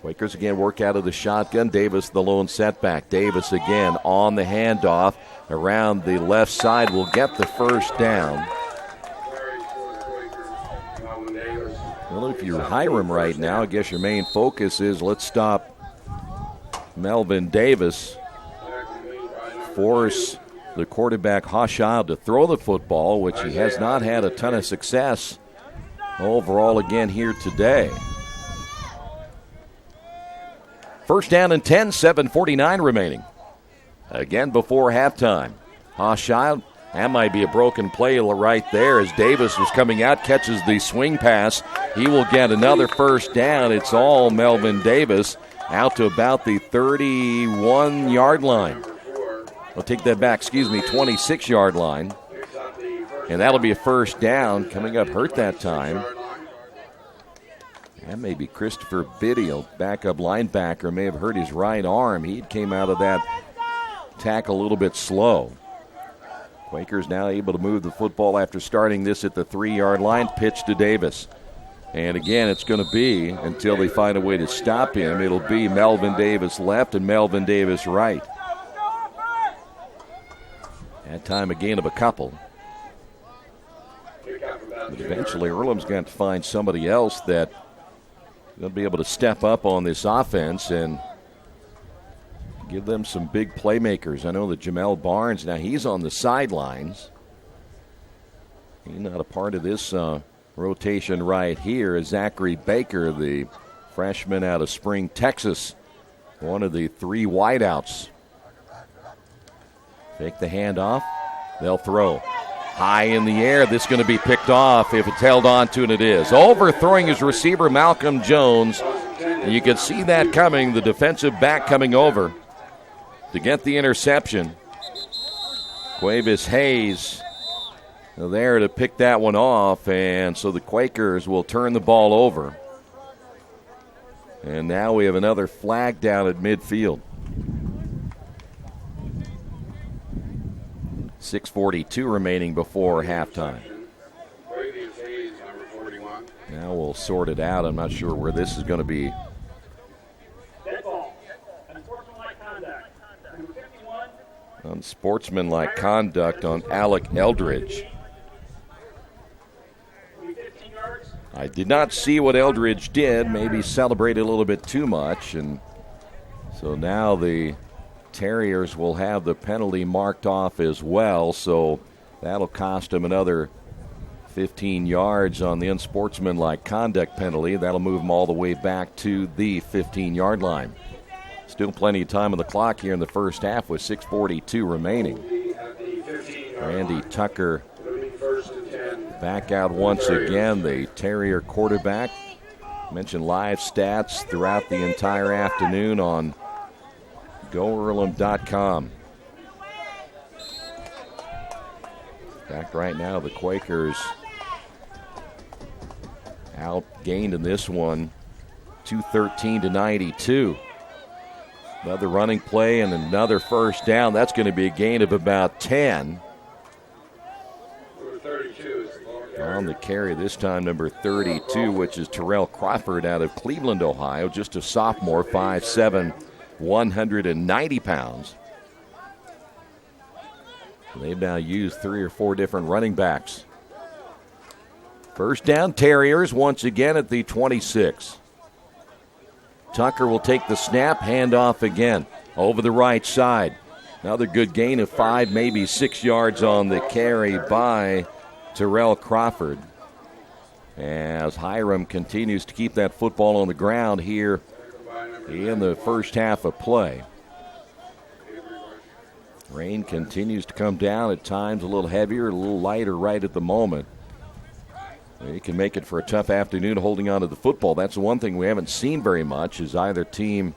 Quakers again work out of the shotgun. Davis the lone setback. Davis again on the handoff around the left side will get the first down. Well, if you're Hiram right now, I guess your main focus is let's stop Melvin Davis, force the quarterback Hochschild to throw the football, which he has not had a ton of success overall again here today. First down and 10, 7:49 remaining. Again before halftime. Hochschild, that might be a broken play right there as Davis was coming out, catches the swing pass. He will get another first down. It's all Melvin Davis out to about the 31-yard line. I'll take that back, 26-yard line. And that'll be a first down. Coming up hurt that time. That may be Christopher Biddle, backup linebacker, may have hurt his right arm. He came out of that tackle a little bit slow. Quakers now able to move the football after starting this at the 3-yard line. Pitch to Davis. And again, it's going to be, until they find a way to stop him, it'll be Melvin Davis left and Melvin Davis right. That time a gain of a couple. But eventually Earlham's going to find somebody else that will be able to step up on this offense and give them some big playmakers. I know that Jamel Barnes, now he's on the sidelines. He's not a part of this rotation right here. Zachary Baker, the freshman out of Spring, Texas, one of the 3 wideouts. Take the handoff. They'll throw. High in the air. This is going to be picked off if it's held on to, and it is. Overthrowing his receiver, Malcolm Jones. And you can see that coming, the defensive back coming over to get the interception. Cuevas Hayes there to pick that one off, and so the Quakers will turn the ball over. And now we have another flag down at midfield. 6:42 remaining before halftime. Now we'll sort it out. I'm not sure where this is going to be. Unsportsmanlike conduct on Alec Eldridge. I did not see what Eldridge did. Maybe celebrated a little bit too much. And so now the Terriers will have the penalty marked off as well, so that'll cost them another 15 yards on the unsportsmanlike conduct penalty. That'll move them all the way back to the 15-yard line. Still plenty of time on the clock here in the first half with 6:42 remaining. Randy Tucker back out once again, the Terrier quarterback. Mentioned live stats throughout the entire afternoon on GoEarlham.com. In fact, right now the Quakers outgained in this one 213-92. Another running play and another first down. That's going to be a gain of about 10. On the carry this time, number 32, which is Terrell Crawford out of Cleveland, Ohio. Just a sophomore, 5'7", 190 pounds. They've now used 3 or 4 different running backs. First down, Terriers once again at the 26. Tucker will take the snap, handoff again over the right side. Another good gain of 5, maybe 6 yards on the carry by Terrell Crawford. as Hiram continues to keep that football on the ground here in the first half of play. Rain continues to come down at times, a little heavier, a little lighter right at the moment. They can make it for a tough afternoon holding on to the football. That's the one thing we haven't seen very much, is either team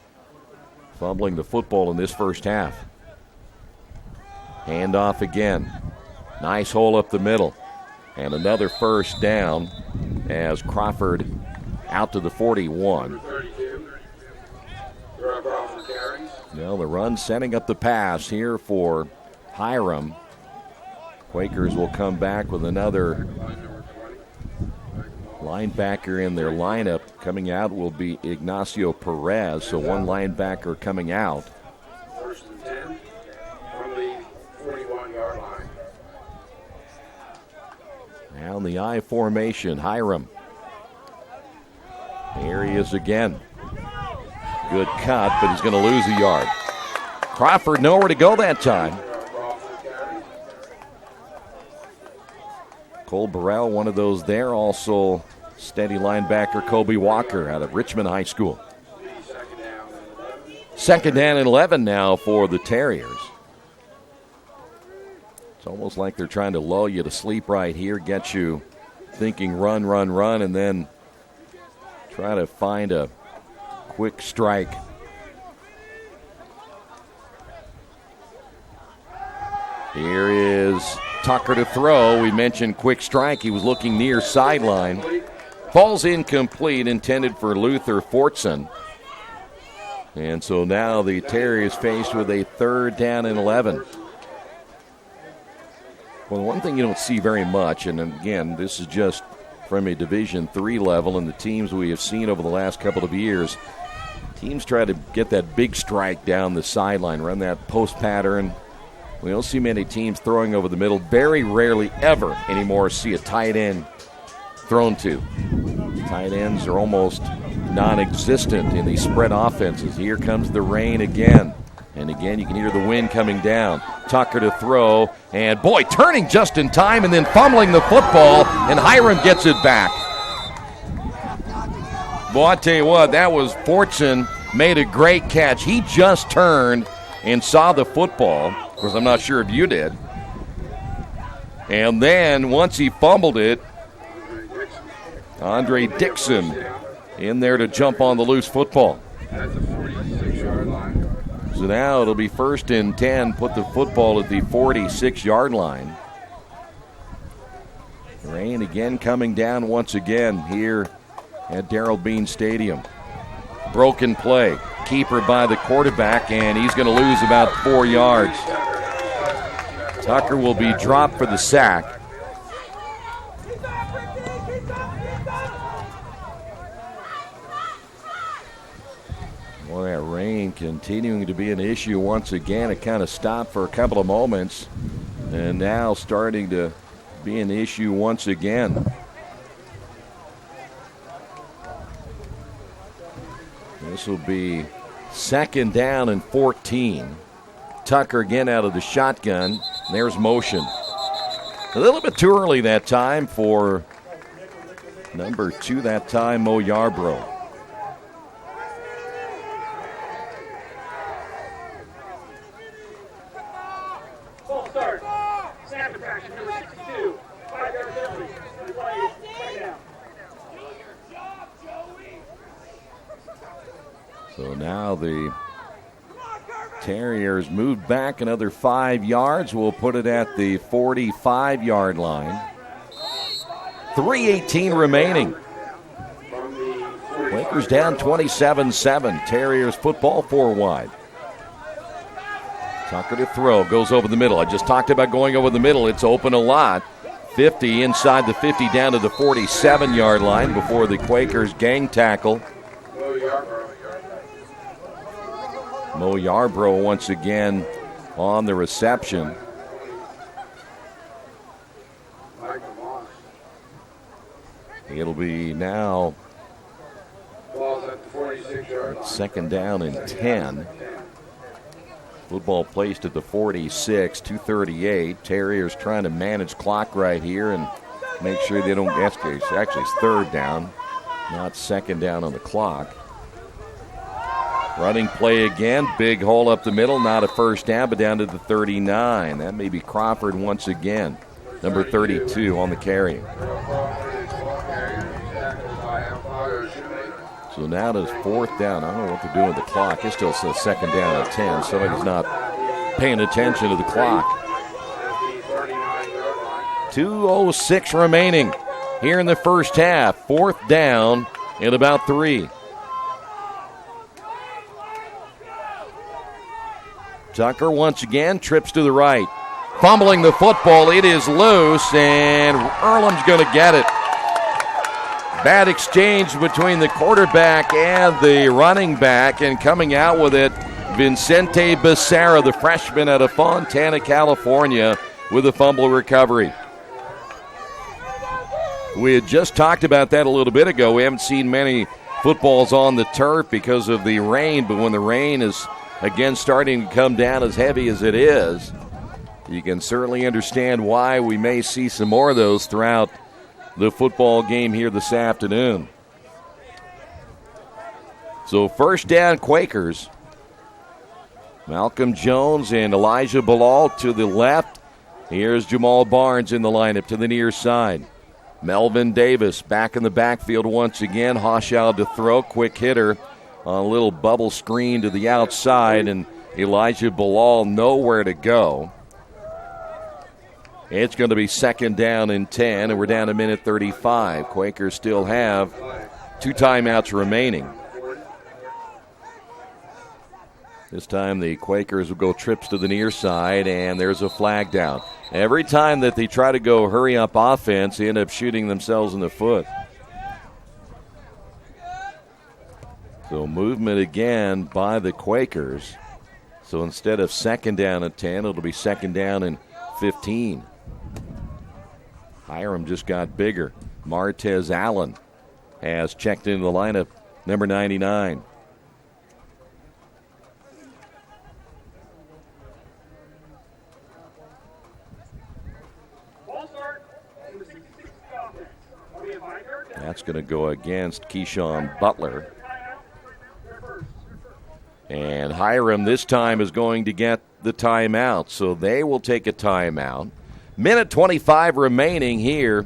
fumbling the football in this first half. Handoff again. Nice hole up the middle. And another first down as Crawford out to the 41. Well, the run setting up the pass here for Hiram. Quakers will come back with another linebacker in their lineup. Coming out will be Ignacio Perez, so one linebacker coming out. First and 10 from the 41-yard line. Now in the I formation, Hiram. There he is again. Good cut, but he's going to lose a yard. Crawford nowhere to go that time. Cole Burrell, one of those there. Also steady linebacker Kobe Walker out of Richmond High School. Second down and 11 now for the Terriers. It's almost like they're trying to lull you to sleep right here, get you thinking run, run, run, and then try to find a quick strike. Here is Tucker to throw. We mentioned quick strike. He was looking near sideline. Falls incomplete, intended for Luther Fortson. And so now the Terriers faced with a third down and 11. Well, one thing you don't see very much, and again, this is just from a Division III level and the teams we have seen over the last couple of years, teams try to get that big strike down the sideline, run that post pattern. We don't see many teams throwing over the middle. Very rarely ever anymore see a tight end thrown to. Tight ends are almost non-existent in these spread offenses. Here comes the rain again. And again, you can hear the wind coming down. Tucker to throw. And, boy, turning just in time and then fumbling the football. And Hiram gets it back. Boy, I tell you what, that was Fortson made a great catch. He just turned and saw the football. Of course, I'm not sure if you did. And then once he fumbled it, Andre Dixon in there to jump on the loose football. That's a 46-yard line. So now it'll be first and 10, put the football at the 46-yard line. Rain again coming down once again here at Darrell Bean Stadium. Broken play. Keeper by the quarterback, and he's going to lose about 4 yards. Tucker will be dropped for the sack. Well, that rain continuing to be an issue once again. It kind of stopped for a couple of moments, and now starting to be an issue once again. This will be second down and 14. Tucker again out of the shotgun. There's motion. A little bit too early that time for number 2 that time, Mo Yarbrough. Full start. Snap action, number 62. 5-yard penalty. Play down. So now the Terriers moved back another 5 yards. We'll put it at the 45-yard line. 3:18 remaining. Quakers down 27-7. Terriers football 4 wide. Tucker to throw, goes over the middle. I just talked about going over the middle. It's open a lot. 50 inside the 50 down to the 47-yard line before the Quakers gang tackle. Mo Yarbrough once again on the reception. It'll be now second down and 10. Football placed at the 46, 2:38. Terriers trying to manage clock right here and make sure they don't get – actually, it's third down, not second down on the clock. Running play again, big hole up the middle, not a first down, but down to the 39. That may be Crawford once again, number 32 on the carry. So now it's fourth down. I don't know what they're doing with the clock. It still says second down at 10. Somebody's not paying attention to the clock. 2:06 remaining here in the first half. Fourth down and about 3. Tucker once again trips to the right. Fumbling the football. It is loose, and Earlham's going to get it. Bad exchange between the quarterback and the running back, and coming out with it, Vicente Becerra, the freshman out of Fontana, California, with a fumble recovery. We had just talked about that a little bit ago. We haven't seen many footballs on the turf because of the rain, but when the rain is again starting to come down as heavy as it is, you can certainly understand why we may see some more of those throughout the football game here this afternoon. So first down, Quakers. Malcolm Jones and Elijah Bilal to the left. Here's Jamal Barnes in the lineup to the near side. Melvin Davis back in the backfield once again. Hoshal to throw, quick hitter on a little bubble screen to the outside, and Elijah Bilal nowhere to go. It's going to be second down and 10, and we're down to minute 35. Quakers still have 2 timeouts remaining. This time the Quakers will go trips to the near side, and there's a flag down. Every time that they try to go hurry-up offense, they end up shooting themselves in the foot. So movement again by the Quakers. So instead of second down and 10, it'll be second down and 15. Hiram just got bigger. Martez Allen has checked into the lineup, number 99. That's going to go against Keyshawn Butler. And Hiram this time is going to get the timeout, so they will take a timeout. Minute 25 remaining here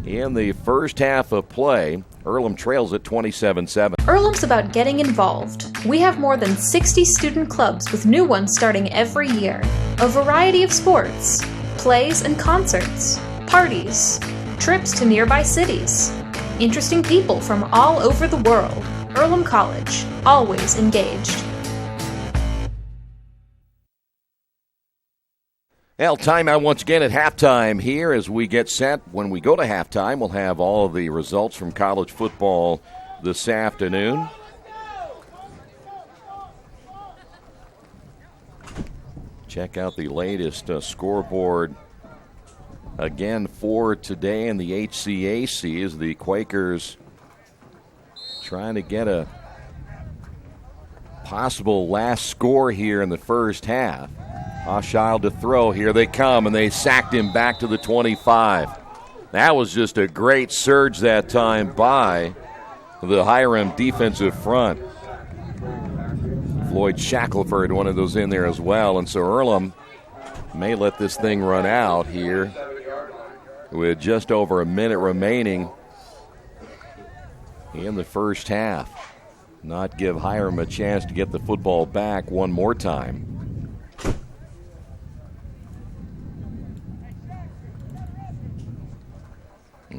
in the first half of play. Earlham trails at 27-7. Earlham's about getting involved. We have more than 60 student clubs with new ones starting every year. A variety of sports, plays and concerts, parties, trips to nearby cities. Interesting people from all over the world. Earlham College, always engaged. Well, timeout once again at halftime here as we get set. When we go to halftime, we'll have all of the results from college football this afternoon. Check out the latest scoreboard again for today in the HCAC as the Quakers trying to get a possible last score here in the first half. Hoshal to throw. Here they come, and they sacked him back to the 25. That was just a great surge that time by the Hiram defensive front. Floyd Shackelford, one of those in there as well, and so Earlham may let this thing run out here with just over a minute remaining in the first half. Not give Hiram a chance to get the football back one more time.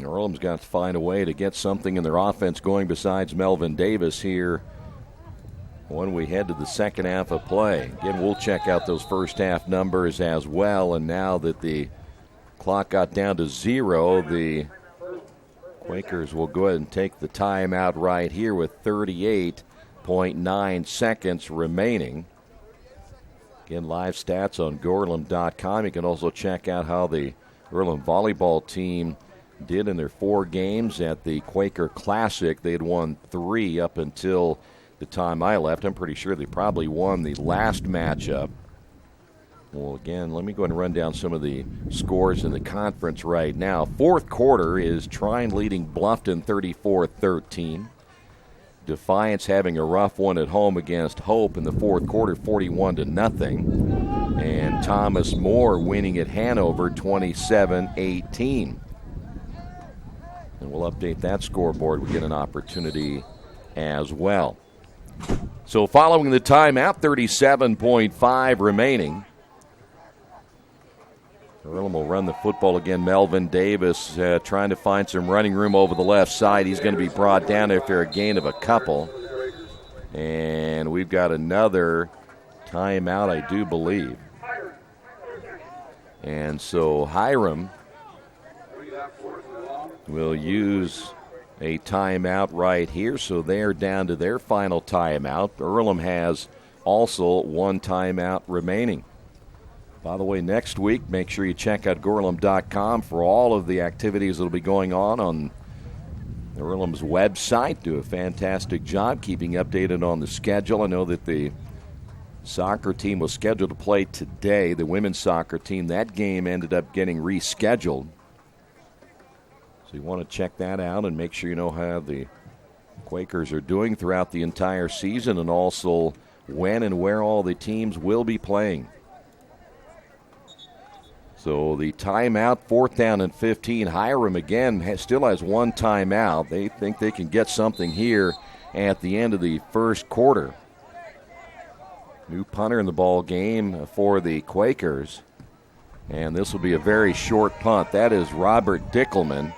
Earlham's got to find a way to get something in their offense going besides Melvin Davis here when we head to the second half of play. Again, we'll check out those first half numbers as well, and now that the clock got down to 0, the Quakers will go ahead and take the timeout right here with 38.9 seconds remaining. Again, live stats on Gorlam.com. You can also check out how the Earlham volleyball team did in their 4 games at the Quaker Classic. They had won 3 up until the time I left. I'm pretty sure they probably won the last matchup Well, again, let me go ahead and run down some of the scores in the conference right now. Fourth quarter is Trine leading Bluffton 34-13. Defiance having a rough one at home against Hope in the fourth quarter, 41-0. And Thomas More winning at Hanover 27-18. And we'll update that scoreboard. We get an opportunity as well. So following the timeout, 37.5 remaining. Earlham will run the football again. Melvin Davis trying to find some running room over the left side. He's going to be brought down after a gain of a couple. And we've got another timeout, I do believe. And so Hiram will use a timeout right here. So they're down to their final timeout. Earlham has also one timeout remaining. By the way, next week, make sure you check out Gorlam.com for all of the activities that will be going on Earlham's website. Do a fantastic job keeping updated on the schedule. I know that the soccer team was scheduled to play today, the women's soccer team. That game ended up getting rescheduled. So you want to check that out and make sure you know how the Quakers are doing throughout the entire season and also when and where all the teams will be playing. So the timeout, 4th down and 15. Hiram, again, still has one timeout. They think they can get something here at the end of the first quarter. New punter in the ball game for the Quakers. And this will be a very short punt. That is Robert Dickelman.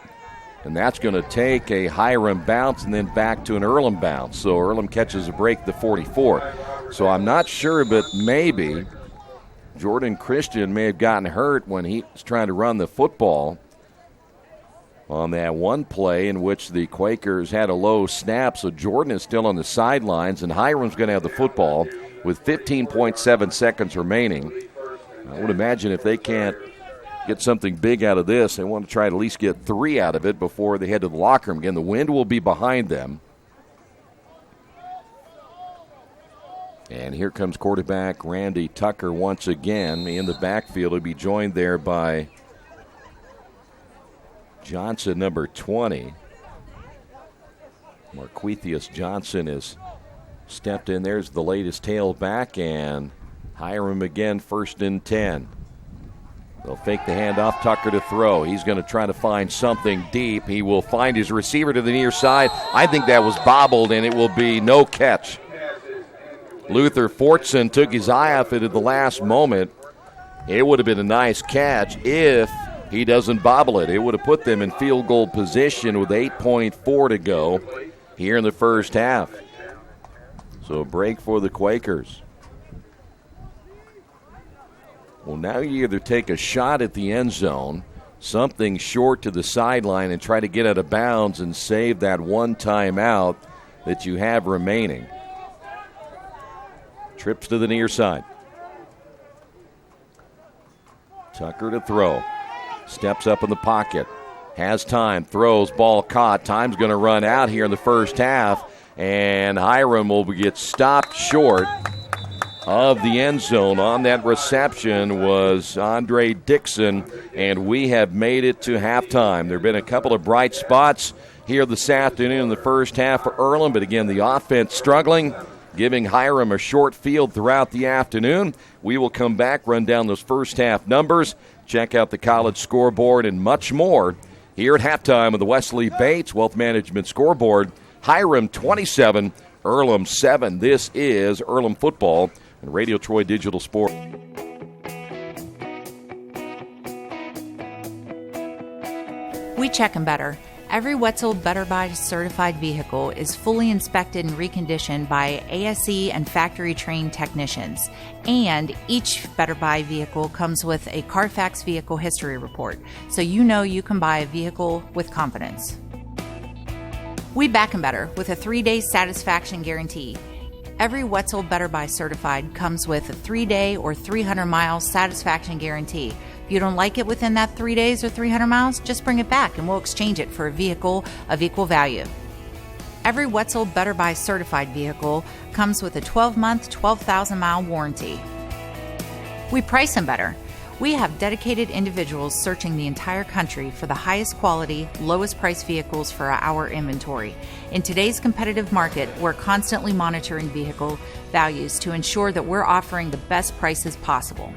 And that's going to take a Hiram bounce and then back to an Earlham bounce. So Earlham catches a break at the 44. So I'm not sure, but maybe Jordan Christian may have gotten hurt when he was trying to run the football on that one play in which the Quakers had a low snap. So Jordan is still on the sidelines, and Hiram's going to have the football with 15.7 seconds remaining. I would imagine if they can't get something big out of this, they want to try to at least get 3 out of it before they head to the locker room. Again, the wind will be behind them. And here comes quarterback Randy Tucker once again in the backfield. He'll be joined there by Johnson, number 20. Marquithius Johnson has stepped in. There's the latest tailback, and Hiram again, 1st and 10. They'll fake the handoff, Tucker to throw. He's going to try to find something deep. He will find his receiver to the near side. I think that was bobbled, and it will be no catch. Luther Fortson took his eye off it at the last moment. It would have been a nice catch if he doesn't bobble it. It would have put them in field goal position with 8.4 to go here in the first half. So a break for the Quakers. Well, now you either take a shot at the end zone, something short to the sideline, and try to get out of bounds and save that one timeout that you have remaining. Trips to the near side. Tucker to throw. Steps up in the pocket. Has time. Throws. Ball caught. Time's going to run out here in the first half. And Hiram will get stopped short of the end zone. On that reception was Andre Dixon. And we have made it to halftime. There have been a couple of bright spots here this afternoon in the first half for Earlham. But again, the offense struggling, giving Hiram a short field throughout the afternoon. We will come back, run down those first half numbers, check out the college scoreboard, and much more here at halftime of the Wesley Bates Wealth Management Scoreboard. Hiram 27, Earlham 7. This is Earlham football and Radio Troy Digital Sport. We check them better. Every Wetzel Better Buy certified vehicle is fully inspected and reconditioned by ASE and factory-trained technicians. And each Better Buy vehicle comes with a Carfax vehicle history report, so you know you can buy a vehicle with confidence. We back 'em better with a 3-day satisfaction guarantee. Every Wetzel Better Buy certified comes with a 3-day or 300-mile satisfaction guarantee. If you don't like it within that 3 days or 300 miles, just bring it back and we'll exchange it for a vehicle of equal value. Every Wetzel Better Buy certified vehicle comes with a 12-month, 12,000-mile warranty. We price them better. We have dedicated individuals searching the entire country for the highest quality, lowest price vehicles for our inventory. In today's competitive market, we're constantly monitoring vehicle values to ensure that we're offering the best prices possible.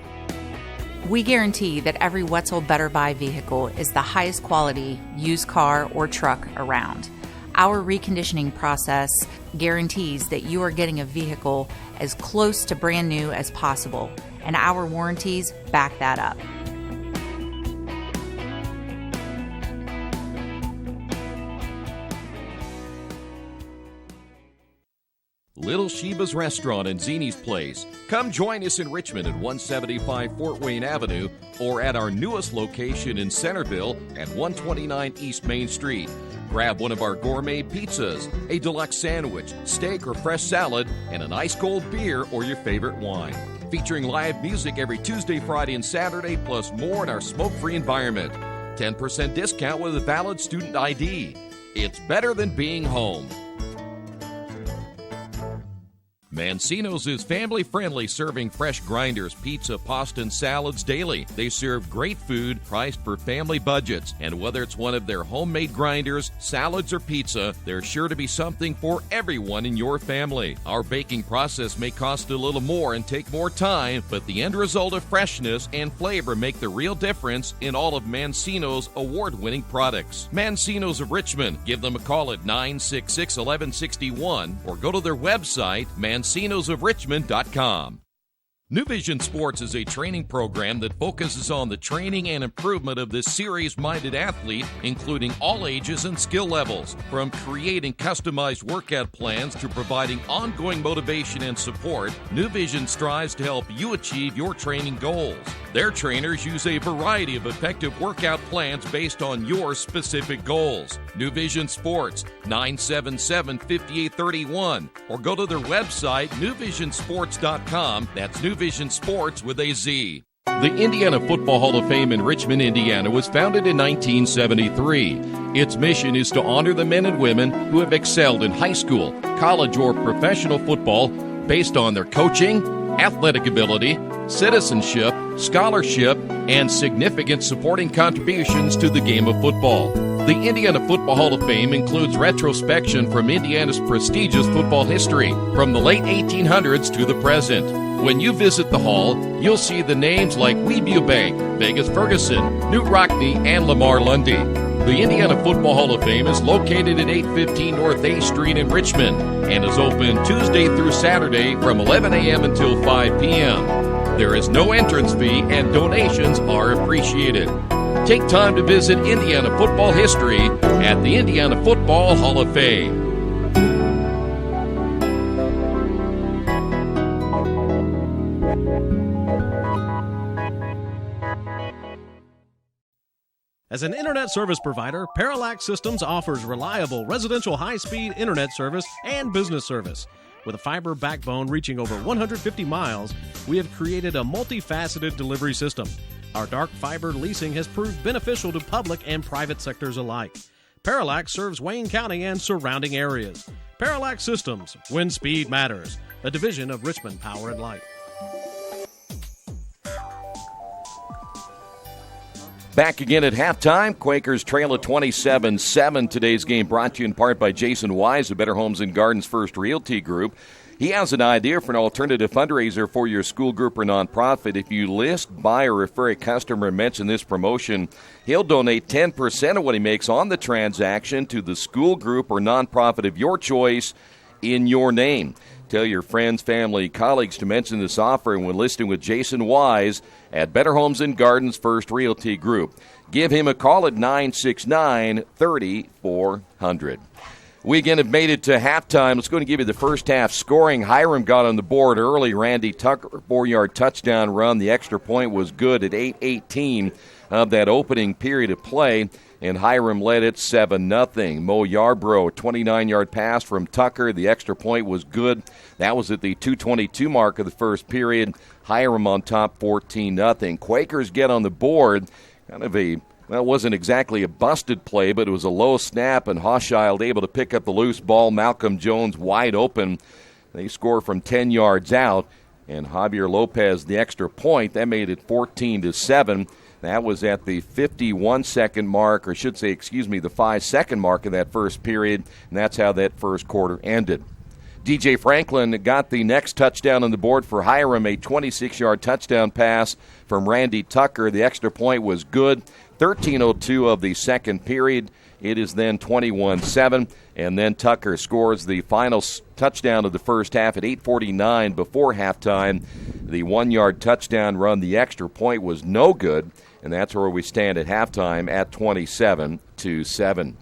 We guarantee that every Wetzel Better Buy vehicle is the highest quality used car or truck around. Our reconditioning process guarantees that you are getting a vehicle as close to brand new as possible, and our warranties back that up. Little Sheba's Restaurant and Zini's Place. Come join us in Richmond at 175 Fort Wayne Avenue or at our newest location in Centerville at 129 East Main Street. Grab one of our gourmet pizzas, a deluxe sandwich, steak or fresh salad, and an ice-cold beer or your favorite wine. Featuring live music every Tuesday, Friday, and Saturday, plus more in our smoke-free environment. 10% discount with a valid student ID. It's better than being home. Mancino's is family-friendly, serving fresh grinders, pizza, pasta, and salads daily. They serve great food priced for family budgets. And whether it's one of their homemade grinders, salads, or pizza, there's sure to be something for everyone in your family. Our baking process may cost a little more and take more time, but the end result of freshness and flavor make the real difference in all of Mancino's award-winning products. Mancino's of Richmond. Give them a call at 966-1161 or go to their website, mancinosofrichmond.com. New Vision Sports is a training program that focuses on the training and improvement of this serious-minded athlete, including all ages and skill levels. From creating customized workout plans to providing ongoing motivation and support, New Vision strives to help you achieve your training goals. Their trainers use a variety of effective workout plans based on your specific goals. New Vision Sports, 977-5831, or go to their website, newvisionsports.com. That's New Vision Sports with a Z. The Indiana Football Hall of Fame in Richmond, Indiana was founded in 1973. Its mission is to honor the men and women who have excelled in high school, college, or professional football based on their coaching, athletic ability, citizenship, scholarship, and significant supporting contributions to the game of football. The Indiana Football Hall of Fame includes retrospection from Indiana's prestigious football history, from the late 1800s to the present. When you visit the hall, you'll see the names like Weeview Bank, Vegas Ferguson, Newt Rockne, and Lamar Lundy. The Indiana Football Hall of Fame is located at 815 North A Street in Richmond and is open Tuesday through Saturday from 11 a.m. until 5 p.m. There is no entrance fee and donations are appreciated. Take time to visit Indiana football history at the Indiana Football Hall of Fame. As an internet service provider, Parallax Systems offers reliable residential high-speed internet service and business service. With a fiber backbone reaching over 150 miles, we have created a multifaceted delivery system. Our dark fiber leasing has proved beneficial to public and private sectors alike. Parallax serves Wayne County and surrounding areas. Parallax Systems, when speed matters, a division of Richmond Power and Light. Back again at halftime. Quakers trail at 27-7. Today's game brought to you in part by Jason Wise of Better Homes and Gardens First Realty Group. He has an idea for an alternative fundraiser for your school group or nonprofit. If you list, buy, or refer a customer and mention this promotion, he'll donate 10% of what he makes on the transaction to the school group or nonprofit of your choice in your name. Tell your friends, family, colleagues to mention this offer when listing with Jason Wise at Better Homes and Gardens First Realty Group. Give him a call at 969-3400. We again have made it to halftime. Let's go and give you the first half scoring. Hiram got on the board early. Randy Tucker, 4-yard touchdown run. The extra point was good at 8:18 of that opening period of play, and Hiram led it 7-0. Mo Yarbrough, 29-yard pass from Tucker. The extra point was good. That was at the 2:22 mark of the first period. Hiram on top, 14-0. Quakers get on the board. Kind of a, well, it wasn't exactly a busted play, but it was a low snap, and Hochschild able to pick up the loose ball. Malcolm Jones wide open. They score from 10 yards out. And Javier Lopez, the extra point, that made it 14-7. That was at the 51-second mark, or I should say, the 5-second mark of that first period, and that's how that first quarter ended. DJ Franklin got the next touchdown on the board for Hiram, a 26-yard touchdown pass from Randy Tucker. The extra point was good. 13:02 of the second period. It is then 21-7, and then Tucker scores the final touchdown of the first half at 8:49 before halftime. The 1-yard touchdown run, the extra point, was no good, and that's where we stand at halftime at 27-7.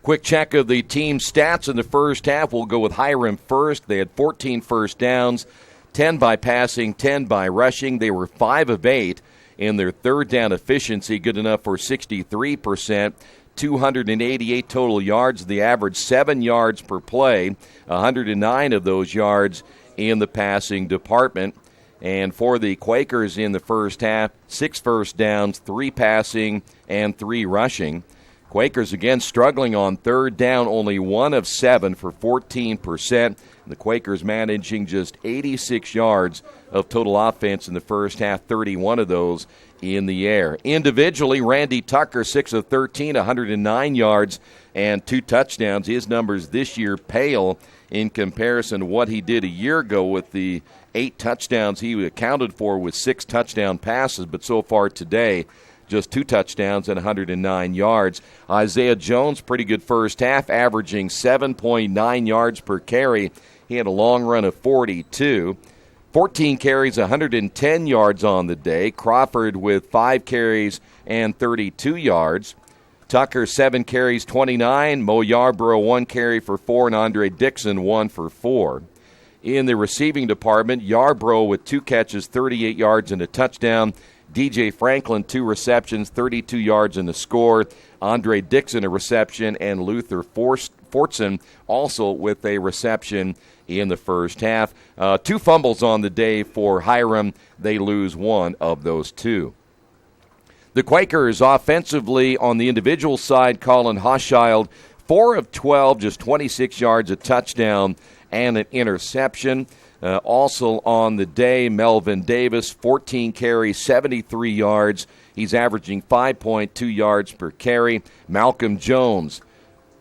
Quick check of the team stats in the first half. We'll go with Hiram first. They had 14 first downs, 10 by passing, 10 by rushing. They were 5 of 8 in their third down efficiency, good enough for 63%. 288 total yards. The average 7 yards per play, 109 of those yards in the passing department. And for the Quakers in the first half, 6 first downs, 3 passing, and 3 rushing. Quakers again struggling on third down, only 1 of 7 for 14%. The Quakers managing just 86 yards of total offense in the first half, 31 of those in the air. Individually, Randy Tucker, 6 of 13, 109 yards and 2 touchdowns. His numbers this year pale in comparison to what he did a year ago with the 8 touchdowns he accounted for with 6 touchdown passes, but so far today, just 2 touchdowns and 109 yards. Isaiah Jones, pretty good first half, averaging 7.9 yards per carry. He had a long run of 42. 14 carries, 110 yards on the day. Crawford with 5 carries and 32 yards. Tucker, 7 carries, 29. Mo Yarborough, 1 carry for 4, and Andre Dixon, 1 for 4. In the receiving department, Yarborough with 2 catches, 38 yards and a touchdown. DJ Franklin, 2 receptions, 32 yards and a score. Andre Dixon, a reception, and Luther Fortson also with a reception in the first half. 2 fumbles on the day for Hiram. They lose 1 of those 2. The Quakers offensively on the individual side, Colin Hoschild, 4 of 12, just 26 yards, a touchdown, and an interception. Also on the day, Melvin Davis, 14 carries, 73 yards. He's averaging 5.2 yards per carry. Malcolm Jones,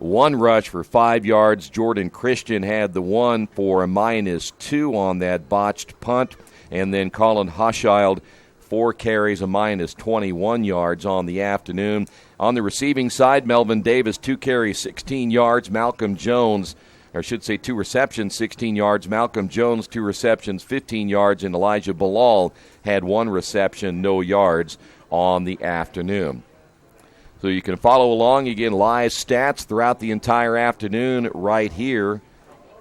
1 rush for 5 yards. Jordan Christian had the 1 for a -2 on that botched punt. And then Colin Hoschild, 4 carries, a -21 yards on the afternoon. On the receiving side, Melvin Davis, 2 carries, 16 yards. Malcolm Jones, or I should say 2 receptions, 16 yards. Malcolm Jones, 2 receptions, 15 yards. And Elijah Bilal had 1 reception, no yards on the afternoon. So you can follow along, again, live stats throughout the entire afternoon right here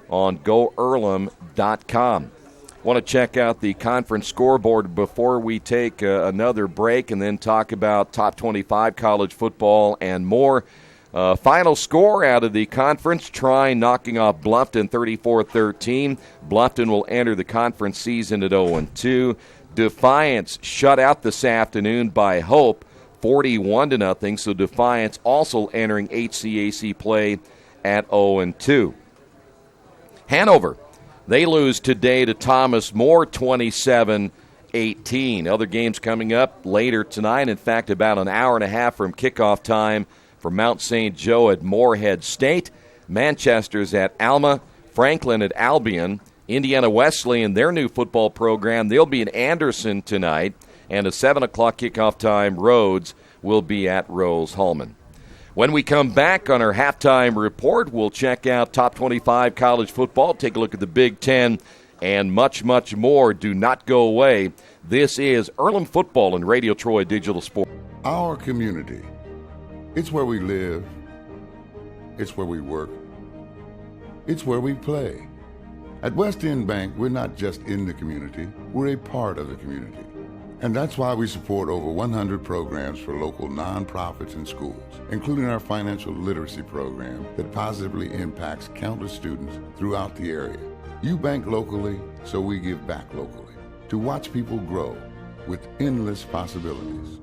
on GoEarlham.com. Want to check out the conference scoreboard before we take another break and then talk about top 25 college football and more. Final score out of the conference, Trine knocking off Bluffton 34-13. Bluffton will enter the conference season at 0-2. Defiance shut out this afternoon by Hope 41-0. So Defiance also entering HCAC play at 0-2. Hanover, they lose today to Thomas More 27-18. Other games coming up later tonight. In fact, about an hour and a half from kickoff time for Mount St. Joe at Morehead State. Manchester's at Alma. Franklin at Albion. Indiana Wesleyan, their new football program, they'll be in Anderson tonight. And at 7 o'clock kickoff time, Rhodes will be at Rose-Hulman. When we come back on our halftime report, we'll check out top 25 college football, take a look at the Big Ten, and much, much more. Do not go away. This is Earlham Football and Radio Troy Digital Sport. Our community. It's where we live. It's where we work. It's where we play. At West End Bank, we're not just in the community, we're a part of the community. And that's why we support over 100 programs for local nonprofits and schools, including our financial literacy program that positively impacts countless students throughout the area. You bank locally, so we give back locally to watch people grow with endless possibilities.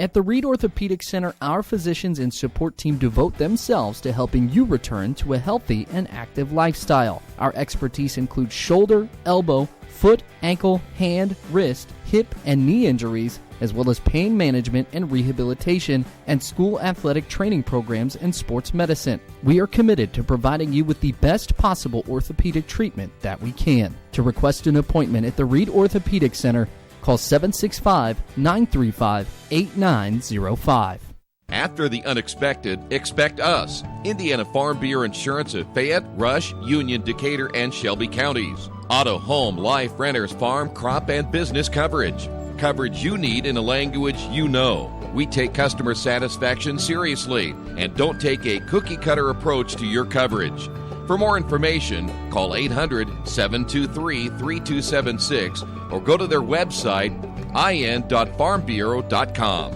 At the Reed Orthopedic Center, our physicians and support team devote themselves to helping you return to a healthy and active lifestyle. Our expertise includes shoulder, elbow, foot, ankle, hand, wrist, hip, and knee injuries, as well as pain management and rehabilitation, and school athletic training programs and sports medicine. We are committed to providing you with the best possible orthopedic treatment that we can. To request an appointment at the Reed Orthopedic Center, call 765-935-8905. After the unexpected, expect us. Indiana Farm Bureau Insurance of Fayette, Rush, Union, Decatur, and Shelby counties. Auto, home, life, renters, farm, crop, and business coverage. Coverage you need in a language you know. We take customer satisfaction seriously and don't take a cookie-cutter approach to your coverage. For more information, call 800-723-3276 or go to their website, in.farmbureau.com.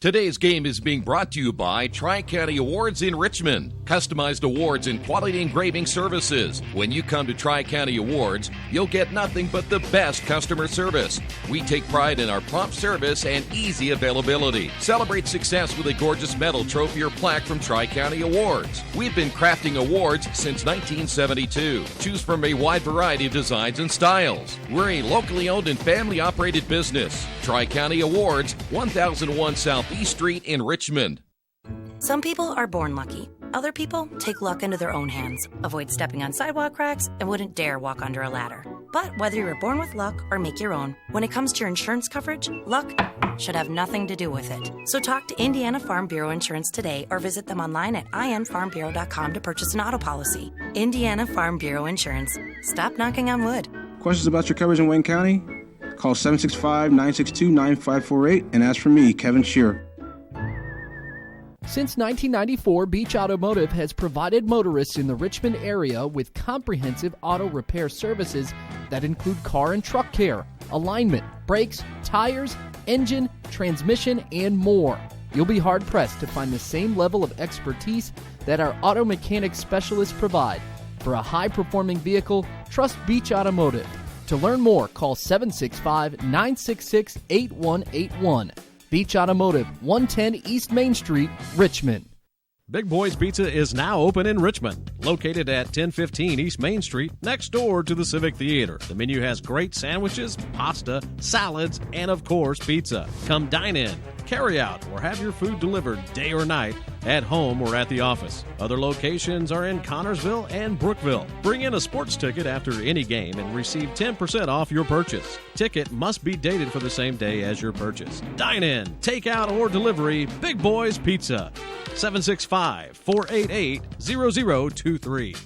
Today's game is being brought to you by Tri-County Awards in Richmond. Customized awards and quality engraving services. When you come to Tri-County Awards, you'll get nothing but the best customer service. We take pride in our prompt service and easy availability. Celebrate success with a gorgeous medal, trophy, or plaque from Tri-County Awards. We've been crafting awards since 1972. Choose from a wide variety of designs and styles. We're a locally owned and family-operated business. Tri-County Awards, 1001 South East Street in Richmond. Some people are born lucky. Other people take luck into their own hands, avoid stepping on sidewalk cracks, and wouldn't dare walk under a ladder. But whether you were born with luck or make your own, when it comes to your insurance coverage, luck should have nothing to do with it. So talk to Indiana Farm Bureau Insurance today or visit them online at infarmbureau.com to purchase an auto policy. Indiana Farm Bureau Insurance. Stop knocking on wood. Questions about your coverage in Wayne County? Call 765-962-9548 and ask for me, Kevin Shearer. Since 1994, Beach Automotive has provided motorists in the Richmond area with comprehensive auto repair services that include car and truck care, alignment, brakes, tires, engine, transmission, and more. You'll be hard-pressed to find the same level of expertise that our auto mechanic specialists provide. For a high-performing vehicle, trust Beach Automotive. To learn more, call 765-966-8181. Beach Automotive, 110 East Main Street, Richmond. Big Boys Pizza is now open in Richmond, located at 1015 East Main Street, next door to the Civic Theater. The menu has great sandwiches, pasta, salads, and of course, pizza. Come dine in, carry out, or have your food delivered day or night, at home or at the office. Other locations are in Connorsville and Brookville. Bring in a sports ticket after any game and receive 10% off your purchase. Ticket must be dated for the same day as your purchase. Dine in, take out, or delivery, Big Boys Pizza. 765-488-0023.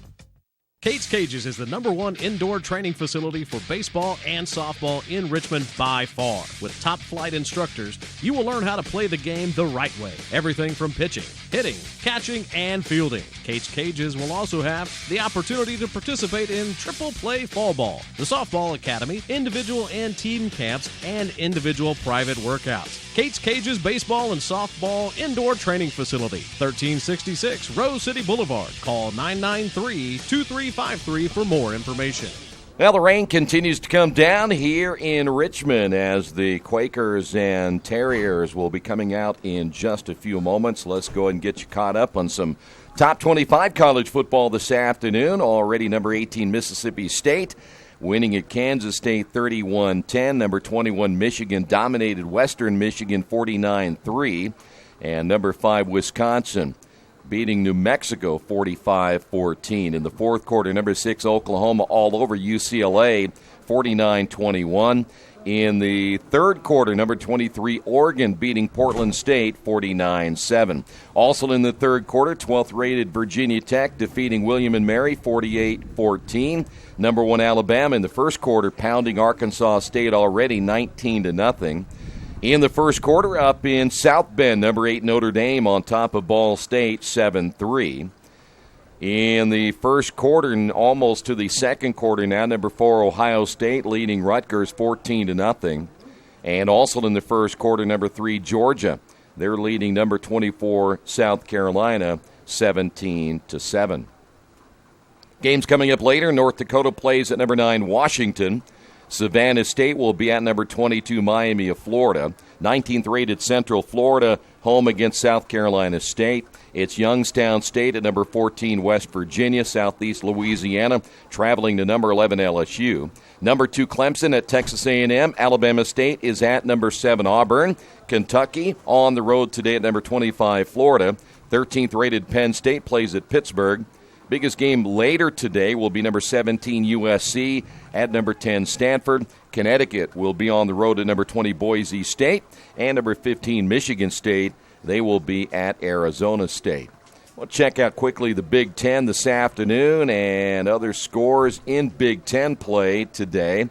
Kate's Cages is the #1 indoor training facility for baseball and softball in Richmond by far. With top flight instructors, you will learn how to play the game the right way. Everything from pitching, hitting, catching, and fielding. Kate's Cages will also have the opportunity to participate in triple play fall ball, the softball academy, individual and team camps, and individual private workouts. Kate's Cages Baseball and Softball Indoor Training Facility, 1366 Rose City Boulevard. Call 993-2353 for more information. Well, the rain continues to come down here in Richmond as the Quakers and Terriers will be coming out in just a few moments. Let's go ahead and get you caught up on some top 25 college football this afternoon. Already number 18 Mississippi State winning at Kansas State 31-10. Number 21 Michigan dominated Western Michigan 49-3. And number 5 Wisconsin beating New Mexico 45-14. In the fourth quarter, number 6 Oklahoma all over UCLA 49-21. In the third quarter, number 23 Oregon beating Portland State 49-7. Also in the third quarter, 12th-rated Virginia Tech defeating William & Mary 48-14. Number 1 Alabama in the first quarter pounding Arkansas State already 19-0. In the first quarter, up in South Bend, number 8 Notre Dame on top of Ball State 7-3. In the first quarter and almost to the second quarter now, number 4 Ohio State leading Rutgers 14-0. And also in the first quarter, number 3 Georgia. They're leading number 24 South Carolina 17-7. Games coming up later. North Dakota plays at number 9 Washington. Savannah State will be at number 22 Miami of Florida. 19th rated Central Florida home against South Carolina State. It's Youngstown State at number 14 West Virginia. Southeast Louisiana traveling to number 11 LSU. Number 2 Clemson at Texas A&M. Alabama State is at number 7 Auburn. Kentucky on the road today at number 25 Florida. 13th rated Penn State plays at Pittsburgh. Biggest game later today will be number 17 USC at number 10 Stanford. Connecticut will be on the road at number 20 Boise State. And number 15 Michigan State, they will be at Arizona State. We'll check out quickly the Big Ten this afternoon and other scores in Big Ten play today.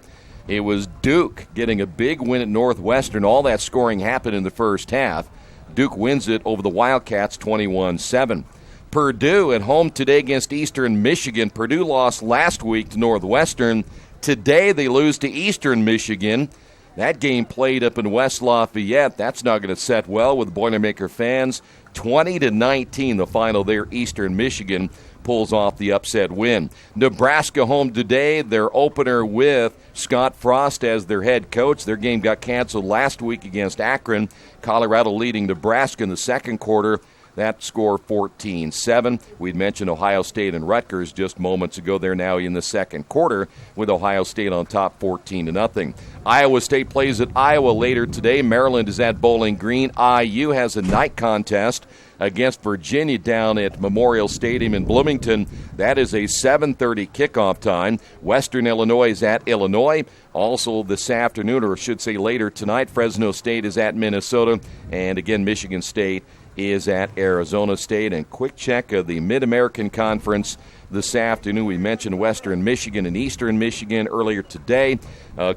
It was Duke getting a big win at Northwestern. All that scoring happened in the first half. Duke wins it over the Wildcats 21-7. Purdue at home today against Eastern Michigan. Purdue lost last week to Northwestern. Today they lose to Eastern Michigan. That game played up in West Lafayette. That's not going to set well with Boilermaker fans. 20-19 the final there. Eastern Michigan pulls off the upset win. Nebraska home today. Their opener with Scott Frost as their head coach. Their game got canceled last week against Akron. Colorado leading Nebraska in the second quarter. That score 14-7. We'd mentioned Ohio State and Rutgers just moments ago. They're now in the second quarter with Ohio State on top 14-0. Iowa State plays at Iowa later today. Maryland is at Bowling Green. IU has a night contest against Virginia down at Memorial Stadium in Bloomington. That is a 7:30 kickoff time. Western Illinois is at Illinois. Also this afternoon, or I should say later tonight, Fresno State is at Minnesota. And again, Michigan State is at Arizona State. And quick check of the Mid-American Conference this afternoon. We mentioned Western Michigan and Eastern Michigan earlier today.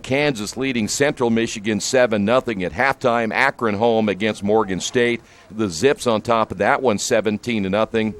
Kansas leading Central Michigan 7-0 at halftime. Akron home against Morgan State. The Zips on top of that one 17-0.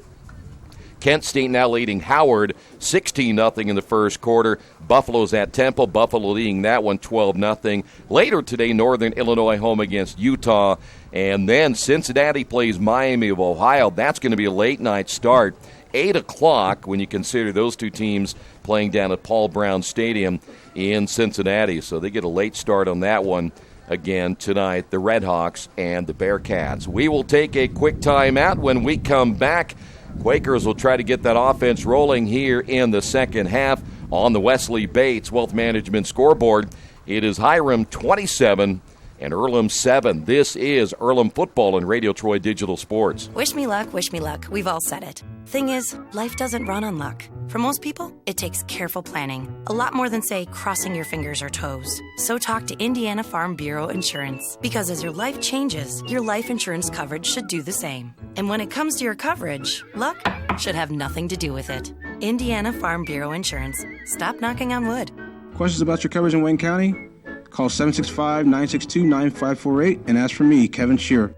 Kent State now leading Howard 16-0 in the first quarter. Buffalo's at Temple. Buffalo leading that one 12-0. Later today, Northern Illinois home against Utah. And then Cincinnati plays Miami of Ohio. That's going to be a late night start. 8 o'clock when you consider those two teams playing down at Paul Brown Stadium in Cincinnati. So they get a late start on that one again tonight, the Redhawks and the Bearcats. We will take a quick timeout. When we come back, Quakers will try to get that offense rolling here in the second half on the Wesley Bates Wealth Management scoreboard. It is Hiram 27 and Earlham 7. This is Earlham Football and Radio Troy Digital Sports. Wish me luck, wish me luck. We've all said it. Thing is, life doesn't run on luck. For most people, it takes careful planning. A lot more than, say, crossing your fingers or toes. So talk to Indiana Farm Bureau Insurance. Because as your life changes, your life insurance coverage should do the same. And when it comes to your coverage, luck should have nothing to do with it. Indiana Farm Bureau Insurance. Stop knocking on wood. Questions about your coverage in Wayne County? Call 765-962-9548 and ask for me, Kevin Shearer.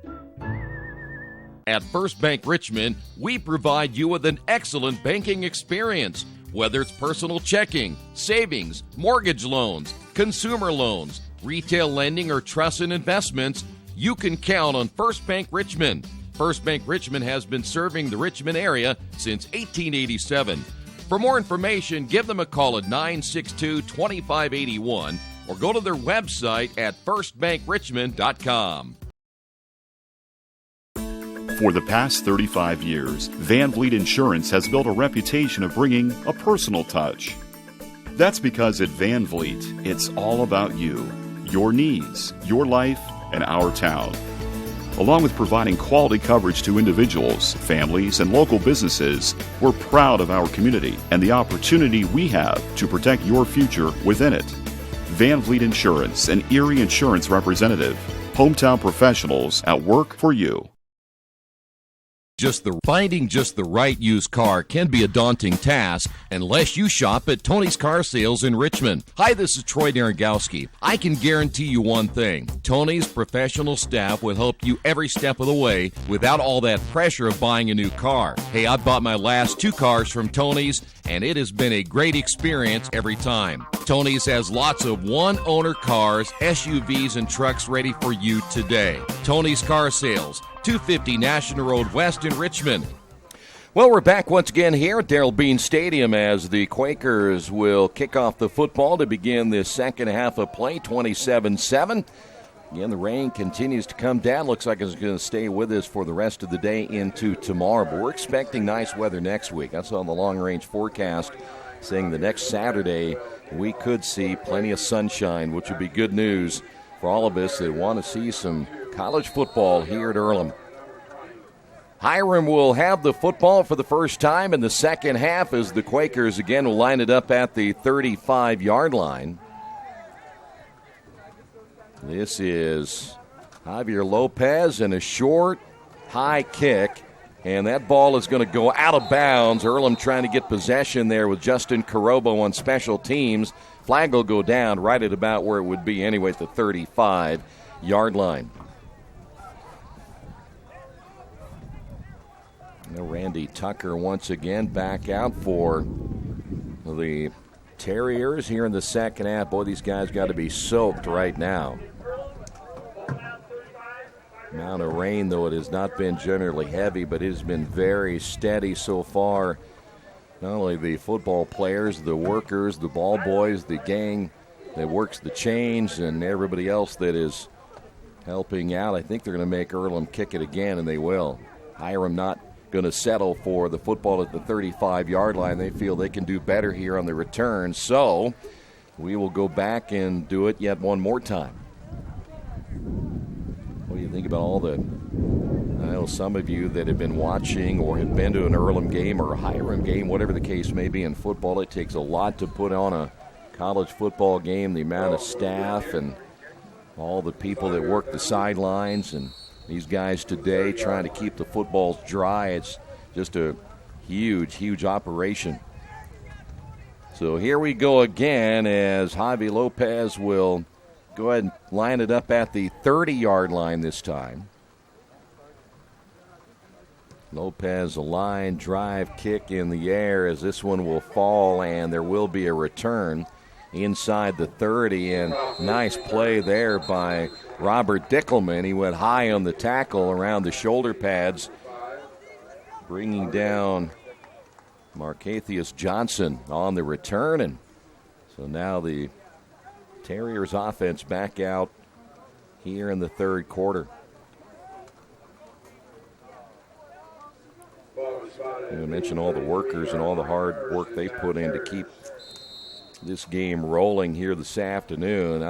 At First Bank Richmond, we provide you with an excellent banking experience. Whether it's personal checking, savings, mortgage loans, consumer loans, retail lending, or trust and investments, you can count on First Bank Richmond. First Bank Richmond has been serving the Richmond area since 1887. For more information, give them a call at 962-2581 or go to their website at firstbankrichmond.com. For the past 35 years, Van Vliet Insurance has built a reputation of bringing a personal touch. That's because at Van Vliet, it's all about you, your needs, your life, and our town. Along with providing quality coverage to individuals, families, and local businesses, we're proud of our community and the opportunity we have to protect your future within it. Van Vliet Insurance, an Erie Insurance representative. Hometown professionals at work for you. Finding just the right used car can be a daunting task unless you shop at Tony's Car Sales in Richmond. Hi, this is Troy Naragowski. I can guarantee you one thing. Tony's professional staff will help you every step of the way without all that pressure of buying a new car. Hey, I bought my last 2 cars from Tony's, and it has been a great experience every time. Tony's has lots of one-owner cars, SUVs, and trucks ready for you today. Tony's Car Sales, 250 National Road West in Richmond. Well, we're back once again here at Darrell Bean Stadium as the Quakers will kick off the football to begin the second half of play, 27-7. Again, the rain continues to come down. Looks like it's going to stay with us for the rest of the day into tomorrow. But we're expecting nice weather next week. I saw the long-range forecast saying the next Saturday we could see plenty of sunshine, which would be good news for all of us that want to see some college football here at Earlham. Hiram will have the football for the first time in the second half as the Quakers again will line it up at the 35-yard line. This is Javier Lopez and a short, high kick, and that ball is going to go out of bounds. Earlham trying to get possession there with Justin Carobo on special teams. Flag will go down right at about where it would be anyway at the 35-yard line. Randy Tucker once again back out for the Terriers here in the second half. Boy, these guys got to be soaked right now. Amount of rain, though, it has not been generally heavy, but it has been very steady so far. Not only the football players, the workers, the ball boys, the gang that works the chains, and everybody else that is helping out. I think they're going to make Earlham kick it again, and they will. Hiram not going to settle for the football at the 35-yard line. They feel they can do better here on the return. So we will go back and do it yet one more time. What do you think about all the, I know some of you that have been watching or have been to an Earlham game or a Hiram game, whatever the case may be in football, it takes a lot to put on a college football game, the amount of staff and all the people that work the sidelines and these guys today trying to keep the footballs dry. It's just a huge, huge operation. So here we go again as Javi Lopez will go ahead and line it up at the 30-yard line this time. Lopez, a line drive kick in the air as this one will fall, and there will be a return inside the 30, and nice play there by Robert Dickelman. He went high on the tackle around the shoulder pads, bringing down Marcathius Johnson on the return, and so now the Terriers offense back out here in the third quarter. You mentioned all the workers and all the hard work they put in to keep this game rolling here this afternoon.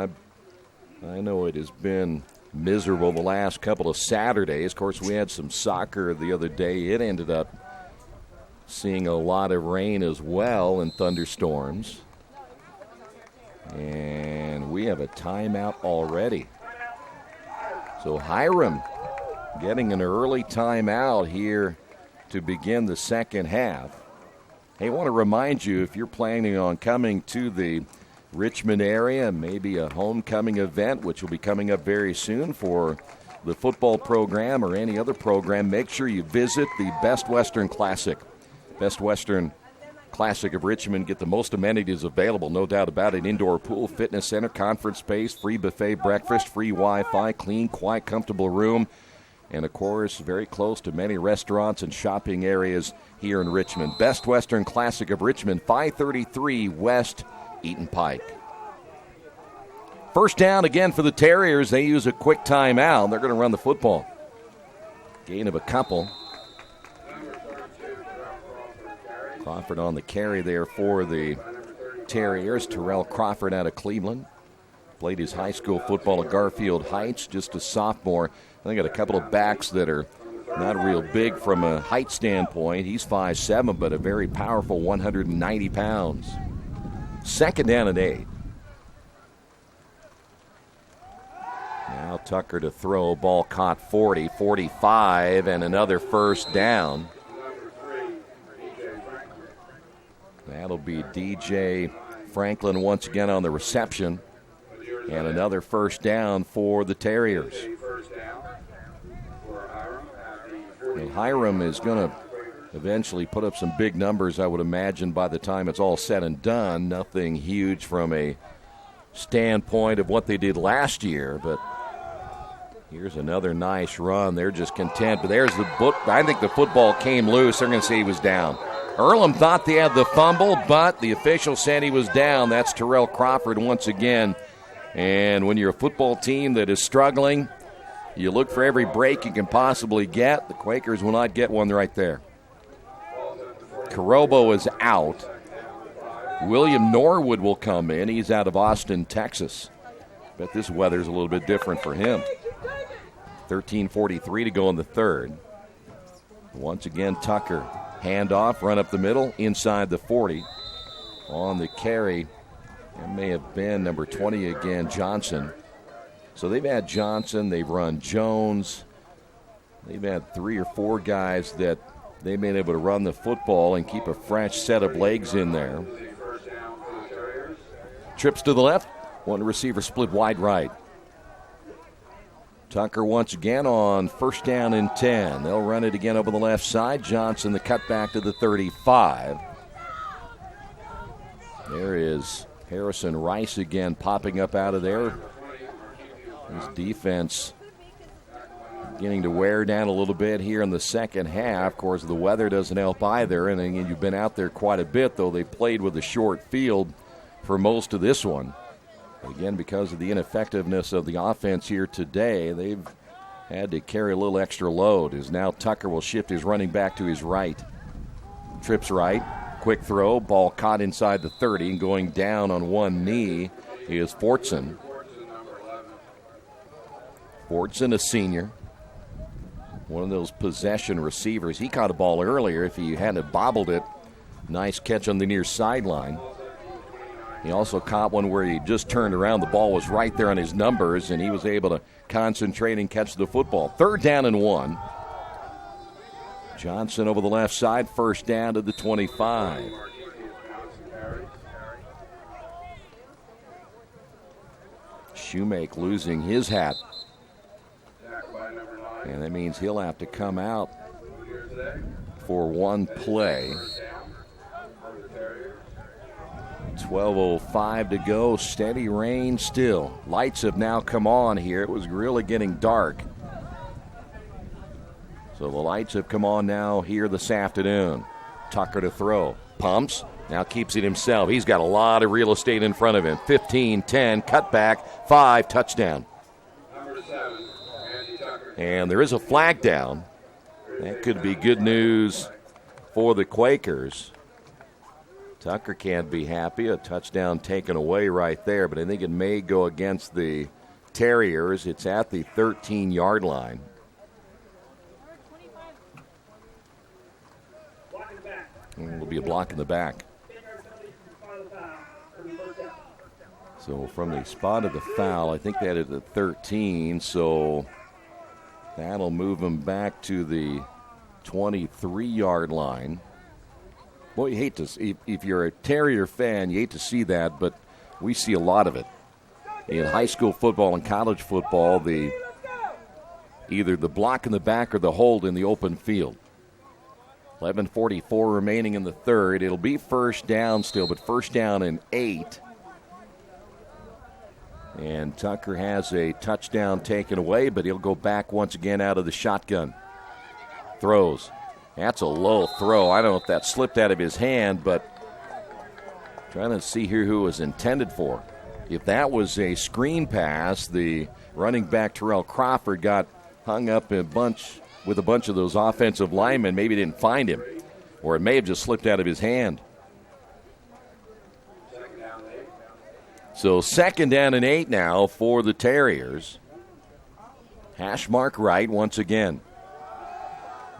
I know it has been miserable the last couple of Saturdays. Of course, we had some soccer the other day. It ended up seeing a lot of rain as well and thunderstorms. And we have a timeout already. So Hiram getting an early timeout here to begin the second half. Hey, I want to remind you, if you're planning on coming to the Richmond area, maybe a homecoming event, which will be coming up very soon for the football program or any other program, make sure you visit the Best Western Classic. Best Western Classic of Richmond. Get the most amenities available, no doubt about it. Indoor pool, fitness center, conference space, free buffet breakfast, free Wi-Fi, clean, quiet, comfortable room, and, of course, very close to many restaurants and shopping areas here in Richmond. Best Western Classic of Richmond, 533 West Eaton Pike. First down again for the Terriers. They use a quick timeout. They're going to run the football. Gain of a couple. Crawford on the carry there for the Terriers. Terrell Crawford out of Cleveland. Played his high school football at Garfield Heights, just a sophomore. They got a couple of backs that are not real big from a height standpoint. He's 5'7", but a very powerful 190 pounds. Second down and 8. Now Tucker to throw. Ball caught 40, 45, and another first down. That'll be DJ Franklin once again on the reception. And another first down for the Terriers. And Hiram is going to eventually put up some big numbers, I would imagine, by the time it's all said and done. Nothing huge from a standpoint of what they did last year, but Here's another nice run. They're just content. But there's the book. I think the football came loose. They're going to say he was down. Earlham thought they had the fumble, but the official said he was down. That's Terrell Crawford once again. And when you're a football team that is struggling, you look for every break you can possibly get. The Quakers will not get one right there. Carobo is out. William Norwood will come in. He's out of Austin, Texas. Bet this weather's a little bit different for him. 13:43 to go in the third. Once again, Tucker. Handoff, run up the middle, inside the 40. On the carry, it may have been number 20 again, Johnson. So they've had Johnson, they've run Jones. They've had 3 or 4 guys that they've been able to run the football and keep a fresh set of legs in there. Trips to the left, one receiver split wide right. Tucker once again on first down and 10. They'll run it again over the left side. Johnson, the cutback to the 35. There is Harrison Rice again popping up out of there. His defense beginning to wear down a little bit here in the second half. Of course, the weather doesn't help either. And again, you've been out there quite a bit, though they played with a short field for most of this one. Again, because of the ineffectiveness of the offense here today, they've had to carry a little extra load. As now Tucker will shift his running back to his right. Trips right, quick throw, ball caught inside the 30, and going down on one knee is Fortson. Fortson, a senior. One of those possession receivers. He caught a ball earlier. If he hadn't bobbled it, nice catch on the near sideline. He also caught one where he just turned around. The ball was right there on his numbers, and he was able to concentrate and catch the football. 3rd down and 1. Johnson over the left side, first down to the 25. Shoemake losing his hat. And that means he'll have to come out for one play. 12:05 to go. Steady rain still. Lights have now come on here. It was really getting dark. So the lights have come on now here this afternoon. Tucker to throw. Pumps. Now keeps it himself. He's got a lot of real estate in front of him. 15, 10, cutback, 5, touchdown. And there is a flag down. That could be good news for the Quakers. Tucker can't be happy. A touchdown taken away right there, but I think it may go against the Terriers. It's at the 13-yard line. And it'll be a block in the back. So from the spot of the foul, I think that is at 13, so that'll move him back to the 23-yard line. Boy, you hate to see, if you're a Terrier fan, you hate to see that, but we see a lot of it. In high school football and college football, either the block in the back or the hold in the open field. 11:44 remaining in the third. It'll be first down still, but first down and 8. And Tucker has a touchdown taken away, but he'll go back once again out of the shotgun. Throws. That's a low throw. I don't know if that slipped out of his hand, but trying to see here who it was intended for. If that was a screen pass, the running back Terrell Crawford got hung up with a bunch of those offensive linemen. Maybe didn't find him, or it may have just slipped out of his hand. So 2nd down and 8 now for the Terriers. Hash mark right once again.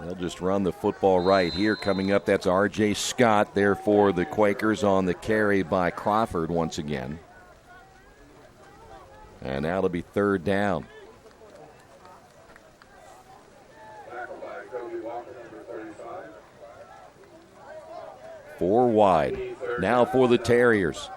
They'll just run the football right here. Coming up, that's R.J. Scott there for the Quakers on the carry by Crawford once again. And now it'll be 3rd down. Four wide. Now for the Terriers.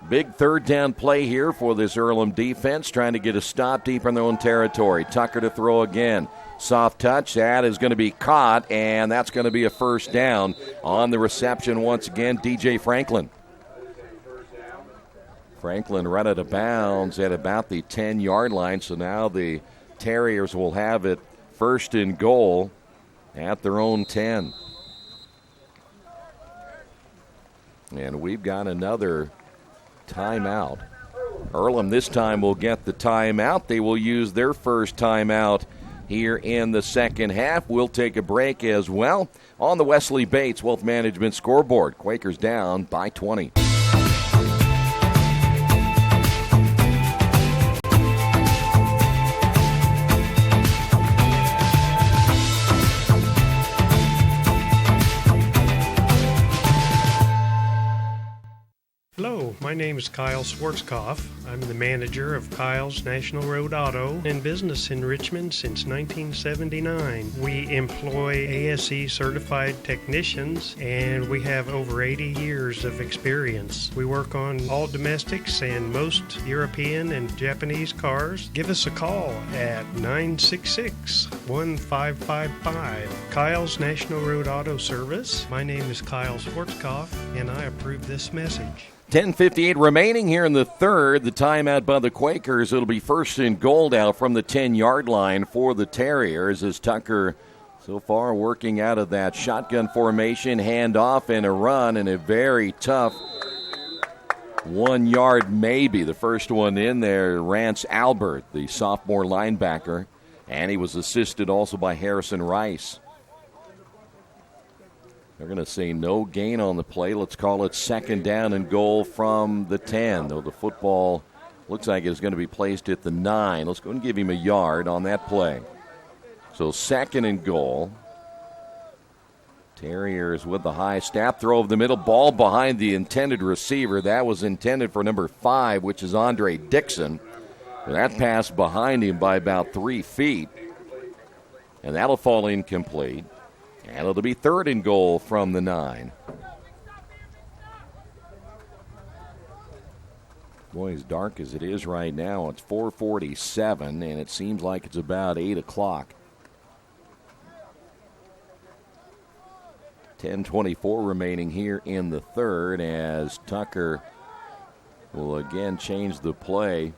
Big 3rd down play here for this Earlham defense, trying to get a stop deep in their own territory. Tucker to throw again. Soft touch. That is going to be caught, and that's going to be a first down. On the reception once again, DJ Franklin. Franklin run out of bounds at about the 10-yard line, so now the Terriers will have it first and goal at their own 10. And we've got another timeout. Earlham this time will get the timeout. They will use their first timeout here in the second half. We'll take a break as well on the Wesley Bates Wealth Management scoreboard. Quakers down by 20. Hello, my name is Kyle Schwarzkopf. I'm the manager of Kyle's National Road Auto and business in Richmond since 1979. We employ ASE certified technicians and we have over 80 years of experience. We work on all domestics and most European and Japanese cars. Give us a call at 966-1555. Kyle's National Road Auto Service. My name is Kyle Schwarzkopf and I approve this message. 10:58 remaining here in the third. The timeout by the Quakers. It'll be first and goal out from the 10-yard line for the Terriers as Tucker so far working out of that shotgun formation, handoff and a run, and a very tough 1 yard maybe. The first one in there, Rance Albert, the sophomore linebacker, and he was assisted also by Harrison Rice. They're going to say no gain on the play. Let's call it second down and goal from the 10, though the football looks like it's going to be placed at the 9. Let's go and give him a yard on that play. So second and goal. Terriers with the high snap, throw of the middle, ball behind the intended receiver. That was intended for number 5, which is Andre Dixon. But that pass behind him by about 3 feet. And that'll fall incomplete. And it'll be third and goal from the 9. Boy, as dark as it is right now, it's 4:47, and it seems like it's about 8 o'clock. 10:24 remaining here in the third as Tucker will again change the play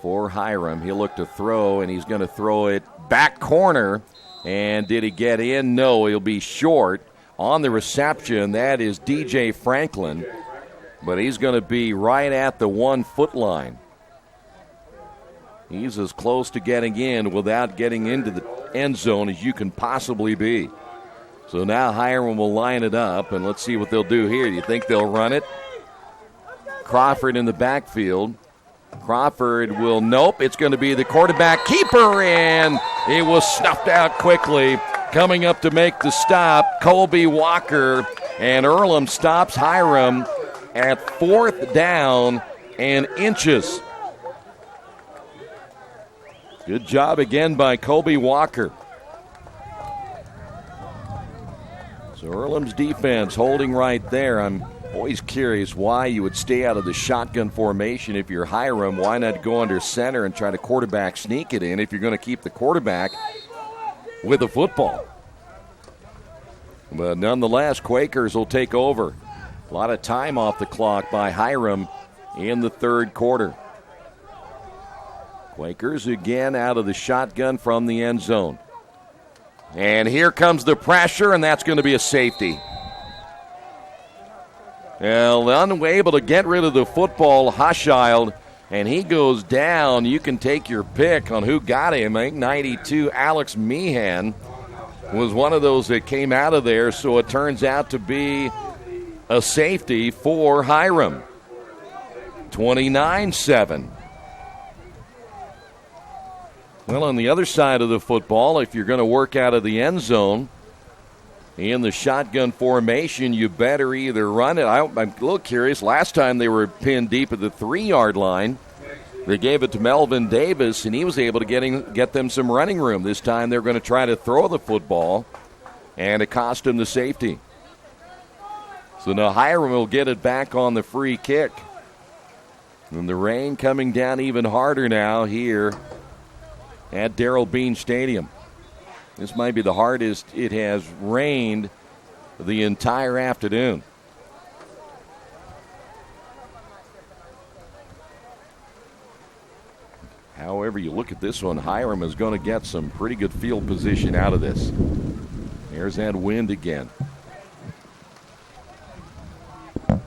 for Hiram. He'll look to throw, and he's going to throw it back corner. And did he get in? No, he'll be short on the reception. That is DJ Franklin, but he's going to be right at the 1 foot line. He's as close to getting in without getting into the end zone as you can possibly be. So now Hiram will line it up, and let's see what they'll do here. Do you think they'll run it? Crawford in the backfield. Crawford will, nope, it's going to be the quarterback keeper, and it was snuffed out quickly. Coming up to make the stop, Colby Walker, and Earlham stops Hiram at 4th down and inches. Good job again by Colby Walker. So Earlham's defense holding right there. I'm always curious why you would stay out of the shotgun formation if you're Hiram. Why not go under center and try to quarterback sneak it in if you're going to keep the quarterback with the football? But nonetheless, Quakers will take over. A lot of time off the clock by Hiram in the third quarter. Quakers again out of the shotgun from the end zone. And here comes the pressure, and that's going to be a safety. Well, unable to get rid of the football, Huschild, and he goes down. You can take your pick on who got him. I think 92, Alex Meehan, was one of those that came out of there, so it turns out to be a safety for Hiram. 29-7. Well, on the other side of the football, if you're going to work out of the end zone, in the shotgun formation, you better either run it. I'm a little curious. Last time they were pinned deep at the 3-yard line. They gave it to Melvin Davis, and he was able to get them some running room. This time they're going to try to throw the football, and it cost him the safety. So now Hiram will get it back on the free kick. And the rain coming down even harder now here at Darrell Bean Stadium. This might be the hardest it has rained the entire afternoon. However you look at this one, Hiram is going to get some pretty good field position out of this. There's that wind again.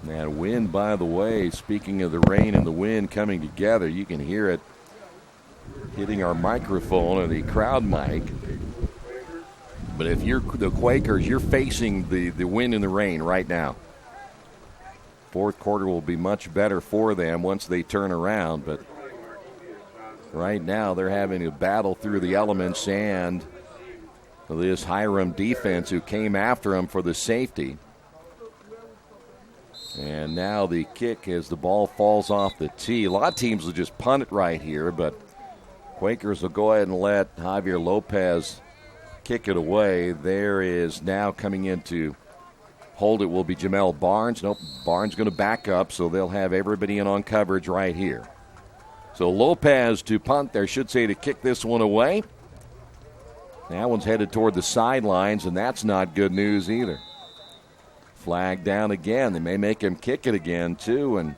That wind, by the way, speaking of the rain and the wind coming together, you can hear it hitting our microphone and the crowd mic. But if you're the Quakers, you're facing the wind and the rain right now. Fourth quarter will be much better for them once they turn around, but right now they're having to battle through the elements and this Hiram defense who came after them for the safety. And now the kick as the ball falls off the tee. A lot of teams will just punt it right here, but Quakers will go ahead and let Javier Lopez kick it away. There is now coming in to hold it will be Jamel Barnes. Nope, Barnes going to back up, so they'll have everybody in on coverage right here. So Lopez to punt there, should say to kick this one away. That one's headed toward the sidelines, and that's not good news either. Flag down again. They may make him kick it again, too, and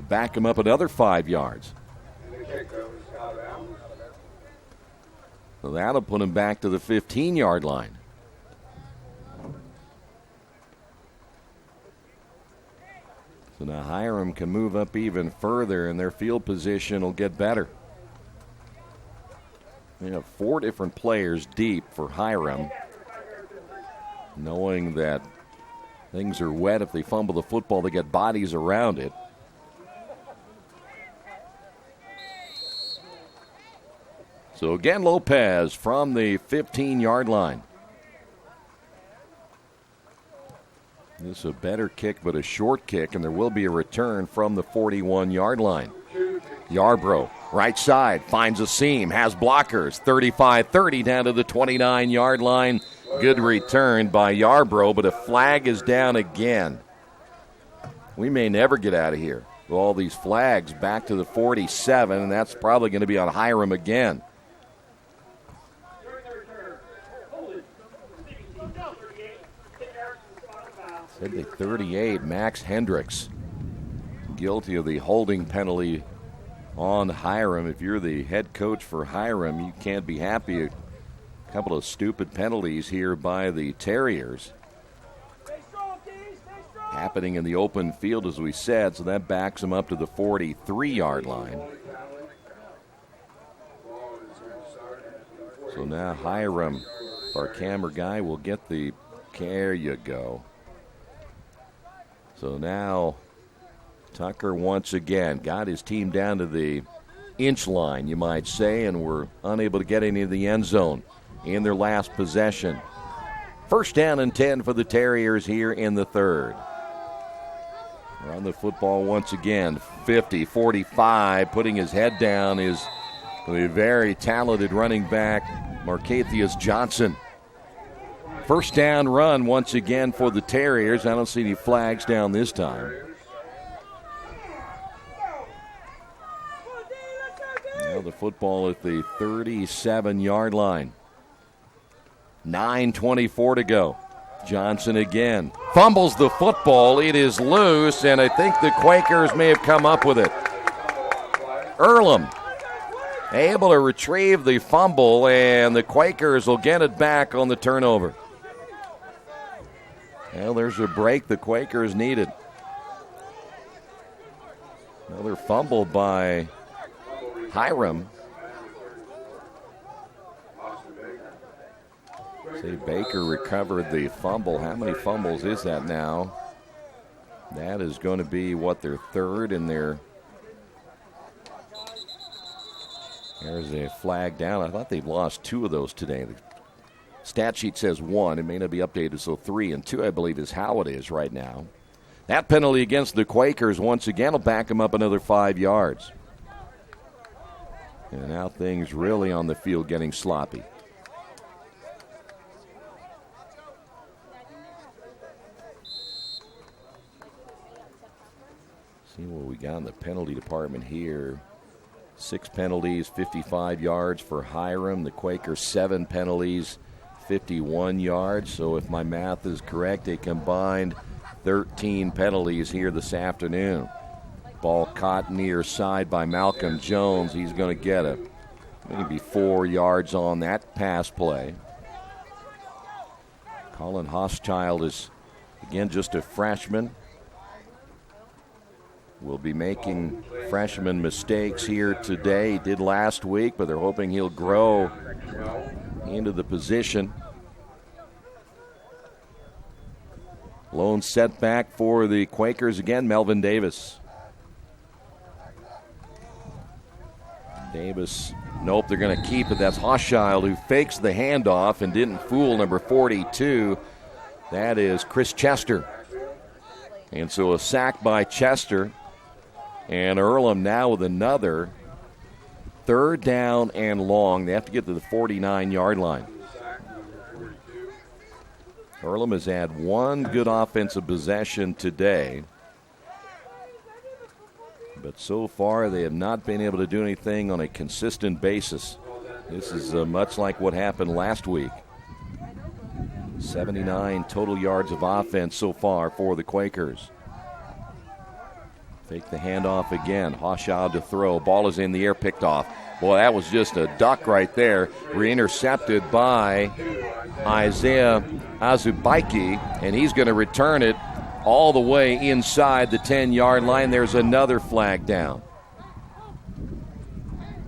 back him up another 5 yards. So that'll put him back to the 15-yard line. So now Hiram can move up even further, and their field position will get better. They have 4 different players deep for Hiram, knowing that things are wet. If they fumble the football, they get bodies around it. So again, Lopez from the 15-yard line. This is a better kick, but a short kick, and there will be a return from the 41-yard line. Yarbrough, right side, finds a seam, has blockers, 35-30 down to the 29-yard line. Good return by Yarbrough, but a flag is down again. We may never get out of here. With all these flags back to the 47, and that's probably going to be on Hiram again. Said the 38, Max Hendricks, guilty of the holding penalty on Hiram. If you're the head coach for Hiram, you can't be happy. A couple of stupid penalties here by the Terriers. Happening in the open field, as we said, so that backs them up to the 43-yard line. So now Hiram, our camera guy, will get the, there you go. So now Tucker once again got his team down to the inch line, you might say, and were unable to get into the end zone in their last possession. First down and 10 for the Terriers here in the third. Run the football once again, 50-45, putting his head down is the very talented running back, Marcathius Johnson. First down run once again for the Terriers. I don't see any flags down this time. Now the football at the 37-yard line. 9:24 to go. Johnson again. Fumbles the football. It is loose, and I think the Quakers may have come up with it. Earlham able to retrieve the fumble, and the Quakers will get it back on the turnover. Well, there's a break the Quakers needed. Another fumble by Hiram. See, Baker recovered the fumble. How many fumbles is that now? That is going to be, their third, and there's a flag down. I thought they've lost 2 of those today. The stat sheet says 1. It may not be updated, so 3 and 2, I believe, is how it is right now. That penalty against the Quakers once again will back them up another 5 yards. And now things really on the field getting sloppy. See what we got in the penalty department here. 6 penalties, 55 yards for Hiram. The Quakers 7 penalties, 51 yards. So if my math is correct, a combined 13 penalties here this afternoon. Ball caught near side by Malcolm Jones. He's going to get maybe 4 yards on that pass play. Colin Hochschild is, again, just a freshman. Will be making freshman mistakes here today. He did last week, but they're hoping he'll grow into the position. Lone setback for the Quakers again, Melvin Davis. Nope, they're going to keep it. That's Hochschild, who fakes the handoff and didn't fool number 42. That is Chris Chester. And so a sack by Chester. And Earlham now with another 3rd down and long. They have to get to the 49-yard line. Earlham has had one good offensive possession today. But so far, they have not been able to do anything on a consistent basis. This is much like what happened last week. 79 total yards of offense so far for the Quakers. Fake the handoff again. Hochschild to throw. Ball is in the air, picked off. Boy, that was just a duck right there. Re-intercepted by Isaiah Azubaiki, and he's going to return it all the way inside the 10-yard line. There's another flag down.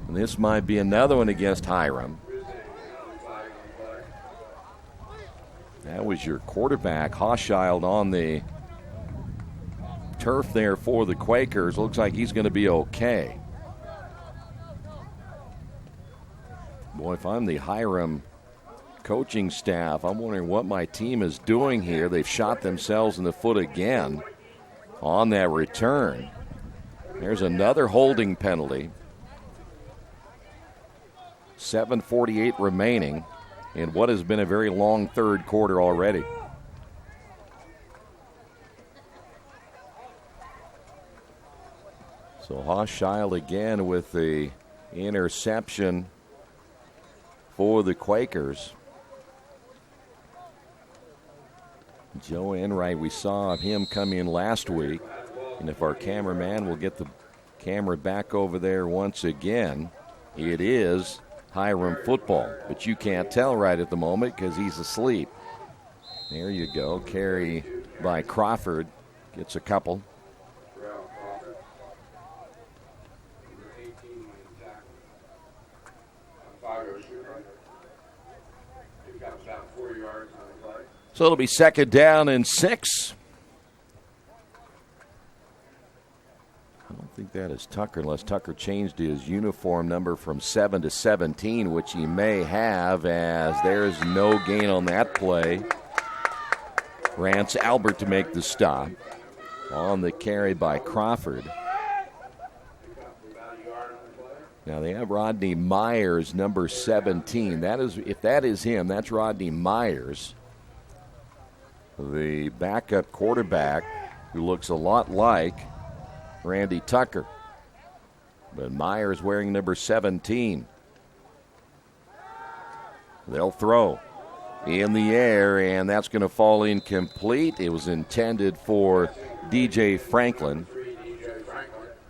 And this might be another one against Hiram. That was your quarterback, Hochschild, on the turf there for the Quakers. Looks like he's going to be okay. Boy, if I'm the Hiram coaching staff, I'm wondering what my team is doing here. They've shot themselves in the foot again on that return. There's another holding penalty. 7:48 remaining in what has been a very long third quarter already. So Hochschild again with the interception for the Quakers. Joe Enright, we saw him come in last week. And if our cameraman will get the camera back over there once again, it is Hiram football. But you can't tell right at the moment because he's asleep. There you go. Carry by Crawford. Gets a couple. So it'll be 2nd down and 6. I don't think that is Tucker unless Tucker changed his uniform number from 7 to 17, which he may have, as there's no gain on that play. Rance Albert to make the stop on the carry by Crawford. Now they have Rodney Myers, number 17. If that is him, that's Rodney Myers, the backup quarterback, who looks a lot like Randy Tucker. But Myers wearing number 17. They'll throw in the air, and that's going to fall incomplete. It was intended for DJ Franklin.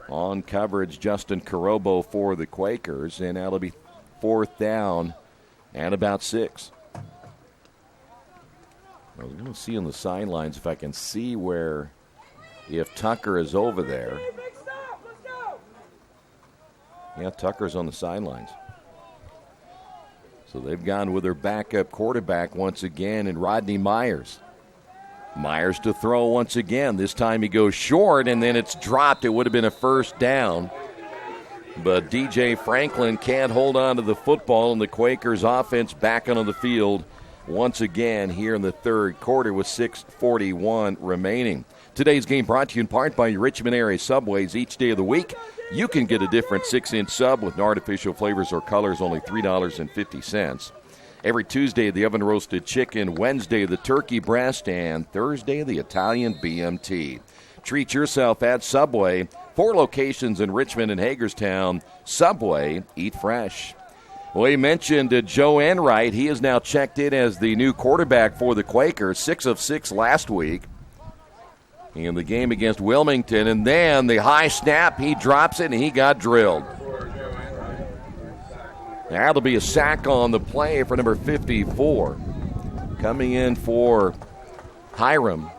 On coverage, Justin Carobo for the Quakers, and that'll be 4th down and about 6. I was going to see on the sidelines if I can see if Tucker is over there. Yeah, Tucker's on the sidelines. So they've gone with their backup quarterback once again, and Rodney Myers. Myers to throw once again. This time he goes short, and then it's dropped. It would have been a 1st down. But DJ Franklin can't hold on to the football, and the Quakers offense back onto the field once again here in the 3rd quarter with 6:41 remaining. Today's game brought to you in part by your Richmond area Subways. Each day of the week, you can get a different 6-inch sub with no artificial flavors or colors, only $3.50. Every Tuesday, the oven-roasted chicken, Wednesday, the turkey breast, and Thursday, the Italian BMT. Treat yourself at Subway. 4 locations in Richmond and Hagerstown. Subway, eat fresh. Well, he mentioned Joe Enright. He is now checked in as the new quarterback for the Quakers, 6 of 6 last week. in the game against Wilmington. And then the high snap, he drops it, and he got drilled. That'll be a sack on the play for number 54. Coming in for Hiram,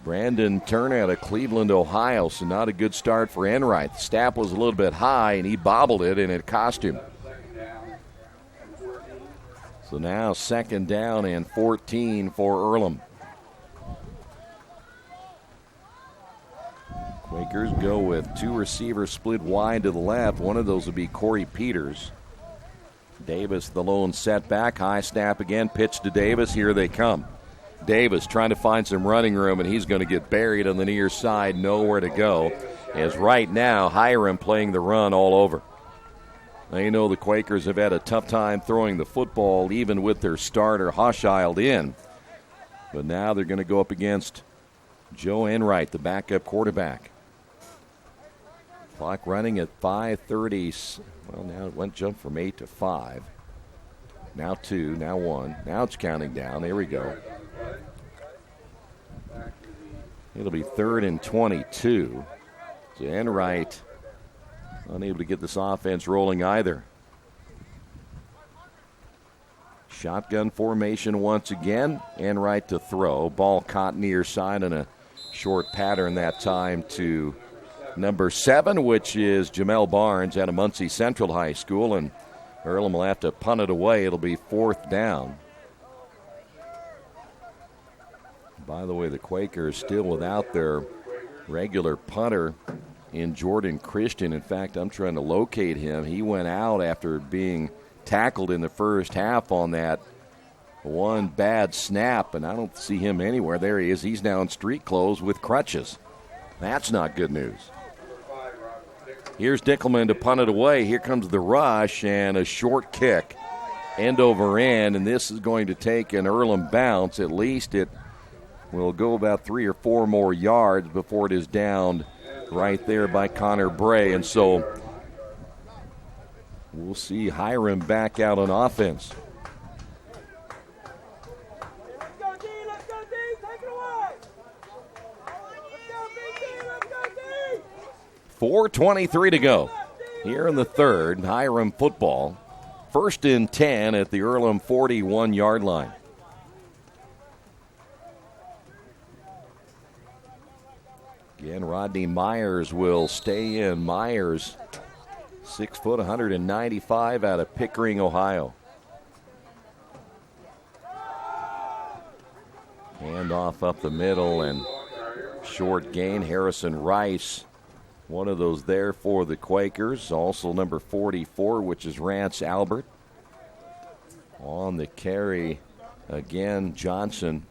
Brandon Turner out of Cleveland, Ohio. So not a good start for Enright. The snap was a little bit high, and he bobbled it, and it cost him. So now 2nd down and 14 for Earlham. Quakers go with 2 receivers split wide to the left. One of those will be Corey Peters. Davis, the lone setback. High snap again. Pitch to Davis. Here they come. Davis trying to find some running room, and he's going to get buried on the near side. Nowhere to go. As right now, Hiram playing the run all over. They know the Quakers have had a tough time throwing the football, even with their starter Hochschild in. But now they're going to go up against Joe Enright, the backup quarterback. Clock running at 5:30. Well, now it jumped from 8 to 5. Now 2, now 1. Now it's counting down. There we go. It'll be 3rd and 22. So Enright unable to get this offense rolling either. Shotgun formation once again. Enright to throw. Ball caught near side in a short pattern that time to number 7, which is Jamel Barnes out of Muncie Central High School, and Earlham will have to punt it away. It'll be 4th down. By the way, the Quakers still without their regular punter in Jordan Christian. In fact, I'm trying to locate him. He went out after being tackled in the first half on that one bad snap, and I don't see him anywhere. There he is. He's now in street clothes with crutches. That's not good news. Here's Dickelman to punt it away. Here comes the rush and a short kick, end over end, and this is going to take an Earlham bounce. At least it will go about 3 or 4 more yards before it is downed right there by Connor Bray. And so we'll see Hiram back out on offense. 4:23 to go here in the third. Hiram football. 1st and 10 at the Earlham 41-yard line. Again, Rodney Myers will stay in. Myers, 6 foot, 195 out of Pickering, Ohio. Hand off up the middle and short gain. Harrison Rice, one of those there for the Quakers. Also number 44, which is Rance Albert. On the carry again, Johnson.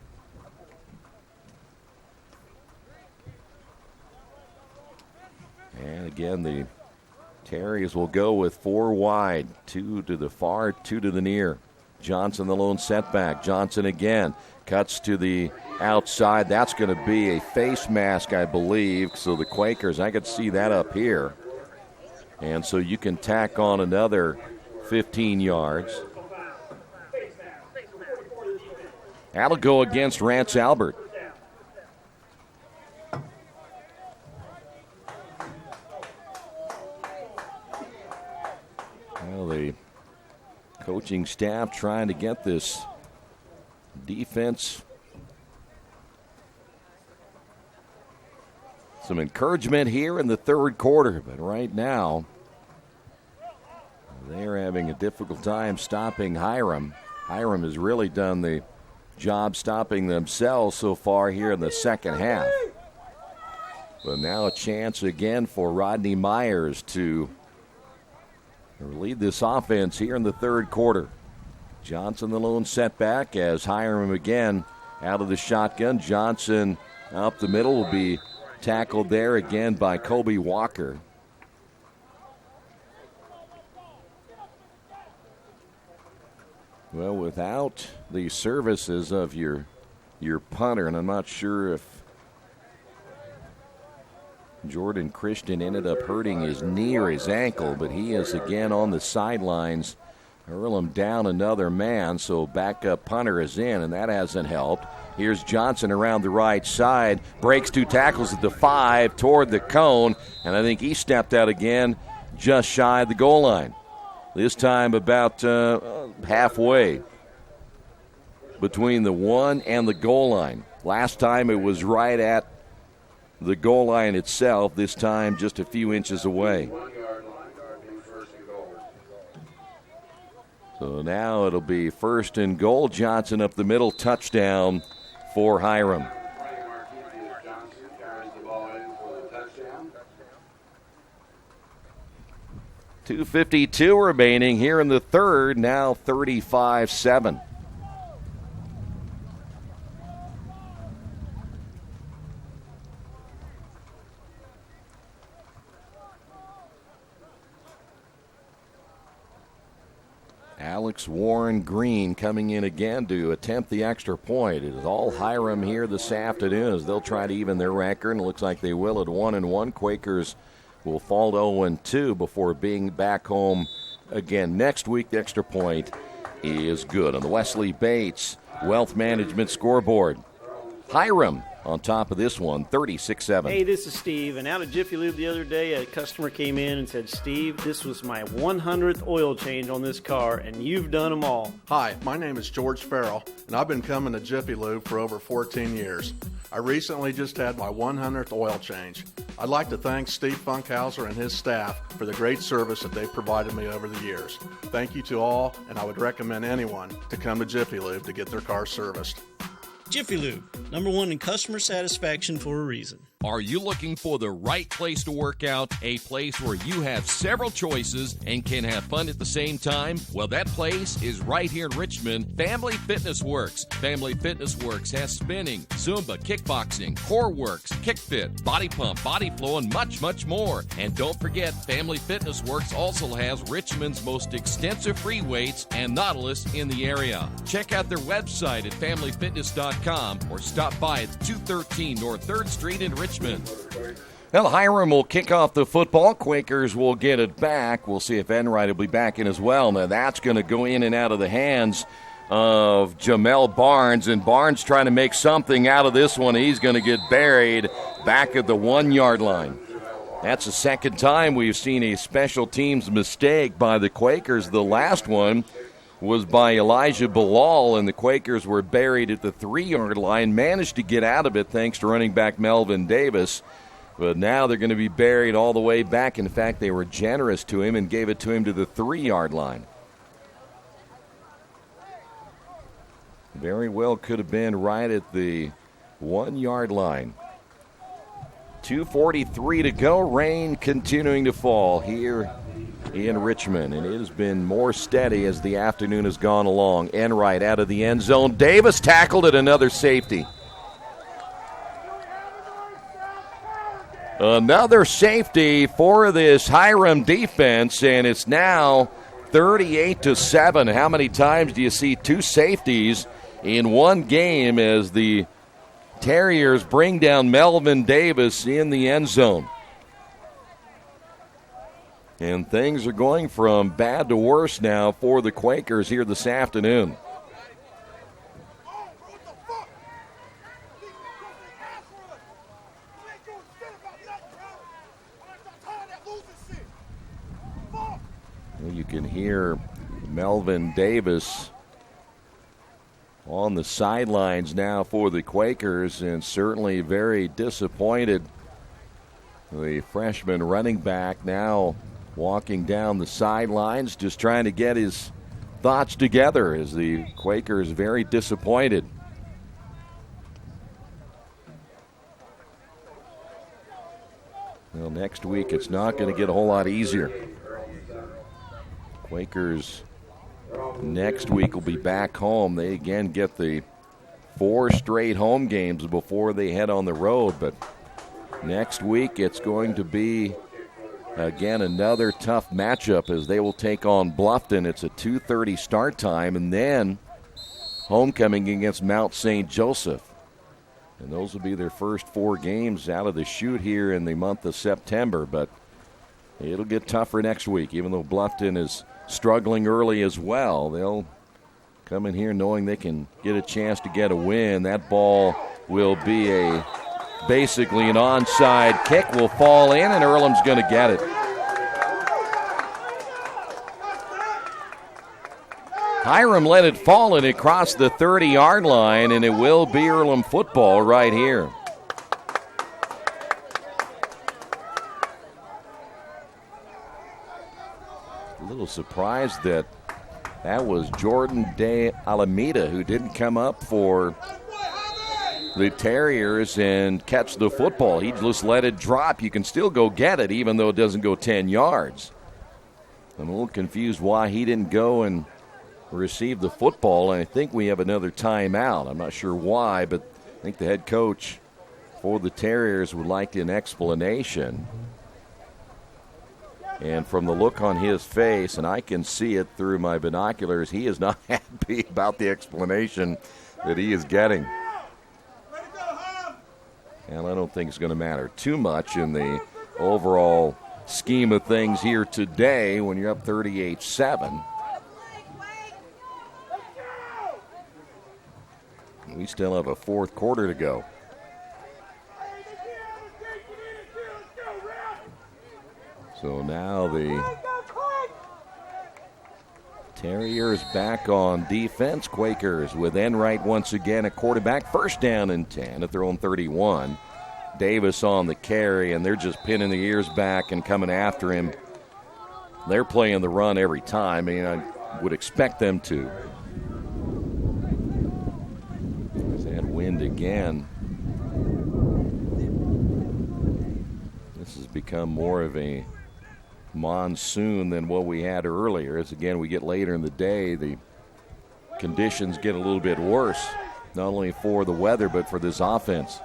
And again, the Terriers will go with 4 wide. 2 to the far, 2 to the near. Johnson, the lone setback. Johnson again cuts to the outside. That's going to be a face mask, I believe. So the Quakers, I could see that up here. And so you can tack on another 15 yards. That'll go against Rance Albert. Well, the coaching staff trying to get this defense some encouragement here in the third quarter. But right now, they're having a difficult time stopping Hiram. Hiram has really done the job stopping themselves so far here in the second half. But now a chance again for Rodney Myers to lead this offense here in the third quarter. Johnson, the lone setback, as Hiram again out of the shotgun. Johnson up the middle will be tackled there again by Kobe Walker. Well, without the services of your punter, and I'm not sure if Jordan Christian ended up hurting his knee or his ankle, but he is again on the sidelines. Earlham down another man, so backup punter is in, and that hasn't helped. Here's Johnson around the right side. Breaks 2 tackles at the 5 toward the cone. And I think he stepped out again just shy of the goal line. This time about halfway between the 1 and the goal line. Last time it was right at the goal line itself. This time just a few inches away. So now it'll be 1st and goal. Johnson up the middle, touchdown for Hiram. 2:52 remaining here in the third, now 35-7. Alex Warren Green coming in again to attempt the extra point. It is all Hiram here this afternoon as they'll try to even their record, and it looks like they will at 1-1. Quakers will fall to 0-2 before being back home again next week. The extra point is good. On the Wesley Bates Wealth Management scoreboard, Hiram on top of this one, 36-7. Hey, this is Steve, and out of Jiffy Lube the other day, a customer came in and said, Steve, this was my 100th oil change on this car, and you've done them all. Hi, my name is George Farrell, and I've been coming to Jiffy Lube for over 14 years. I recently just had my 100th oil change. I'd like to thank Steve Funkhauser and his staff for the great service that they've provided me over the years. Thank you to all, and I would recommend anyone to come to Jiffy Lube to get their car serviced. Jiffy Lube, #1 in customer satisfaction for a reason. Are you looking for the right place to work out, a place where you have several choices and can have fun at the same time? Well, that place is right here in Richmond, Family Fitness Works. Family Fitness Works has spinning, Zumba, kickboxing, core works, kick fit, body pump, body flow, and much, much more. And don't forget, Family Fitness Works also has Richmond's most extensive free weights and Nautilus in the area. Check out their website at familyfitness.com or stop by at 213 North 3rd Street in Richmond. Well, Hiram will kick off the football. Quakers will get it back. We'll see if Enright will be back in as well. Now, that's going to go in and out of the hands of Jamel Barnes, and Barnes trying to make something out of this one. He's going to get buried back at the 1-yard line. That's the second time we've seen a special teams mistake by the Quakers. The last one was by Elijah Bilal, and the Quakers were buried at the 3-yard line, managed to get out of it thanks to running back Melvin Davis. But now they're going to be buried all the way back. In fact, they were generous to him and gave it to him to the 3-yard line. Very well could have been right at the 1-yard line. 2:43 to go. Rain continuing to fall here in Richmond, and it has been more steady as the afternoon has gone along. Enright out of the end zone. Davis tackled at another safety. Another safety for this Hiram defense, and it's now 38-7. How many times do you see two safeties in one game as the Terriers bring down Melvin Davis in the end zone? And things are going from bad to worse now for the Quakers here this afternoon. You can hear Melvin Davis on the sidelines now for the Quakers, and certainly very disappointed. The freshman running back now walking down the sidelines, just trying to get his thoughts together as the Quakers very disappointed. Well, next week it's not going to get a whole lot easier. Quakers next week will be back home. They again get the 4 straight home games before they head on the road. But next week it's going to be, again, another tough matchup as they will take on Bluffton. It's a 2:30 start time, and then homecoming against Mount St. Joseph. And those will be their first 4 games out of the chute here in the month of September. But it'll get tougher next week, even though Bluffton is struggling early as well. They'll come in here knowing they can get a chance to get a win. That ball will be basically an onside kick, will fall in, and Earlham's going to get it. Hiram let it fall, and it crossed the 30-yard line, and it will be Earlham football right here. A little surprised that was Jordan De Alameda who didn't come up for the Terriers and catch the football. He just let it drop. You can still go get it even though it doesn't go 10 yards. I'm a little confused why he didn't go and receive the football, and I think we have another timeout. I'm not sure why, but I think the head coach for the Terriers would like an explanation. And from the look on his face, and I can see it through my binoculars, he is not happy about the explanation that he is getting. And I don't think it's going to matter too much in the overall scheme of things here today when you're up 38-7. We still have a fourth quarter to go. So now the Terriers back on defense. Quakers with Enright once again at quarterback. First down and 10 at their own 31. Davis on the carry, and they're just pinning the ears back and coming after him. They're playing the run every time. I mean, I would expect them to. There's that wind again. This has become more of a monsoon than what we had earlier. As again we get later in the day, the conditions get a little bit worse, not only for the weather but for this offense.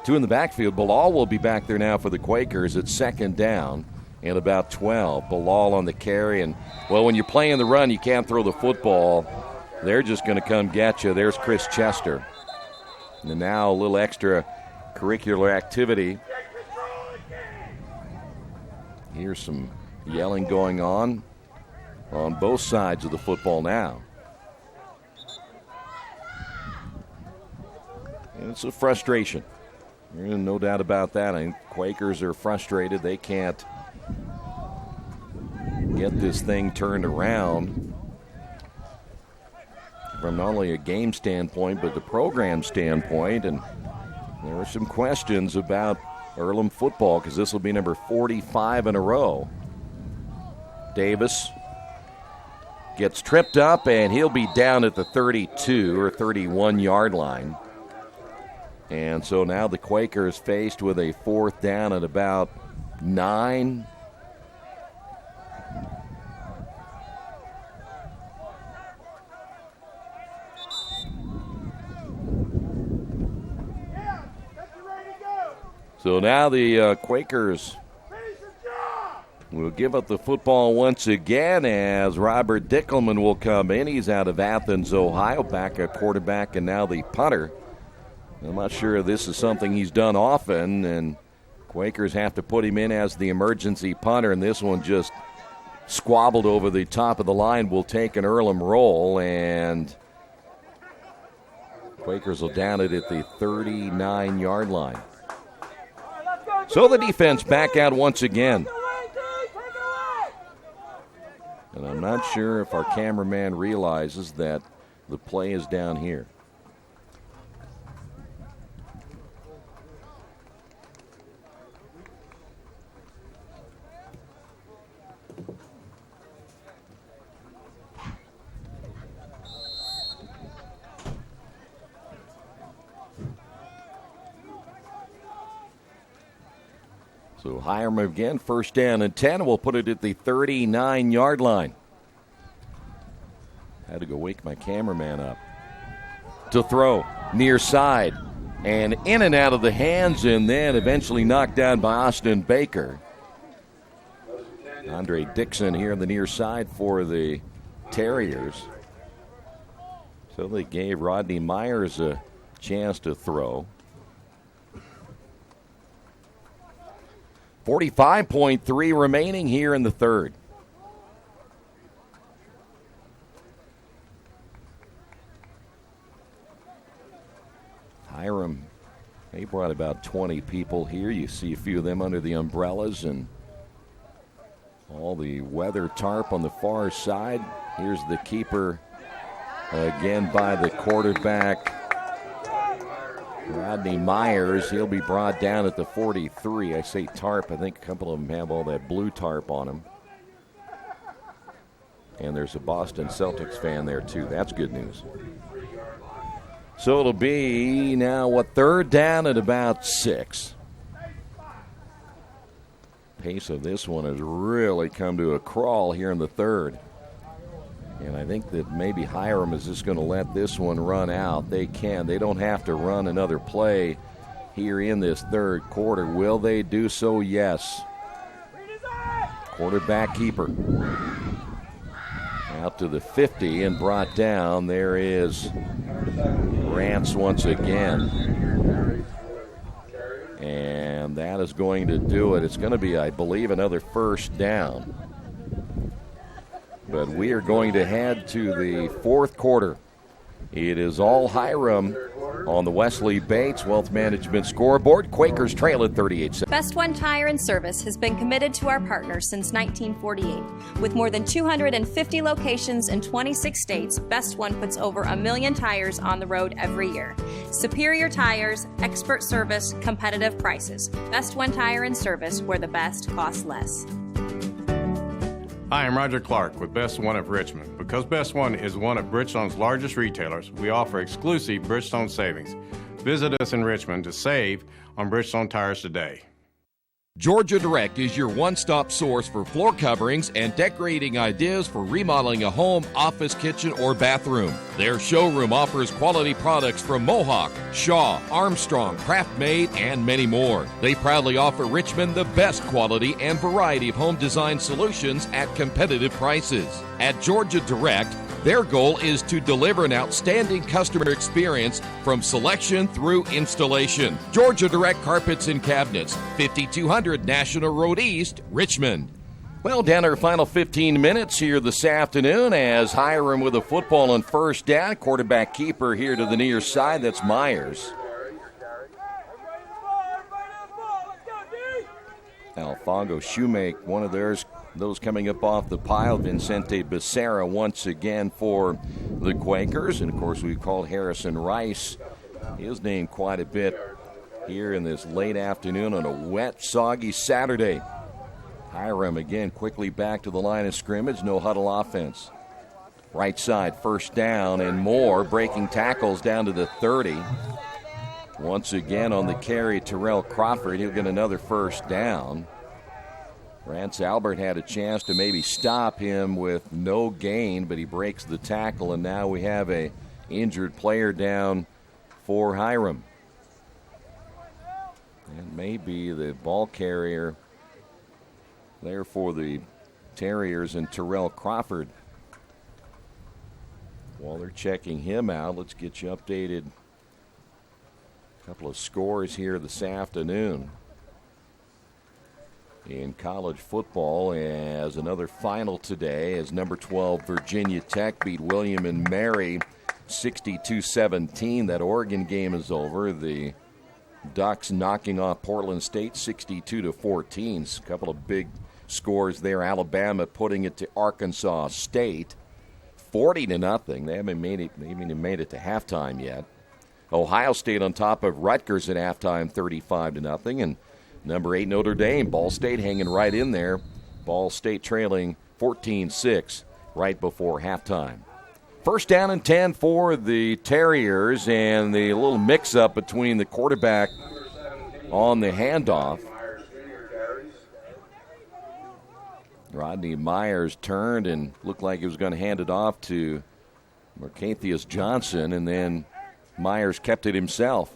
Two in the backfield. Bilal will be back there now for the Quakers at second down and about 12. Bilal on the carry, and well, when you're playing the run you can't throw the football. They're just going to come get you. There's Chris Chester. And now a little extra curricular activity. Here's some yelling going on both sides of the football now. And it's a frustration. There's no doubt about that. I think Quakers are frustrated. They can't get this thing turned around from not only a game standpoint but the program standpoint. And there are some questions about Earlham football because this will be number 45 in a row. Davis gets tripped up, and he'll be down at the 32 or 31-yard line. And so now the Quakers faced with a fourth down at about 9. So now the Quakers will give up the football once again as Robert Dickelman will come in. He's out of Athens, Ohio, back at quarterback and now the punter. I'm not sure if this is something he's done often, and Quakers have to put him in as the emergency punter, and this one just squabbled over the top of the line. Will take an Earlham roll, and Quakers will down it at the 39-yard line. So the defense back out once again. And I'm not sure if our cameraman realizes that the play is down here. So Hiram again, first down and 10. We'll put it at the 39-yard line. Had to go wake my cameraman up. To throw, near side, and in and out of the hands, and then eventually knocked down by Austin Baker. Andre Dixon here on the near side for the Terriers. So they gave Rodney Myers a chance to throw. 45.3 remaining here in the third. brought about 20 people here. You see a few of them under the umbrellas and all the weather tarp on the far side. Here's the keeper again by the quarterback, Rodney Myers. He'll be brought down at the 43. I say tarp. I think a couple of them have all that blue tarp on them. And there's a Boston Celtics fan there, too. That's good news. So it'll be now, third down at about 6. Pace of this one has really come to a crawl here in the third. And I think that maybe Hiram is just going to let this one run out. They can. They don't have to run another play here in this third quarter. Will they do so? Yes. Quarterback keeper. Out to the 50 and brought down. There is Rance once again. And that is going to do it. It's going to be, I believe, another first down. But we are going to head to the fourth quarter. It is all Hiram on the Wesley Bates Wealth Management scoreboard. Quakers trail at 38-7. Best One Tire and Service has been committed to our partners since 1948. With more than 250 locations in 26 states, Best One puts over 1 million tires on the road every year. Superior tires, expert service, competitive prices. Best One Tire and Service, where the best costs less. Hi, I'm Roger Clark with Best One of Richmond. Because Best One is one of Bridgestone's largest retailers, we offer exclusive Bridgestone savings. Visit us in Richmond to save on Bridgestone tires today. Georgia Direct is your one-stop source for floor coverings and decorating ideas for remodeling a home, office, kitchen, or bathroom. Their showroom offers quality products from Mohawk, Shaw, Armstrong, Craft Made, and many more. They proudly offer Richmond the best quality and variety of home design solutions at competitive prices. At Georgia Direct, their goal is to deliver an outstanding customer experience from selection through installation. Georgia Direct Carpets and Cabinets, 5200 National Road East, Richmond. Well, down our final 15 minutes here this afternoon as Hiram with a football on first down. Quarterback keeper here to the near side. That's Myers. Alfonso Shoemake, one of those coming up off the pile. Vincente Becerra once again for the Quakers. And, of course, we've called Harrison Rice his name quite a bit here in this late afternoon on a wet, soggy Saturday. Hiram again quickly back to the line of scrimmage. No huddle offense. Right side, first down and more. Breaking tackles down to the 30. Once again on the carry, Terrell Crawford. He'll get another first down. Rance Albert had a chance to maybe stop him with no gain, but he breaks the tackle, and now we have a injured player down for Hiram. And maybe the ball carrier there for the Terriers and Terrell Crawford. While they're checking him out, let's get you updated. A couple of scores here this afternoon in college football, as another final today as number 12 Virginia Tech beat William and Mary 62-17. That Oregon game is over. The Ducks knocking off Portland State 62-14. A couple of big scores there. Alabama putting it to Arkansas State 40-0. They haven't made it to halftime yet. Ohio State on top of Rutgers at halftime 35-0. And number 8 Notre Dame, Ball State hanging right in there. Ball State trailing 14-6 right before halftime. First down and 10 for the Terriers, and the little mix-up between the quarterback on the handoff. Rodney Myers turned and looked like he was going to hand it off to Mercathius Johnson, and then Myers kept it himself.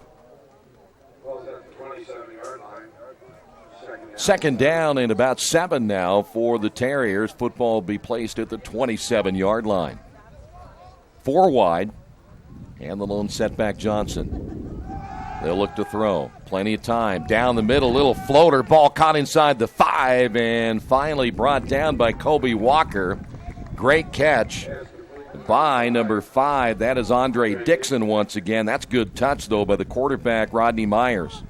Second down and about 7 now for the Terriers. Football will be placed at the 27-yard line. 4 wide, and the lone setback Johnson. They'll look to throw. Plenty of time. Down the middle, little floater. Ball caught inside the 5 and finally brought down by Kobe Walker. Great catch by number 5. That is Andre Dixon once again. That's good touch, though, by the quarterback, Rodney Myers.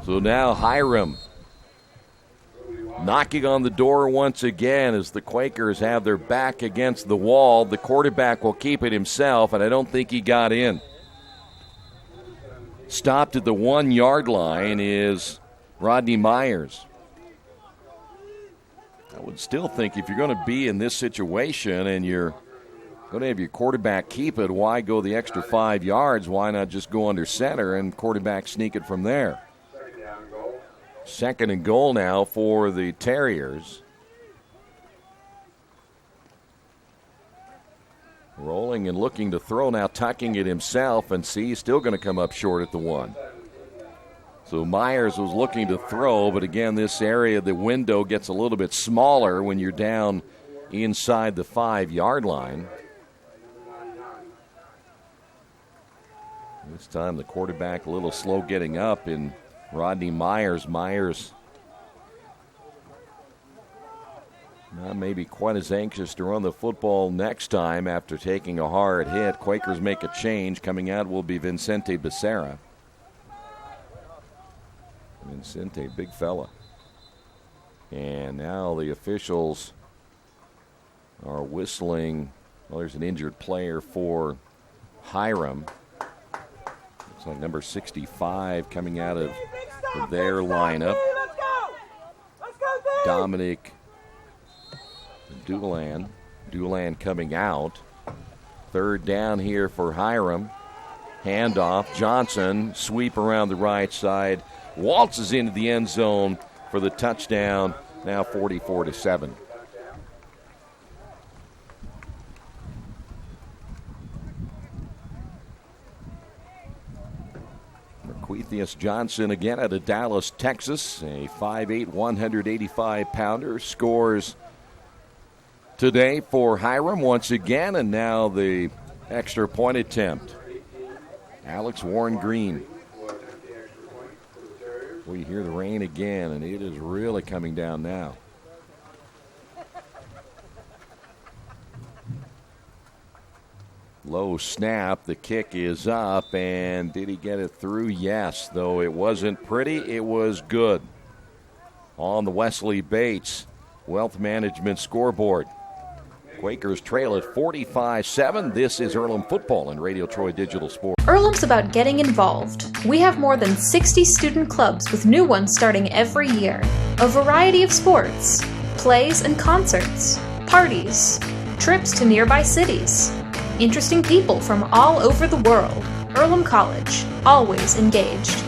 So now Hiram knocking on the door once again as the Quakers have their back against the wall. The quarterback will keep it himself, and I don't think he got in. Stopped at the 1 yard line is Rodney Myers. I would still think if you're going to be in this situation and you're going to have your quarterback keep it, why go the extra 5 yards? Why not just go under center and quarterback sneak it from there? 2nd and goal now for the Terriers. Rolling and looking to throw now, tucking it himself, and see he's still going to come up short at the 1. So Myers was looking to throw, but again, this area, the window gets a little bit smaller when you're down inside the 5 yard line. This time the quarterback a little slow getting up in Rodney Myers. Myers not maybe quite as anxious to run the football next time after taking a hard hit. Quakers make a change. Coming out will be Vincente Becerra. Vincente, big fella. And now the officials are whistling. Well, there's an injured player for Hiram. Looks like number 65 coming out of their lineup. Dominic Dulan. Dulan coming out. 3rd down here for Hiram. Handoff. Johnson, sweep around the right side. Waltzes into the end zone for the touchdown. Now 44-7. Marquithius Johnson again out of Dallas, Texas. A 5'8", 185-pounder. Scores today for Hiram once again, and now the extra point attempt. Alex Warren Green. We hear the rain again, and it is really coming down now. Low snap. The kick is up, and did he get it through? Yes, though it wasn't pretty, it was good. On the Wesley Bates Wealth Management scoreboard. Quakers trail at 45-7. This is Earlham Football and Radio Troy Digital Sports. Earlham's about getting involved. We have more than 60 student clubs with new ones starting every year. A variety of sports, plays and concerts, parties, trips to nearby cities. Interesting people from all over the world. Earlham College, always engaged.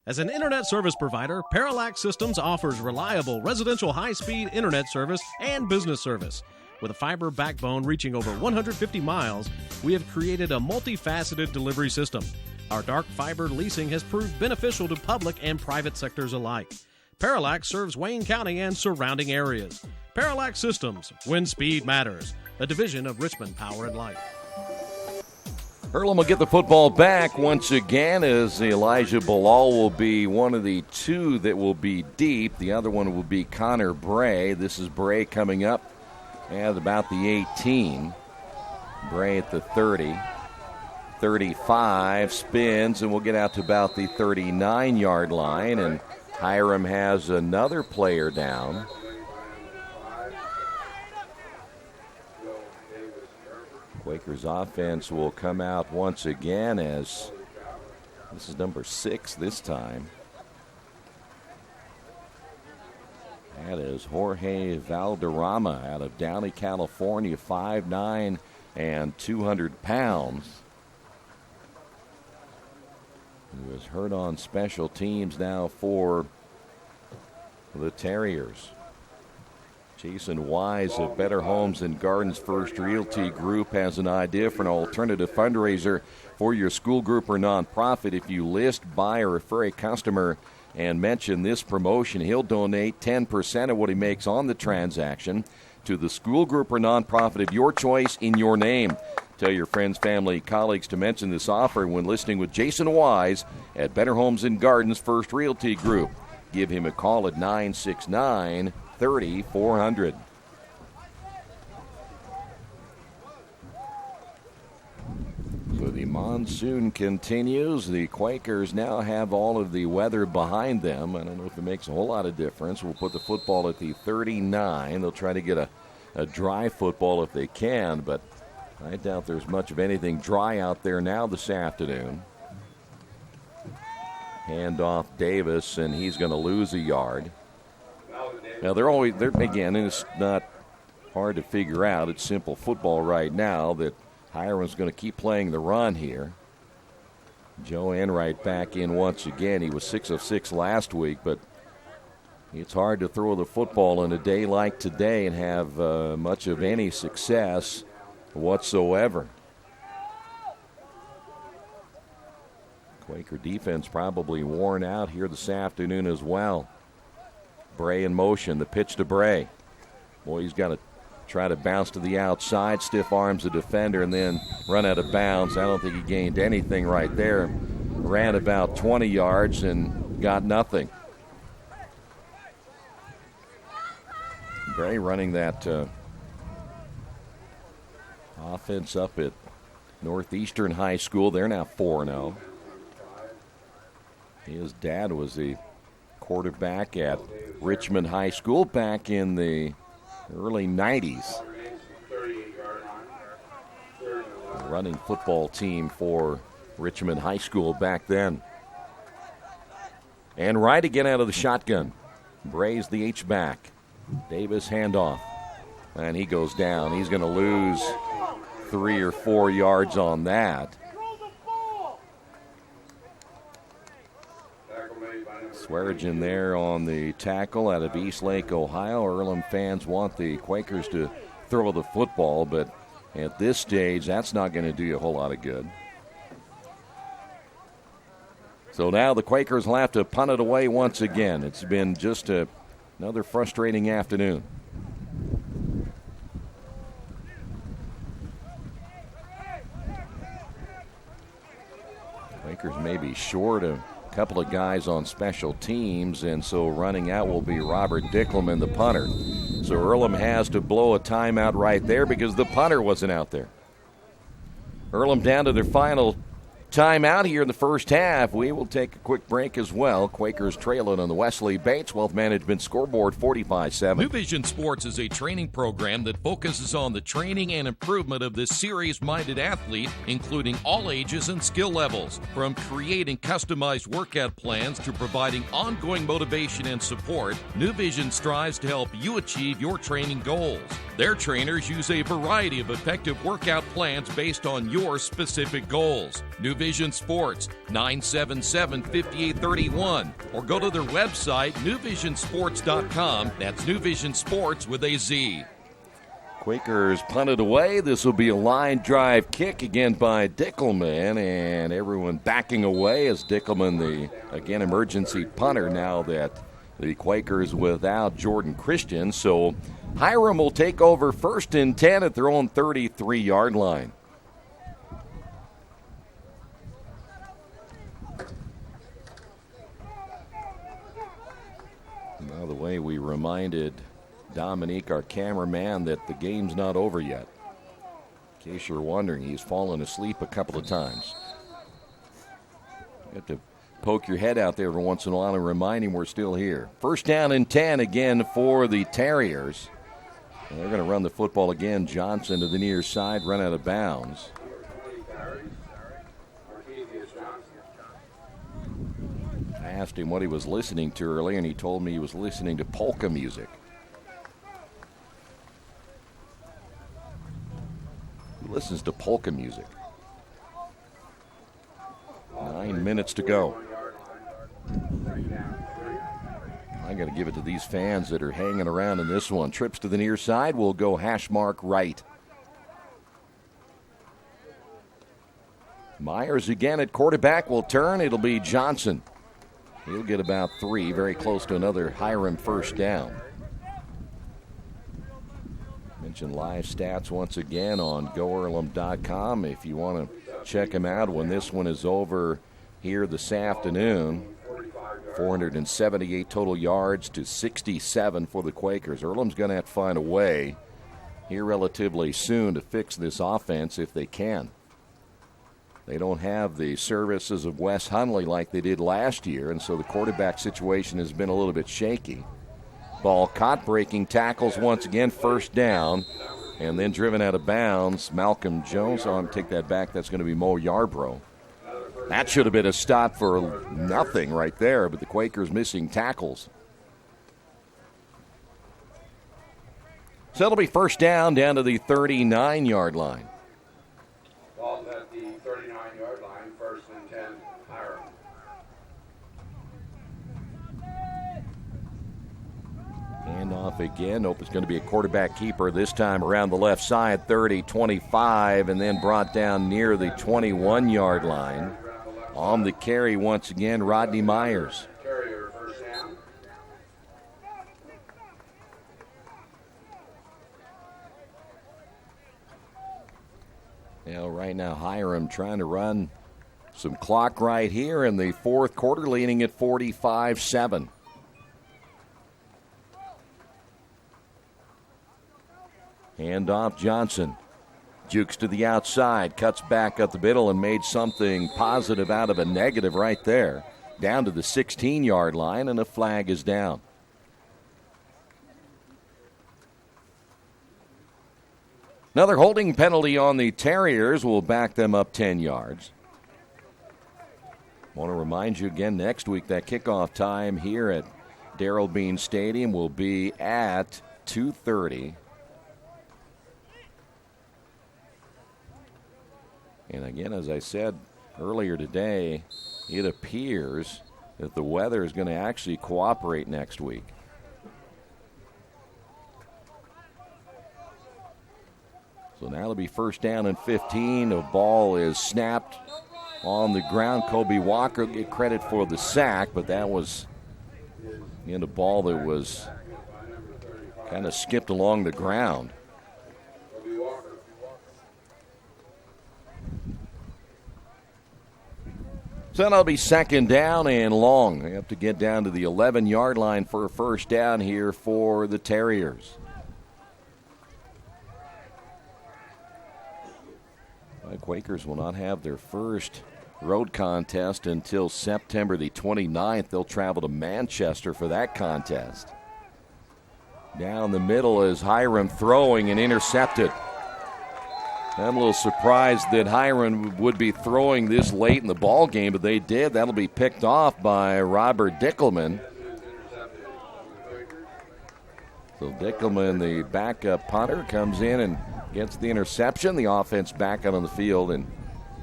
As an internet service provider, Parallax Systems offers reliable residential high-speed internet service and business service. With a fiber backbone reaching over 150 miles, we have created a multifaceted delivery system. Our dark fiber leasing has proved beneficial to public and private sectors alike. Parallax serves Wayne County and surrounding areas. Parallax Systems, when speed matters, a division of Richmond Power and Light. Earlham will get the football back once again as Elijah Bilal will be one of the two that will be deep. The other one will be Connor Bray. This is Bray coming up at about the 18. Bray at the 30. 35, spins, and we'll get out to about the 39-yard line. And Hiram has another player down. Quakers offense will come out once again as this is number 6 this time. That is Jorge Valderrama out of Downey, California, 5'9" and 200 pounds. He was hurt on special teams now for the Terriers. Jason Wise of Better Homes and Gardens First Realty Group has an idea for an alternative fundraiser for your school group or nonprofit. If you list, buy, or refer a customer and mention this promotion, he'll donate 10% of what he makes on the transaction to the school group or nonprofit of your choice in your name. Tell your friends, family, colleagues to mention this offer when listening with Jason Wise at Better Homes and Gardens First Realty Group. Give him a call at 969-30-400. So the Monsoon continues. The Quakers now have all of the weather behind them. I don't know if it makes a whole lot of difference. We'll put the football at the 39. They'll try to get a dry football if they can, but I doubt there's much of anything dry out there now this afternoon. Hand off Davis, and he's going to lose a yard. Now, they're again, and it's not hard to figure out. It's simple football right now that Hiram's going to keep playing the run here. Joe Enright back in once again. He was 6 of 6 last week, but it's hard to throw the football in a day like today and have much of any success whatsoever. Quaker defense probably worn out here this afternoon as well. Bray in motion. The pitch to Bray. Boy, he's got to try to bounce to the outside, stiff arms the defender, and then run out of bounds. I don't think he gained anything right there. Ran about 20 yards and got nothing. Bray running that offense up at Northeastern High School. They're now 4-0. His dad was the quarterback at Richmond High School back in the early 90s. A running football team for Richmond High School back then. And right again out of the shotgun. Bray's the H-back. Davis handoff. And he goes down. He's going to lose 3 or 4 yards on that. Swearigan there on the tackle out of Eastlake, Ohio. Earlham fans want the Quakers to throw the football, but at this stage, that's not going to do you a whole lot of good. So now the Quakers will have to punt it away once again. It's been just another frustrating afternoon. Quakers may be short of couple of guys on special teams, and so running out will be Robert Dickelman, the punter. So Earlham has to blow a timeout right there because the punter wasn't out there. Earlham down to their final timeout here in the first half. We will take a quick break as well. Quakers trailing on the Wesley Bates Wealth Management scoreboard 45-7. New Vision Sports is a training program that focuses on the training and improvement of this serious-minded athlete, including all ages and skill levels. From creating customized workout plans to providing ongoing motivation and support, New Vision strives to help you achieve your training goals. Their trainers use a variety of effective workout plans based on your specific goals. New Vision Sports, 977-5831, or go to their website, newvisionsports.com. That's New Vision Sports with a Z. Quakers punted away. This will be a line drive kick again by Dickelman, and everyone backing away as Dickelman, the, again, emergency punter now that the Quakers without Jordan Christian. So Hiram will take over 1st and 10 at their own 33-yard line. By the way, we reminded Dominique, our cameraman, that the game's not over yet. In case you're wondering, he's fallen asleep a couple of times. You have to poke your head out there every once in a while and remind him we're still here. 1st down and 10 again for the Terriers. And they're going to run the football again. Johnson to the near side, run out of bounds. I asked him what he was listening to earlier, and he told me he was listening to polka music. Who listens to polka music? 9 minutes to go. I got to give it to these fans that are hanging around in this one. Trips to the near side will go hash mark right. Myers again at quarterback will turn. It'll be Johnson. He'll get about 3, very close to another Hiram 1st down. Mention live stats once again on GoEarlham.com if you want to check them out when this one is over here this afternoon. 478 total yards to 67 for the Quakers. Earlham's going to have to find a way here relatively soon to fix this offense if they can. They don't have the services of Wes Hundley like they did last year, and so the quarterback situation has been a little bit shaky. Ball caught, breaking tackles once again, first down, and then driven out of bounds. Malcolm Jones, I'll take that back, that's going to be Mo Yarbrough. That should have been a stop for nothing right there, but the Quakers missing tackles. So it'll be first down to the 39-yard line. Ball at the 39-yard line, 1st and 10, Hiram. Handoff again. Nope, it's going to be a quarterback keeper this time around the left side, 30-25, and then brought down near the 21-yard line. On the carry once again, Rodney Myers. Carrier, 1st down. Right now, Hiram trying to run some clock right here in the fourth quarter, leading at 45-7. Handoff Johnson. Jukes to the outside, cuts back up the middle and made something positive out of a negative right there. Down to the 16-yard line, and a flag is down. Another holding penalty on the Terriers will back them up 10 yards. Want to remind you again, next week that kickoff time here at Darrell Bean Stadium will be at 2:30. And again, as I said earlier today, it appears that the weather is going to actually cooperate next week. So now it'll be first down and 15. The ball is snapped on the ground. Kobe Walker get credit for the sack, but that was a ball that was kind of skipped along the ground. So that'll be second down and long. They have to get down to the 11-yard line for a first down here for the Terriers. The Quakers will not have their first road contest until September the 29th. They'll travel to Manchester for that contest. Down the middle is Hiram throwing and intercepted. I'm a little surprised that Hiram would be throwing this late in the ball game, but they did. That'll be picked off by Robert Dickelman. So Dickelman, the backup punter, comes in and gets the interception. The offense back out on the field, and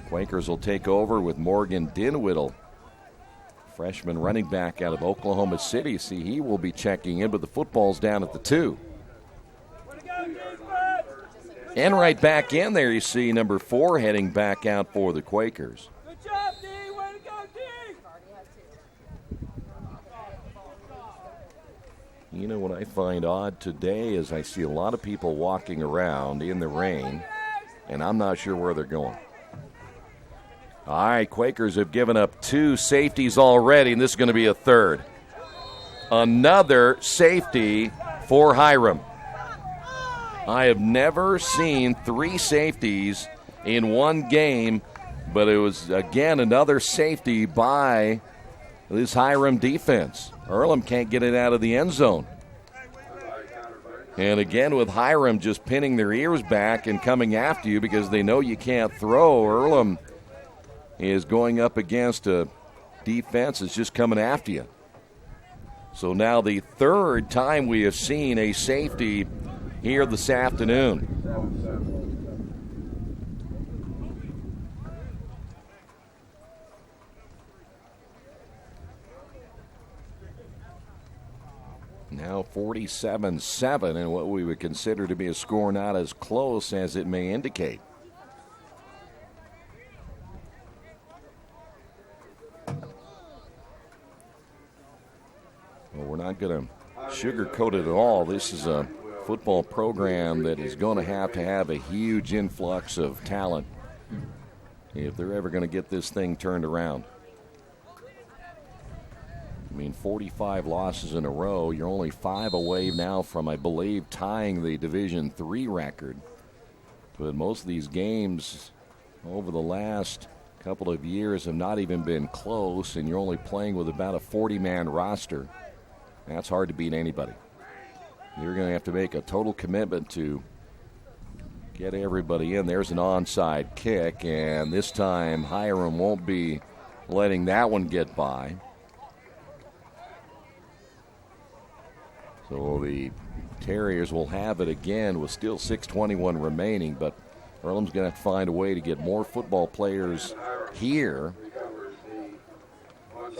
Quakers will take over with Morgan Dinwiddle, freshman running back out of Oklahoma City. See, he will be checking in, but the football's down at the 2. And right back in there, you see number 4 heading back out for the Quakers. Good job, D. Way to go, D. You know what I find odd today is I see a lot of people walking around in the rain, and I'm not sure where they're going. All right, Quakers have given up 2 safeties already, and this is going to be a third. Another safety for Hiram. I have never seen 3 safeties in one game, but it was, again, another safety by this Hiram defense. Earlham can't get it out of the end zone. And again, with Hiram just pinning their ears back and coming after you because they know you can't throw, Earlham is going up against a defense that's just coming after you. So now the third time we have seen a safety here this afternoon. Now 47-7, and what we would consider to be a score not as close as it may indicate. Well, we're not going to sugarcoat it at all. This is a football program that is going to have a huge influx of talent if they're ever going to get this thing turned around. I mean, 45 losses in a row. You're only 5 away now from, I believe, tying the Division III record. But most of these games over the last couple of years have not even been close, and you're only playing with about a 40-man roster. That's hard to beat anybody. You're going to have to make a total commitment to get everybody in. There's an onside kick, and this time Hiram won't be letting that one get by. So the Terriers will have it again with still 6:21 remaining, but Earlham's going to have to find a way to get more football players here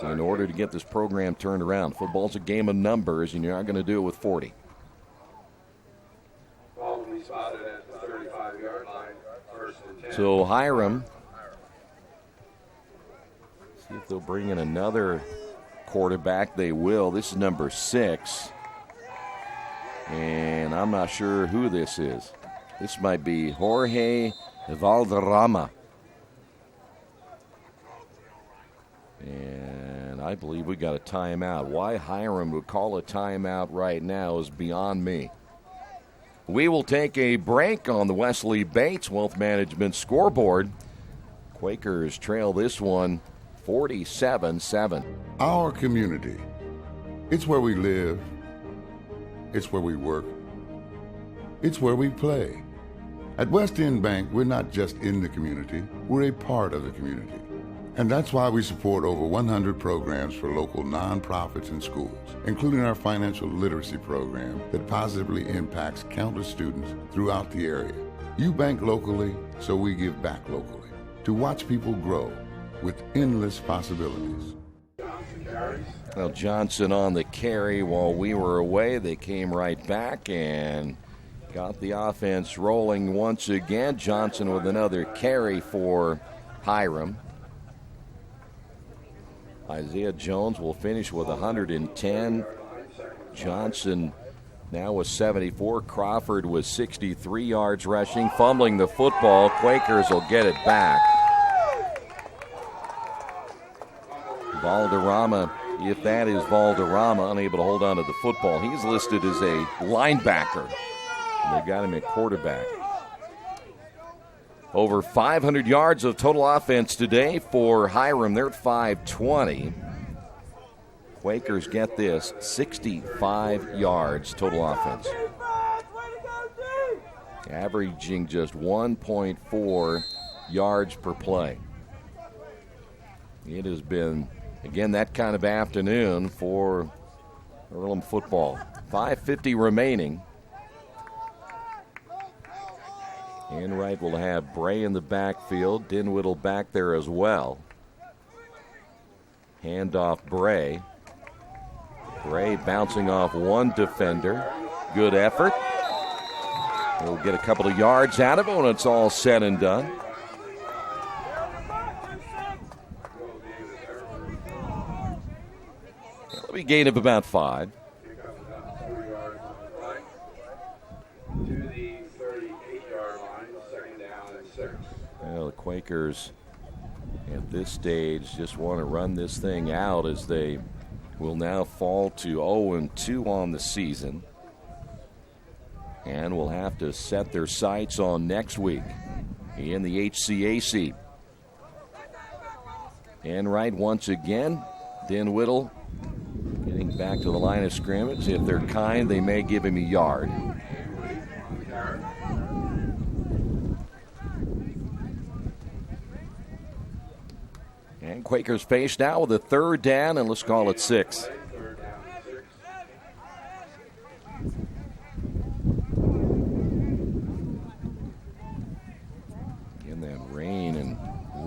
in order to get this program turned around. Football's a game of numbers, and you're not going to do it with 40. So Hiram, see if they'll bring in another quarterback. They will. This is number 6. And I'm not sure who this is. This might be Jorge Valderrama. And I believe we got a timeout. Why Hiram would call a timeout right now is beyond me. We will take a break on the Wesley Bates Wealth Management scoreboard. Quakers trail this one 47-7. Our community. It's where we live. It's where we work. It's where we play. At West End Bank, we're not just in the community, we're a part of the community. And that's why we support over 100 programs for local nonprofits and schools, including our financial literacy program that positively impacts countless students throughout the area. You bank locally, so we give back locally to watch people grow with endless possibilities. Well, Johnson on the carry while we were away. They came right back and got the offense rolling once again. Johnson with another carry for Hiram. Isaiah Jones will finish with 110. Johnson now with 74. Crawford with 63 yards rushing. Fumbling the football. Quakers will get it back. Valderrama, if that is Valderrama, unable to hold on to the football. He's listed as a linebacker. And they got him at quarterback. Over 500 yards of total offense today for Hiram. They're at 520. Quakers get this, 65 yards total offense. Averaging just 1.4 yards per play. It has been, again, that kind of afternoon for Earlham football. 5:50 remaining. Enright will have Bray in the backfield. Dinwiddie back there as well. Handoff Bray. Bray bouncing off one defender. Good effort. He'll get a couple of yards out of it when it's all said and done. That'll be a gain of about 5. Well, the Quakers at this stage just want to run this thing out as they will now fall to 0-2 on the season and will have to set their sights on next week in the HCAC. Enright once again. Dinwiddie getting back to the line of scrimmage. If they're kind, they may give him a yard. And Quakers face now with a third down, and let's call it 6. Again, that rain and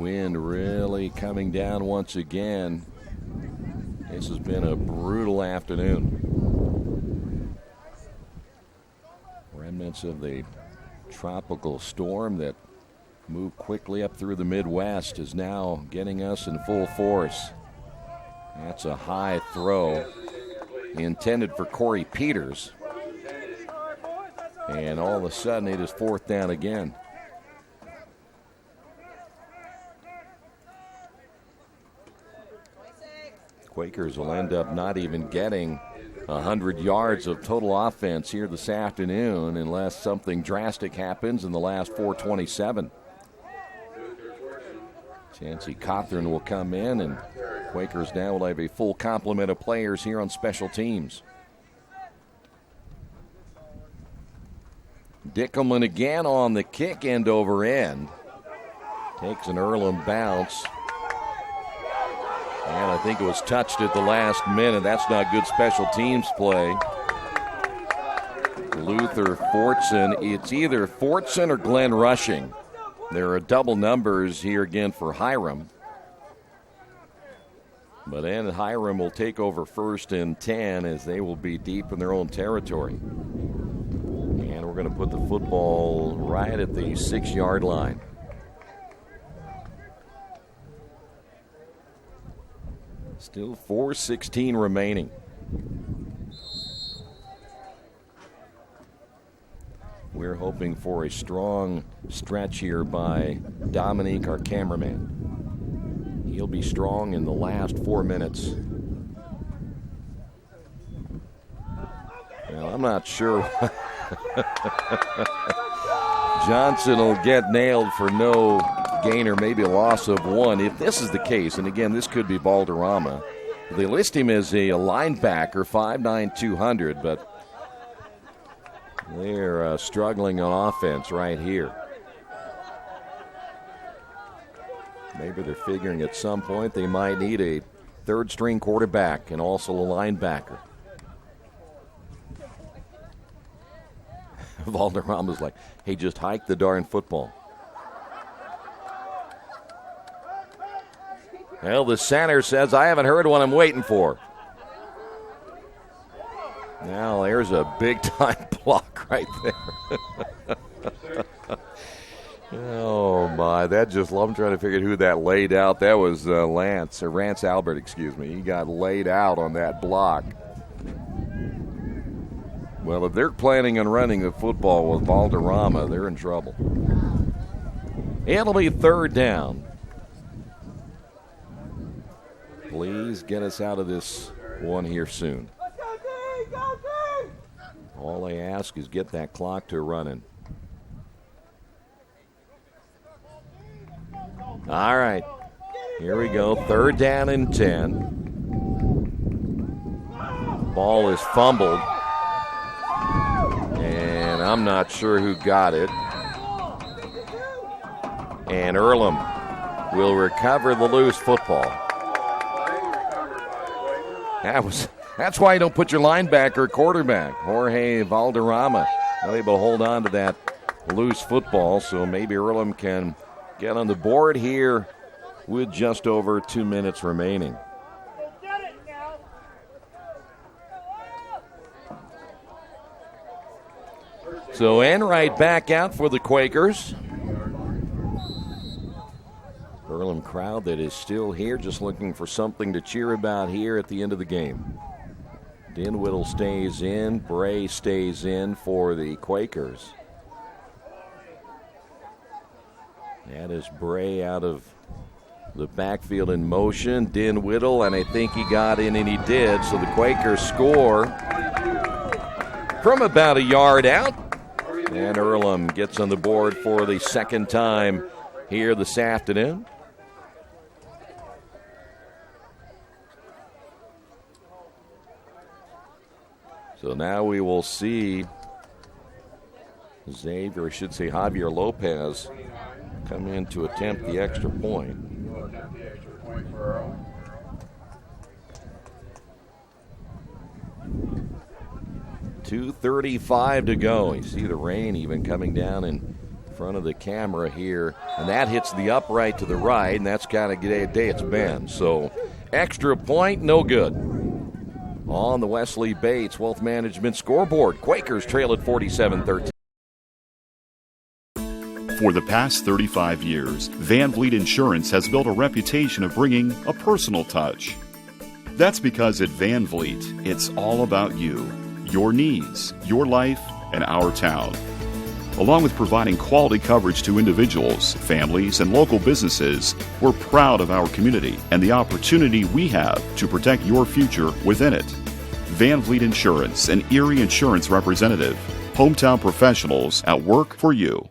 wind really coming down once again. This has been a brutal afternoon. Remnants of the tropical storm that moved quickly up through the Midwest is now getting us in full force. That's a high throw intended for Corey Peters. And all of a sudden it is 4th down again. Quakers will end up not even getting 100 yards of total offense here this afternoon unless something drastic happens in the last 4:27. Chancey Cothran will come in, and Quakers now will have a full complement of players here on special teams. Dickelman again on the kick, end over end. Takes an Earlham bounce. And I think it was touched at the last minute. That's not good special teams play. Luther Fortson. It's either Fortson or Glenn Rushing. There are double numbers here again for Hiram. But then Hiram will take over 1st and 10 as they will be deep in their own territory. And we're going to put the football right at the 6-yard line. Still 4:16 remaining. We're hoping for a strong stretch here by Dominique, our cameraman. He'll be strong in the last 4 minutes. Well, I'm not sure. Johnson will get nailed for no gain or maybe a loss of 1. If this is the case, and again, this could be Valderrama, they list him as a linebacker, 5'9", 200, but they're struggling on offense right here. Maybe they're figuring at some point they might need a third-string quarterback and also a linebacker. Valderrama's like, hey, just hike the darn football. Well, the center says, I haven't heard what I'm waiting for. Now, there's a big-time block right there. Oh, my. That just, I'm trying to figure out who that laid out. That was Rance Albert, excuse me. He got laid out on that block. Well, if they're planning on running the football with Valderrama, they're in trouble. It'll be 3rd down. Please get us out of this one here soon. All they ask is get that clock to running. All right, here we go. 3rd down and 10. Ball is fumbled. And I'm not sure who got it. And Earlham will recover the loose football. That's why you don't put your linebacker or quarterback. Jorge Valderrama not able to hold on to that loose football, so maybe Earlham can get on the board here with just over 2 minutes remaining. So Enright back out for the Quakers. Earlham crowd that is still here, just looking for something to cheer about here at the end of the game. Dinwiddie stays in. Bray stays in for the Quakers. That is Bray out of the backfield in motion. Dinwiddie, and I think he got in, and he did. So the Quakers score from about a yard out. And Earlham gets on the board for the 2nd time here this afternoon. So now we will see Xavier, I should say Javier Lopez, come in to attempt the extra point. 2:35 to go. You see the rain even coming down in front of the camera here, and that hits the upright to the right, and that's kind of the day it's been. So extra point, no good. On the Wesley Bates Wealth Management scoreboard, Quakers trail at 47-13. For the past 35 years, Van Vliet Insurance has built a reputation of bringing a personal touch. That's because at Van Vliet, it's all about you, your needs, your life, and our town. Along with providing quality coverage to individuals, families, and local businesses, we're proud of our community and the opportunity we have to protect your future within it. Van Vliet Insurance, an Erie Insurance representative. Hometown professionals at work for you.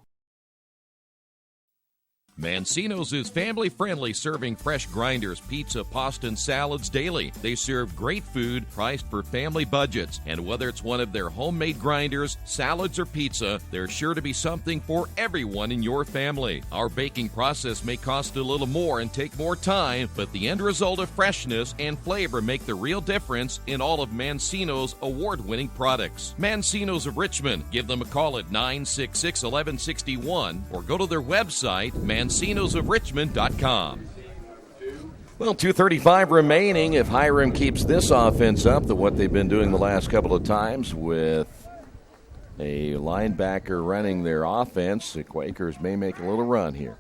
Mancino's is family-friendly, serving fresh grinders, pizza, pasta, and salads daily. They serve great food priced for family budgets. And whether it's one of their homemade grinders, salads, or pizza, there's sure to be something for everyone in your family. Our baking process may cost a little more and take more time, but the end result of freshness and flavor make the real difference in all of Mancino's award-winning products. Mancino's of Richmond. Give them a call at 966-1161 or go to their website, mancinosofrichmond.com. Well, 2:35 remaining. If Hiram keeps this offense up to what they've been doing the last couple of times with a linebacker running their offense, the Quakers may make a little run here.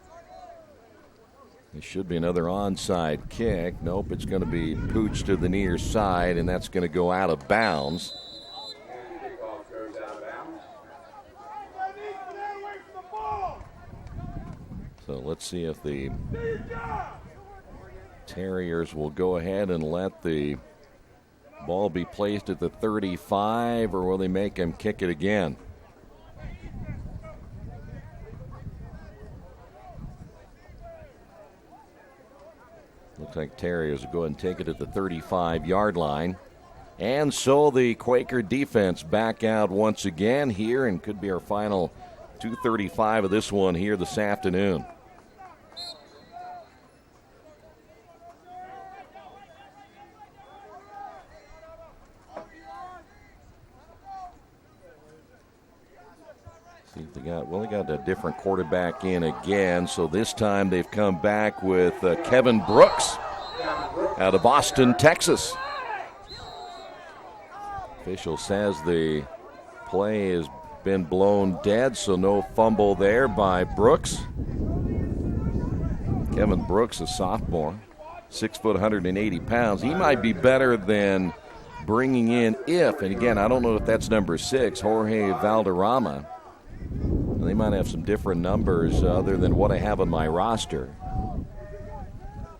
There should be another onside kick. Nope, it's going to be pooched to the near side, and that's going to go out of bounds. So let's see if the Terriers will go ahead and let the ball be placed at the 35, or will they make him kick it again? Looks like Terriers will go ahead and take it at the 35-yard line. And so the Quaker defense back out once again here, and could be our final 2:35 of this one here this afternoon. See if they got a different quarterback in again. So this time they've come back with Kevin Brooks out of Austin, Texas. Official says the play has been blown dead, so no fumble there by Brooks. Kevin Brooks, a sophomore, 6 foot, 180 pounds. He might be better than bringing in, and again, I don't know if that's number 6, Jorge Valderrama. They might have some different numbers other than what I have on my roster.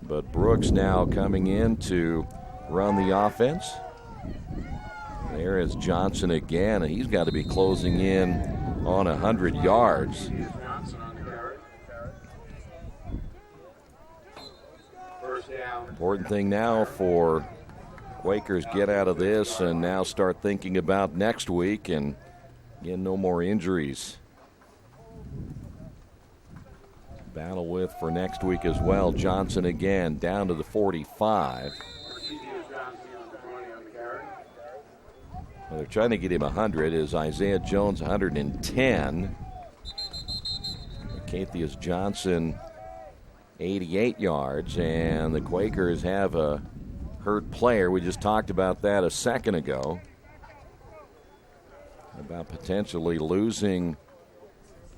But Brooks now coming in to run the offense. There is Johnson again. He's got to be closing in on 100 yards. Important thing now for Quakers, get out of this and now start thinking about next week, and again, no more injuries. Battle with for next week as well. Johnson again down to the 45. Well, they're trying to get him 100. Is Isaiah Jones 110? Cathius Johnson 88 yards, and the Quakers have a hurt player. We just talked about that a second ago, about potentially losing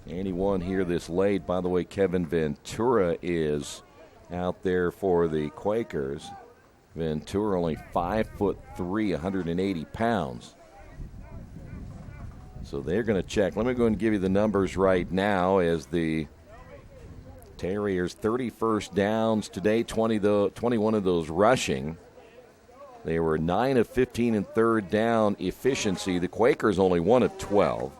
anyone here this late. By the way, Kevin Ventura is out there for the Quakers. Ventura only 5'3", 180 pounds. So they're going to check. Let me go and give you the numbers right now as the Terriers 30 first downs today, 21 of those rushing. They were 9 of 15 in third down efficiency. The Quakers only 1 of 12.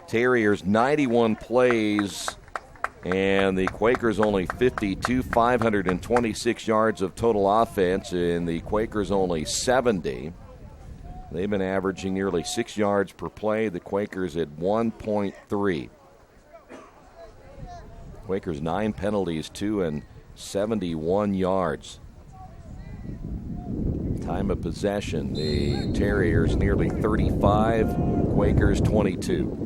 Terriers 91 plays, and the Quakers only 52, 526 yards of total offense, and the Quakers only 70. They've been averaging nearly 6 yards per play. The Quakers at 1.3. Quakers 9 penalties, 2 and 71 yards. Time of possession, the Terriers nearly 35, Quakers 22.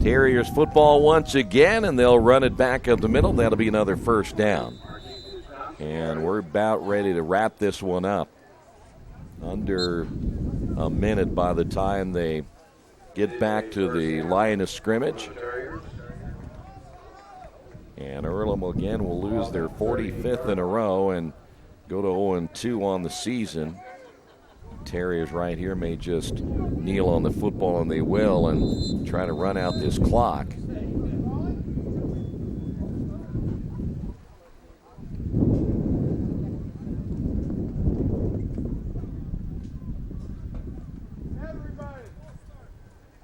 Terriers football once again, and they'll run it back up the middle. That'll be another first down. And we're about ready to wrap this one up. Under a minute by the time they get back to the line of scrimmage. And Earlham again will lose their 45th in a row and go to 0-2 on the season. Terriers right here may just kneel on the football, and they will, and try to run out this clock.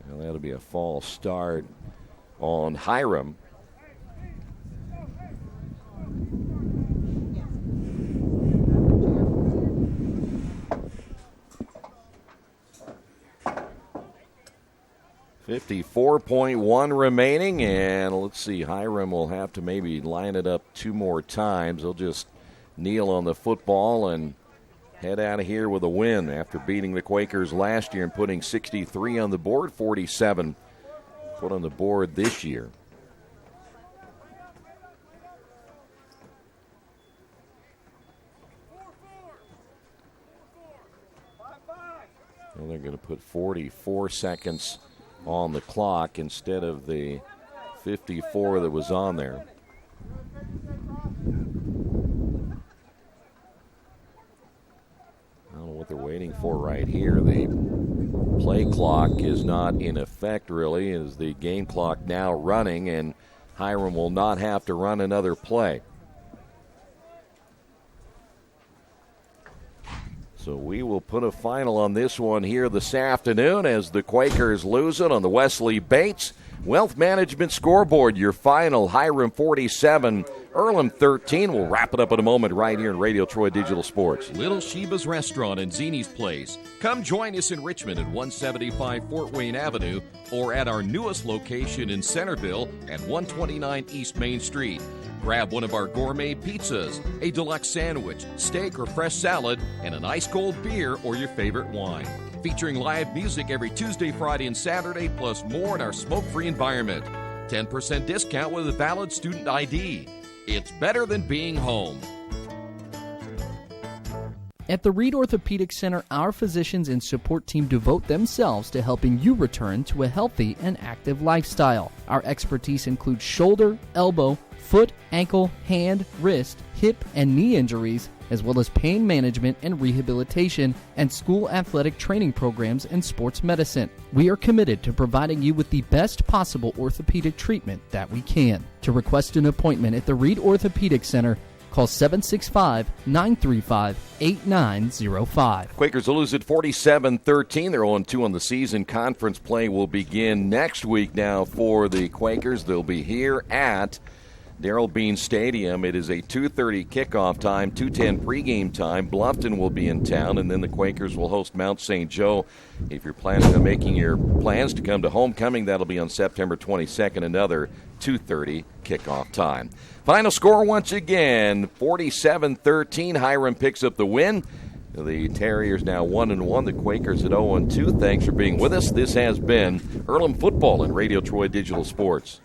Well, that'll be a false start on Hiram. .1 remaining, and let's see, Hiram will have to maybe line it up 2 more times. They'll just kneel on the football and head out of here with a win after beating the Quakers last year and putting 63 on the board, 47 put on the board this year. And they're going to put 44 seconds on the clock instead of the 54 that was on there. I don't know what they're waiting for right here. The play clock is not in effect, really, as the game clock now running, and Hiram will not have to run another play. So we will put a final on this one here this afternoon as the Quakers lose it on the Wesley Bates Wealth Management Scoreboard. Your final, Hiram 47, Earlham 13. We'll wrap it up in a moment right here in Radio Troy Digital Sports. Little Sheba's Restaurant and Zini's Place. Come join us in Richmond at 175 Fort Wayne Avenue or at our newest location in Centerville at 129 East Main Street. Grab one of our gourmet pizzas, a deluxe sandwich, steak or fresh salad, and an ice-cold beer or your favorite wine. Featuring live music every Tuesday, Friday, and Saturday, plus more in our smoke-free environment. 10% discount with a valid student ID. It's better than being home. At the Reed Orthopedic Center, our physicians and support team devote themselves to helping you return to a healthy and active lifestyle. Our expertise includes shoulder, elbow, foot, ankle, hand, wrist, hip, and knee injuries, as well as pain management and rehabilitation, and school athletic training programs and sports medicine. We are committed to providing you with the best possible orthopedic treatment that we can. To request an appointment at the Reed Orthopedic Center, call 765-935-8905. Quakers will lose at 47-13. They're 0-2 on the season. Conference play will begin next week now for the Quakers. They'll be here at Darrell Bean Stadium. It is a 2:30 kickoff time, 2:10 pregame time. Bluffton will be in town, and then the Quakers will host Mount St. Joe. If you're planning on making your plans to come to homecoming, that'll be on September 22nd, another 2:30 kickoff time. Final score once again, 47-13. Hiram picks up the win. The Terriers now 1-1. The Quakers at 0-2. Thanks for being with us. This has been Earlham Football and Radio Troy Digital Sports.